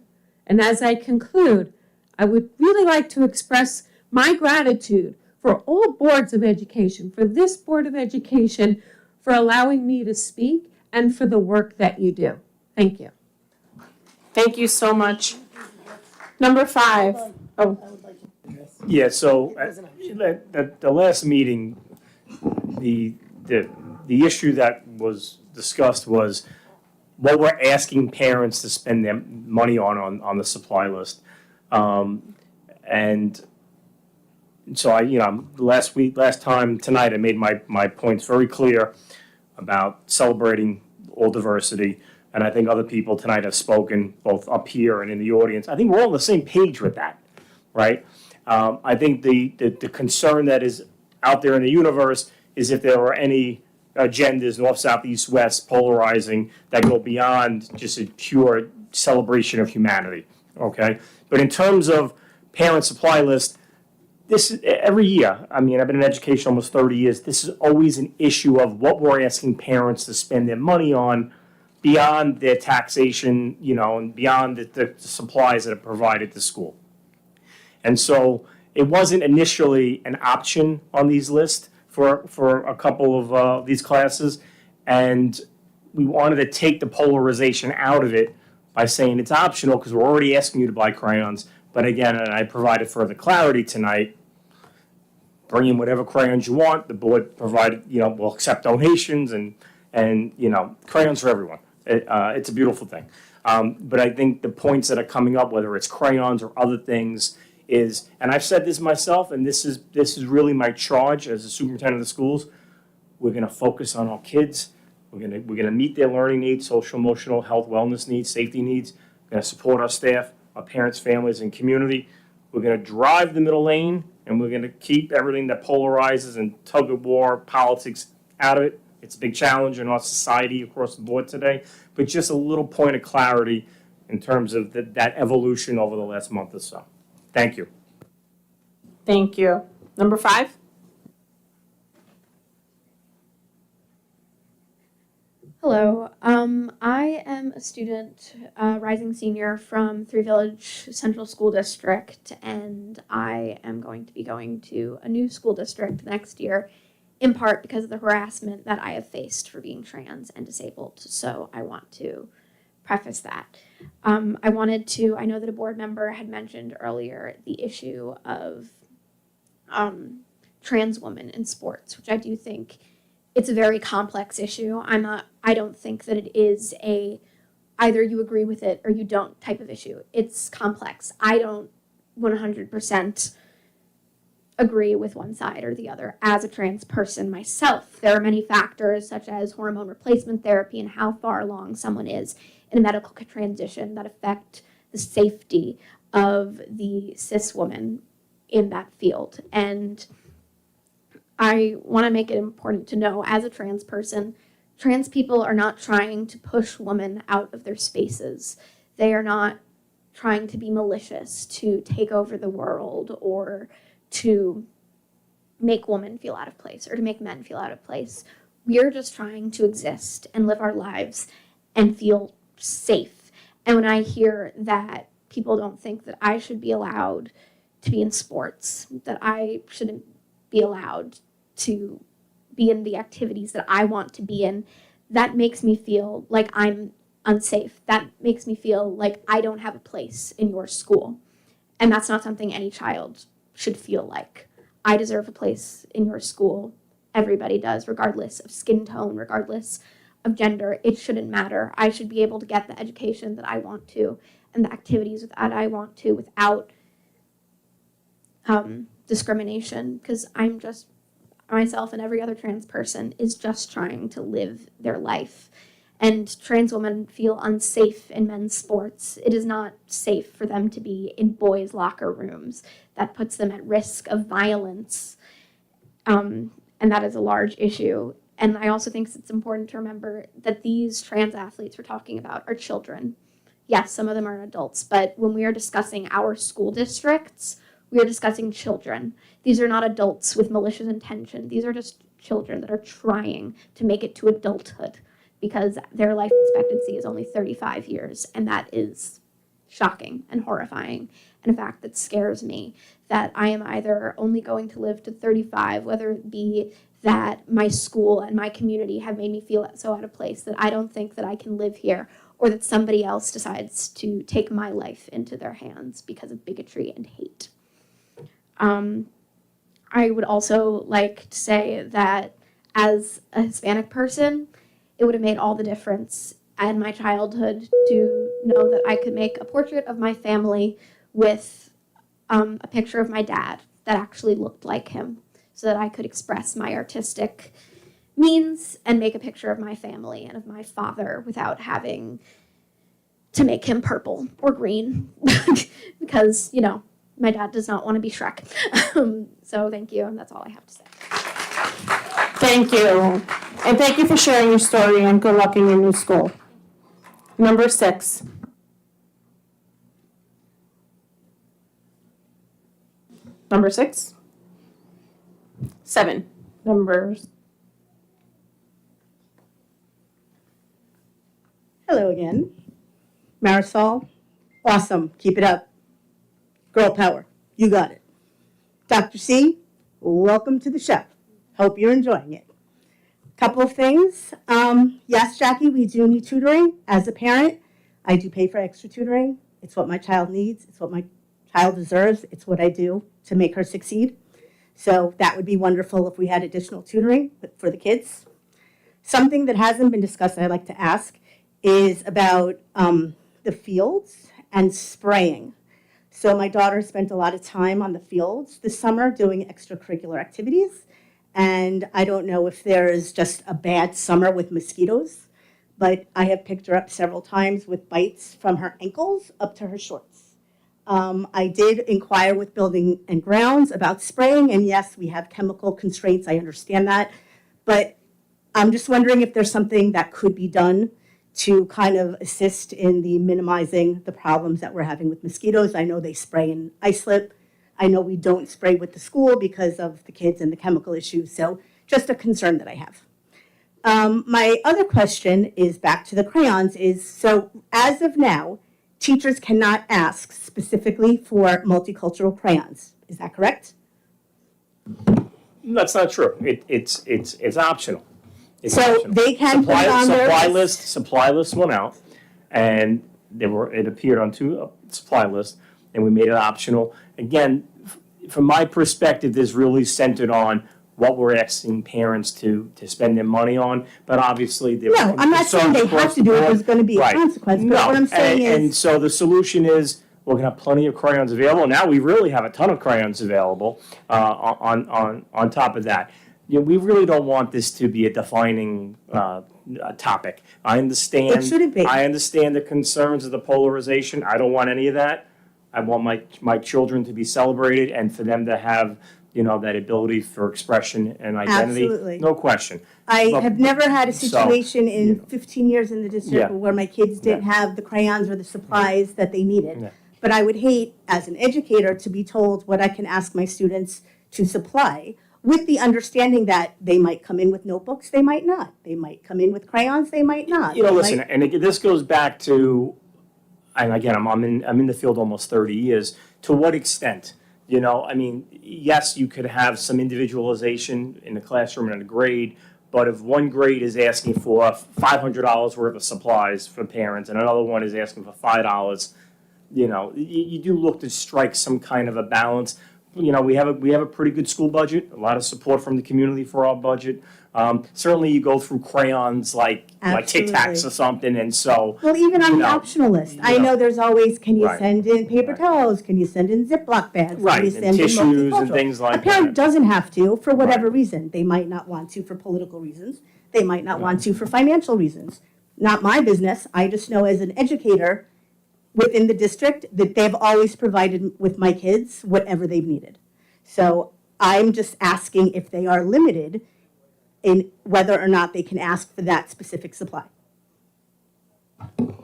And as I conclude, I would really like to express my gratitude for all boards of education, for this Board of Education, for allowing me to speak and for the work that you do. Thank you. Thank you so much. Number 5. Oh, Yeah, so at the last meeting, the issue that was discussed was what we're asking parents to spend their money on the supply list. And so tonight, I made my points very clear about celebrating all diversity. And I think other people tonight have spoken, both up here and in the audience. I think we're all on the same page with that, right? I think the concern that is out there in the universe is if there are any agendas, north, south, east, west, polarizing, that go beyond just a pure celebration of humanity, okay? But in terms of parent supply list, this is every year. I mean, I've been in education almost 30 years. This is always an issue of what we're asking parents to spend their money on beyond their taxation, and beyond the supplies that are provided to school. And so it wasn't initially an option on these lists for a couple of these classes. And we wanted to take the polarization out of it by saying it's optional because we're already asking you to buy crayons. But again, and I provided further clarity tonight, bring in whatever crayons you want. The board provided, will accept donations and crayons for everyone. It's a beautiful thing. But I think the points that are coming up, whether it's crayons or other things, is, and I've said this myself, and this is really my charge as a superintendent of the schools, we're gonna focus on our kids. We're gonna meet their learning needs, social, emotional, health, wellness needs, safety needs. We're gonna support our staff, our parents, families, and community. We're gonna drive the middle lane, and we're gonna keep everything that polarizes and tug of war politics out of it. It's a big challenge in our society across the board today, but just a little point of clarity in terms of that evolution over the last month or so. Thank you. thank you. Number 5? Hello, I am a student, rising senior from Three Village Central School District, and I am going to be going to a new school district next year, in part because of the harassment that I have faced for being trans and disabled. So I want to preface that. I know that a board member had mentioned earlier the issue of trans women in sports, which I do think it's a very complex issue. I don't think that it is either you agree with it or you don't type of issue. It's complex. I don't 100% agree with one side or the other as a trans person myself. There are many factors such as hormone replacement therapy and how far along someone is in a medical transition that affect the safety of the cis woman in that field. And I want to make it important to know, as a trans person, trans people are not trying to push women out of their spaces. They are not trying to be malicious, to take over the world, or to make women feel out of place, or to make men feel out of place. We're just trying to exist and live our lives and feel safe. And when I hear that people don't think that I should be allowed to be in sports, that I shouldn't be allowed to be in the activities that I want to be in, that makes me feel like I'm unsafe. That makes me feel like I don't have a place in your school. And that's not something any child should feel like. I deserve a place in your school. Everybody does, regardless of skin tone, regardless of gender. It shouldn't matter. I should be able to get the education that I want to and the activities that I want to without discrimination, because I'm just, myself and every other trans person is just trying to live their life. And trans women feel unsafe in men's sports. It is not safe for them to be in boys' locker rooms. That puts them at risk of violence. And that is a large issue. And I also think it's important to remember that these trans athletes we're talking about are children. Yes, some of them are adults, but when we are discussing our school districts, we are discussing children. These are not adults with malicious intention. These are just children that are trying to make it to adulthood because their life expectancy is only 35 years, and that is shocking and horrifying, and a fact that scares me, that I am either only going to live to 35, whether it be that my school and my community have made me feel so out of place that I don't think that I can live here, or that somebody else decides to take my life into their hands because of bigotry and hate. I would also like to say that as a Hispanic person, it would have made all the difference in my childhood to know that I could make a portrait of my family with a picture of my dad that actually looked like him, so that I could express my artistic means and make a picture of my family and of my father without having to make him purple or green because, you know, my dad does not want to be Shrek. So thank you, and that's all I have to say. Thank you. And thank you for sharing your story, and good luck in your new school. Number 6. Number 6? 7. Numbers. Hello again. Marisol, awesome. Keep it up. Girl power. You got it. Dr. C, welcome to the show. Hope you're enjoying it. Couple of things. Yes, Jackie, we do need tutoring. As a parent, I do pay for extra tutoring. It's what my child needs. It's what my child deserves. It's what I do to make her succeed. So that would be wonderful if we had additional tutoring for the kids. Something that hasn't been discussed that I'd like to ask is about the fields and spraying. So my daughter spent a lot of time on the fields this summer doing extracurricular activities. And I don't know if there is just a bad summer with mosquitoes, but I have picked her up several times with bites from her ankles up to her shorts. I did inquire with Building and Grounds about spraying, and yes, we have chemical constraints, I understand that, but I'm just wondering if there's something that could be done to kind of assist in the minimizing the problems that we're having with mosquitoes. I know they spray in Islip. I know we don't spray with the school because of the kids and the chemical issues, so just a concern that I have. My other question is back to the crayons is, so as of now, teachers cannot ask specifically for multicultural crayons. Is that correct? That's not true. It's optional. It's So optional. they can put it on their list. Supply list went out, and it appeared on 2 supply lists, and we made it optional. Again, from my perspective, this really centered on what we're asking parents to spend their money on, but obviously there No, I'm not saying they have to do it, there's gonna be a Right. consequence, but No, what I'm saying and is, so the solution is, we're gonna have plenty of crayons available. Now we really have a ton of crayons available, on top of that. You know, we really don't want this to be a defining, topic. I understand. It shouldn't be. I understand the concerns of the polarization. I don't want any of that. I want my children to be celebrated and for them to have, you know, that ability for expression and identity. Absolutely. No question. I But- have never had a so, situation you in know. 15 years in the district Yeah. where my kids didn't have the crayons or the supplies that they needed. Yeah. But I would hate, as an educator, to be told what I can ask my students to supply, with the understanding that they might come in with notebooks, they might not. They might come in with crayons, they might not. You know, They listen, might- and this goes back to, and again, I'm in the field almost 30 years. To what extent? You know, I mean, yes, you could have some individualization in the classroom and in a grade, but if one grade is asking for $500 worth of supplies for parents and another one is asking for $5, you know, you do look to strike some kind of a balance. you know, we have a pretty good school budget, a lot of support from the community for our budget. Certainly you go through crayons like Tic Tacs Absolutely. or something, and so. Well, even on you the know, optional list, I yeah. know there's always, can you Right. send in paper towels? Can you send in Ziploc bags? Can Right, you and send in tissues and multicultural? things like A parent that. doesn't have to for whatever reason. They might not want to for political reasons. They might not want to for financial reasons. Not my business. I just know as an educator within the district that they've always provided with my kids whatever they've needed. So I'm just asking if they are limited in whether or not they can ask for that specific supply.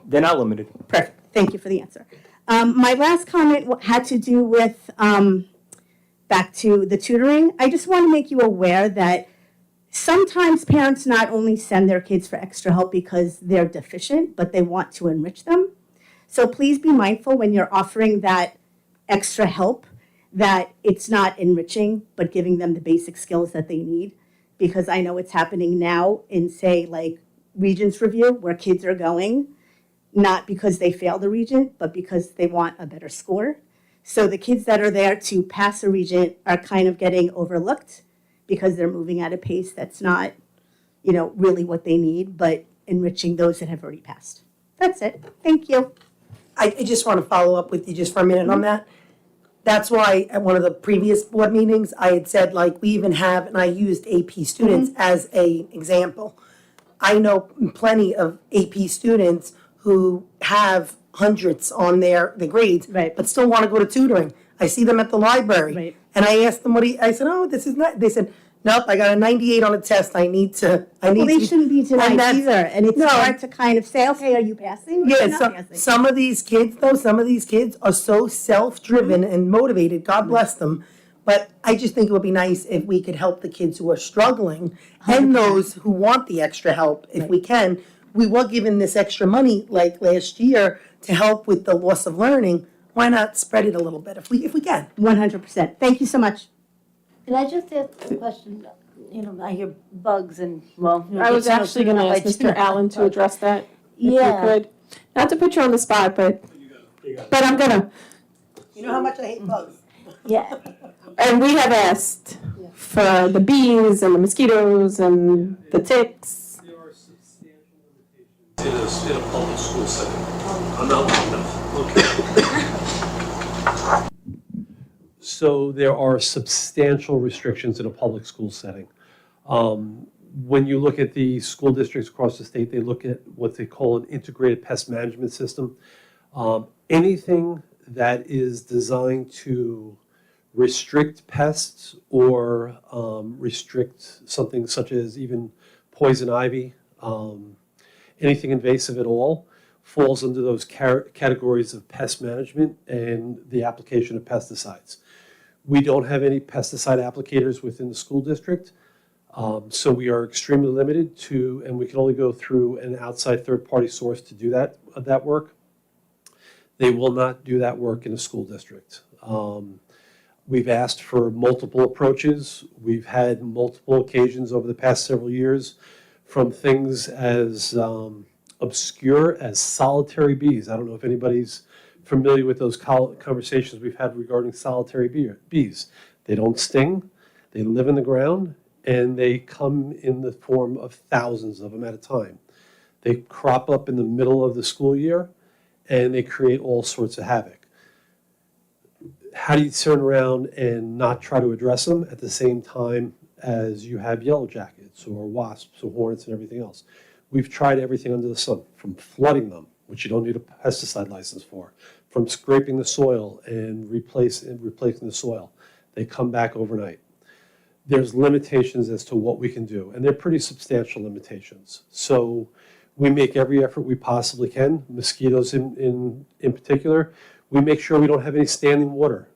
They're not limited. Perfect. Thank you for the answer. My last comment had to do with back to the tutoring. I just want to make you aware that sometimes parents not only send their kids for extra help because they're deficient, but they want to enrich them. So please be mindful when you're offering that extra help that it's not enriching, but giving them the basic skills that they need. Because I know it's happening now in, say, like Regents Review, where kids are going, not because they failed the Regent, but because they want a better score. So the kids that are there to pass a Regent are kind of getting overlooked because they're moving at a pace that's not, you know, really what they need, but enriching those that have already passed. That's it. Thank you. I just want to follow up with you just for a minute on that. That's why at one of the previous board meetings, I had said, like, we even have, and I used AP students as an example. I know plenty of AP students who have hundreds on their grades, but still want to go to tutoring. I see them at the library. And I asked them, I said, oh, this is not, they said, nope, I got a 98 on a test, I need to. Well, they shouldn't be denied that's- either. And it's No. hard to kind of say, okay, are you passing? or Yeah, you're not some, passing? some of these kids, though, some of these kids are so self-driven and motivated, God bless them. But I just think it would be nice if we could help the kids who are struggling and those who want the extra help, if we can. We were given this extra money, like last year, to help with the loss of learning. Why not spread it a little bit if we can? 100%. Thank you so much. Can I just ask a question? You know, I hear bugs and, well. you know, I was get to know actually going to people ask if I Mr. do. Allen to address that, if you Yeah. could. Not to put you on the spot, but I'm gonna. You know how much I hate bugs. Yeah. And we have asked for the bees and the mosquitoes and the ticks. In a public school setting. I'm not long enough. Okay. So there are substantial restrictions in a public school setting. When you look at the school districts across the state, they look at what they call an integrated pest management system. Anything that is designed to restrict pests or restrict something such as even poison ivy, anything invasive at all, falls under those categories of pest management and the application of pesticides. We don't have any pesticide applicators within the school district, so we are extremely limited to, and we can only go through an outside third-party source to do that work. They will not do that work in a school district. We've asked for multiple approaches. We've had multiple occasions over the past several years from things as obscure as solitary bees. I don't know if anybody's familiar with those conversations we've had regarding solitary bees. They don't sting, they live in the ground, and they come in the form of thousands of them at a time. They crop up in the middle of the school year, and they create all sorts of havoc. How do you turn around and not try to address them at the same time as you have yellow jackets or wasps or hornets and everything else? We've tried everything under the sun, from flooding them, which you don't need a pesticide license for, from scraping the soil and replacing the soil. They come back overnight. There's limitations as to what we can do, and they're pretty substantial limitations. So we make every effort we possibly can, mosquitoes in particular. We make sure we don't have any standing water.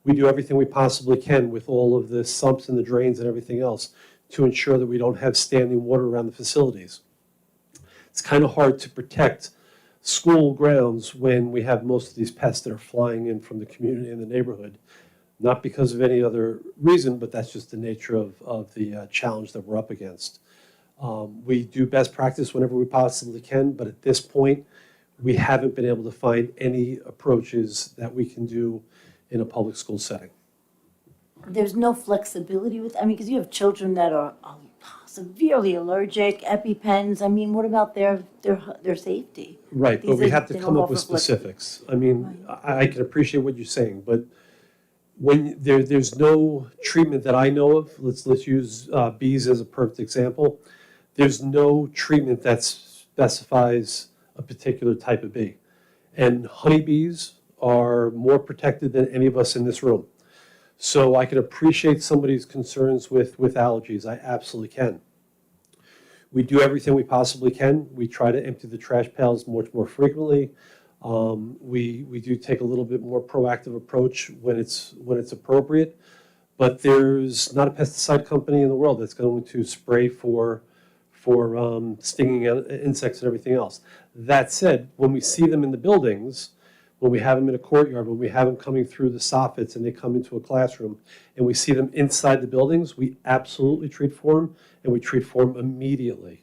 We do everything we possibly can with all of the sumps and the drains and everything else to ensure that we don't have standing water around the facilities. It's kind of hard to protect school grounds when we have most of these pests that are flying in from the community and the neighborhood. Not because of any other reason, but that's just the nature of the challenge that we're up against. We do best practice whenever we possibly can, but at this point, we haven't been able to find any approaches that we can do in a public school setting. There's no flexibility with, I mean, because you have children that are severely allergic, EpiPens. I mean, what about their safety? Right, but These we are- have to they come don't up with offer flex- specifics. I mean, I can appreciate what you're saying, but when there's no treatment that I know of, let's use bees as a perfect example. There's no treatment that specifies a particular type of bee. And honeybees are more protected than any of us in this room. So I can appreciate somebody's concerns with allergies. I absolutely can. We do everything we possibly can. We try to empty the trash pails much more frequently. We do take a little bit more proactive approach when it's appropriate. But there's not a pesticide company in the world that's going to spray for stinging insects and everything else. That said, when we see them in the buildings, when we have them in a courtyard, when we have them coming through the soffits and they come into a classroom, and we see them inside the buildings, we absolutely treat for them, and we treat for them immediately.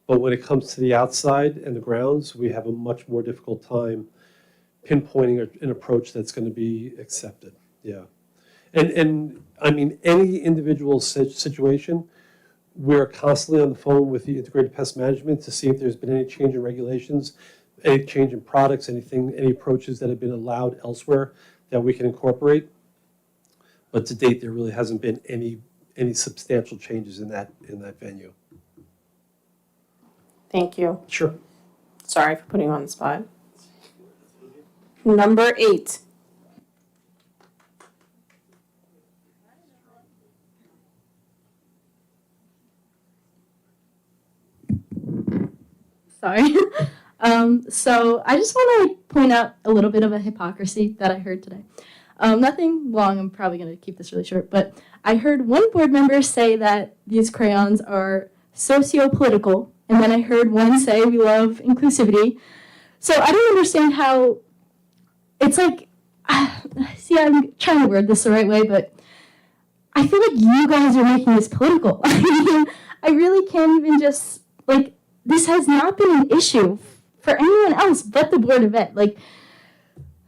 But when it comes to the outside and the grounds, we have a much more difficult time pinpointing an approach that's going to be accepted. Yeah. And I mean, any individual situation, we're constantly on the phone with the integrated pest management to see if there's been any change in regulations, any change in products, any approaches that have been allowed elsewhere that we can incorporate. But to date, there really hasn't been any substantial changes in that venue. Thank you. Sure. Sorry for putting you on the spot. Number 8. Sorry. So I just want to point out a little bit of a hypocrisy that I heard today. Nothing long, I'm probably going to keep this really short, but I heard one board member say that these crayons are socio-political, and then I heard one say we love inclusivity. So I don't understand how it's like, see, I'm trying to word this the right way, but I feel like you guys are making this political. I mean, I really can't even just, like, this has not been an issue for anyone else but the Board of Ed. Like,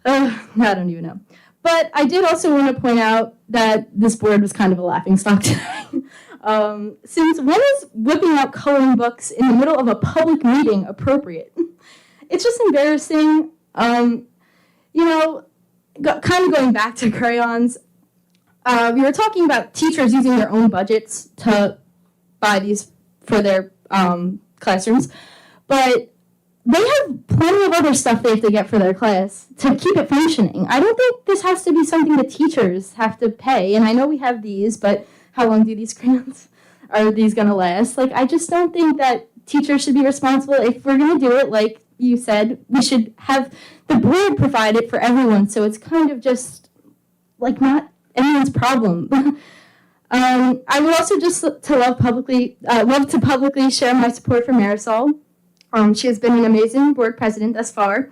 I don't even know. But I did also want to point out that this board was kind of a laughingstock today. Since when is whipping out coloring books in the middle of a public meeting appropriate? It's just embarrassing. Kind of going back to crayons, we were talking about teachers using their own budgets to buy these for their classrooms, but they have plenty of other stuff they have to get for their class to keep it functioning. I don't think this has to be something the teachers have to pay, and I know we have these, but how long do these crayons, are these going to last? Like, I just don't think that teachers should be responsible. If we're going to do it, like you said, we should have the board provide it for everyone, so it's kind of just, like, not anyone's problem. I would also just love to publicly share my support for Marisol. She has been an amazing board president thus far,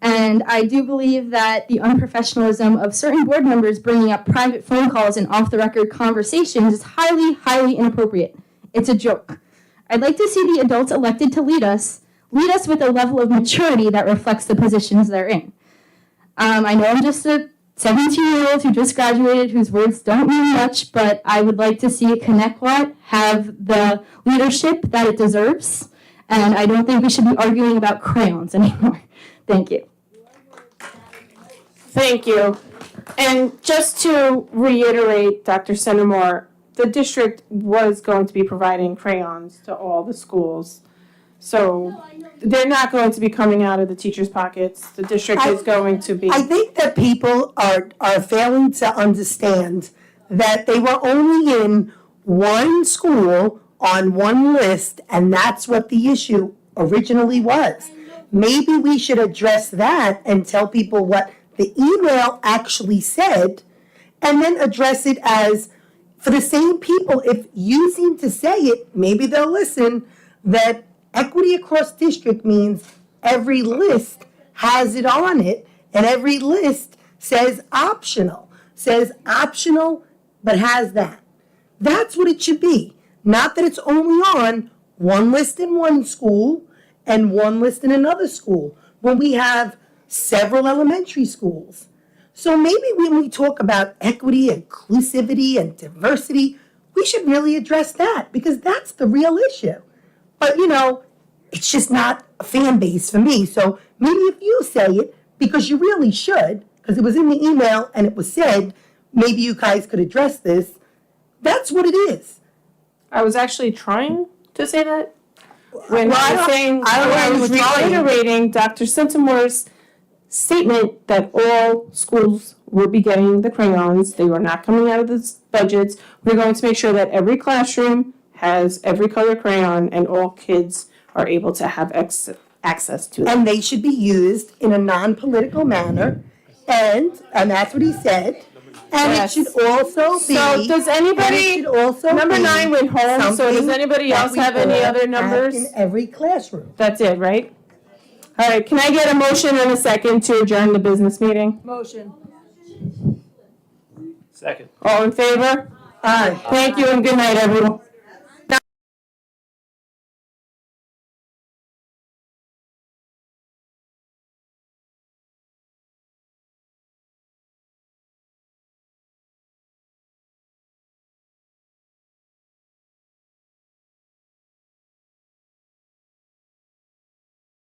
and I do believe that the unprofessionalism of certain board members bringing up private phone calls and off-the-record conversations is highly, highly inappropriate. It's a joke. I'd like to see the adults elected to lead us with a level of maturity that reflects the positions they're in. I know I'm just a 17-year-old who just graduated, whose words don't mean much, but I would like to see Connecticut have the leadership that it deserves, and I don't think we should be arguing about crayons anymore. Thank you. Thank you. And just to reiterate, Dr. Centimore, the district was going to be providing crayons to all the schools. So they're not going to be coming out of the teachers' pockets. The district is going to be. I think that people are failing to understand that they were only in one school on one list, and that's what the issue originally was. Maybe we should address that and tell people what the email actually said, and then address it as, for the same people, if you seem to say it, maybe they'll listen, that equity across district means every list has it on it, and every list says optional but has that. That's what it should be. Not that it's only on one list in one school and one list in another school. When we have several elementary schools, So maybe when we talk about equity, inclusivity, and diversity, we should really address that because that's the real issue. But it's just not a fan base for me. So maybe if you say it, because you really should, because it was in the email and it was said, maybe you guys could address this. That's what it is. I was actually trying to say that. When Well, I was reiterating Dr. Sentamore's statement that all schools will be getting the crayons. They were not coming out of the budgets. We're going to make sure that every classroom has every color crayon and all kids are able to have access to them. And they should be used in a non-political manner. And that's what he said. And Yes. it should also be. So does anybody, and it should also number be 9 went home, so does something anybody that else we have any all other have numbers? in every classroom. That's it, right? All right, can I get a motion and a second to adjourn the business meeting? Motion. Second. All in favor? Aye. Thank you and good night, everyone.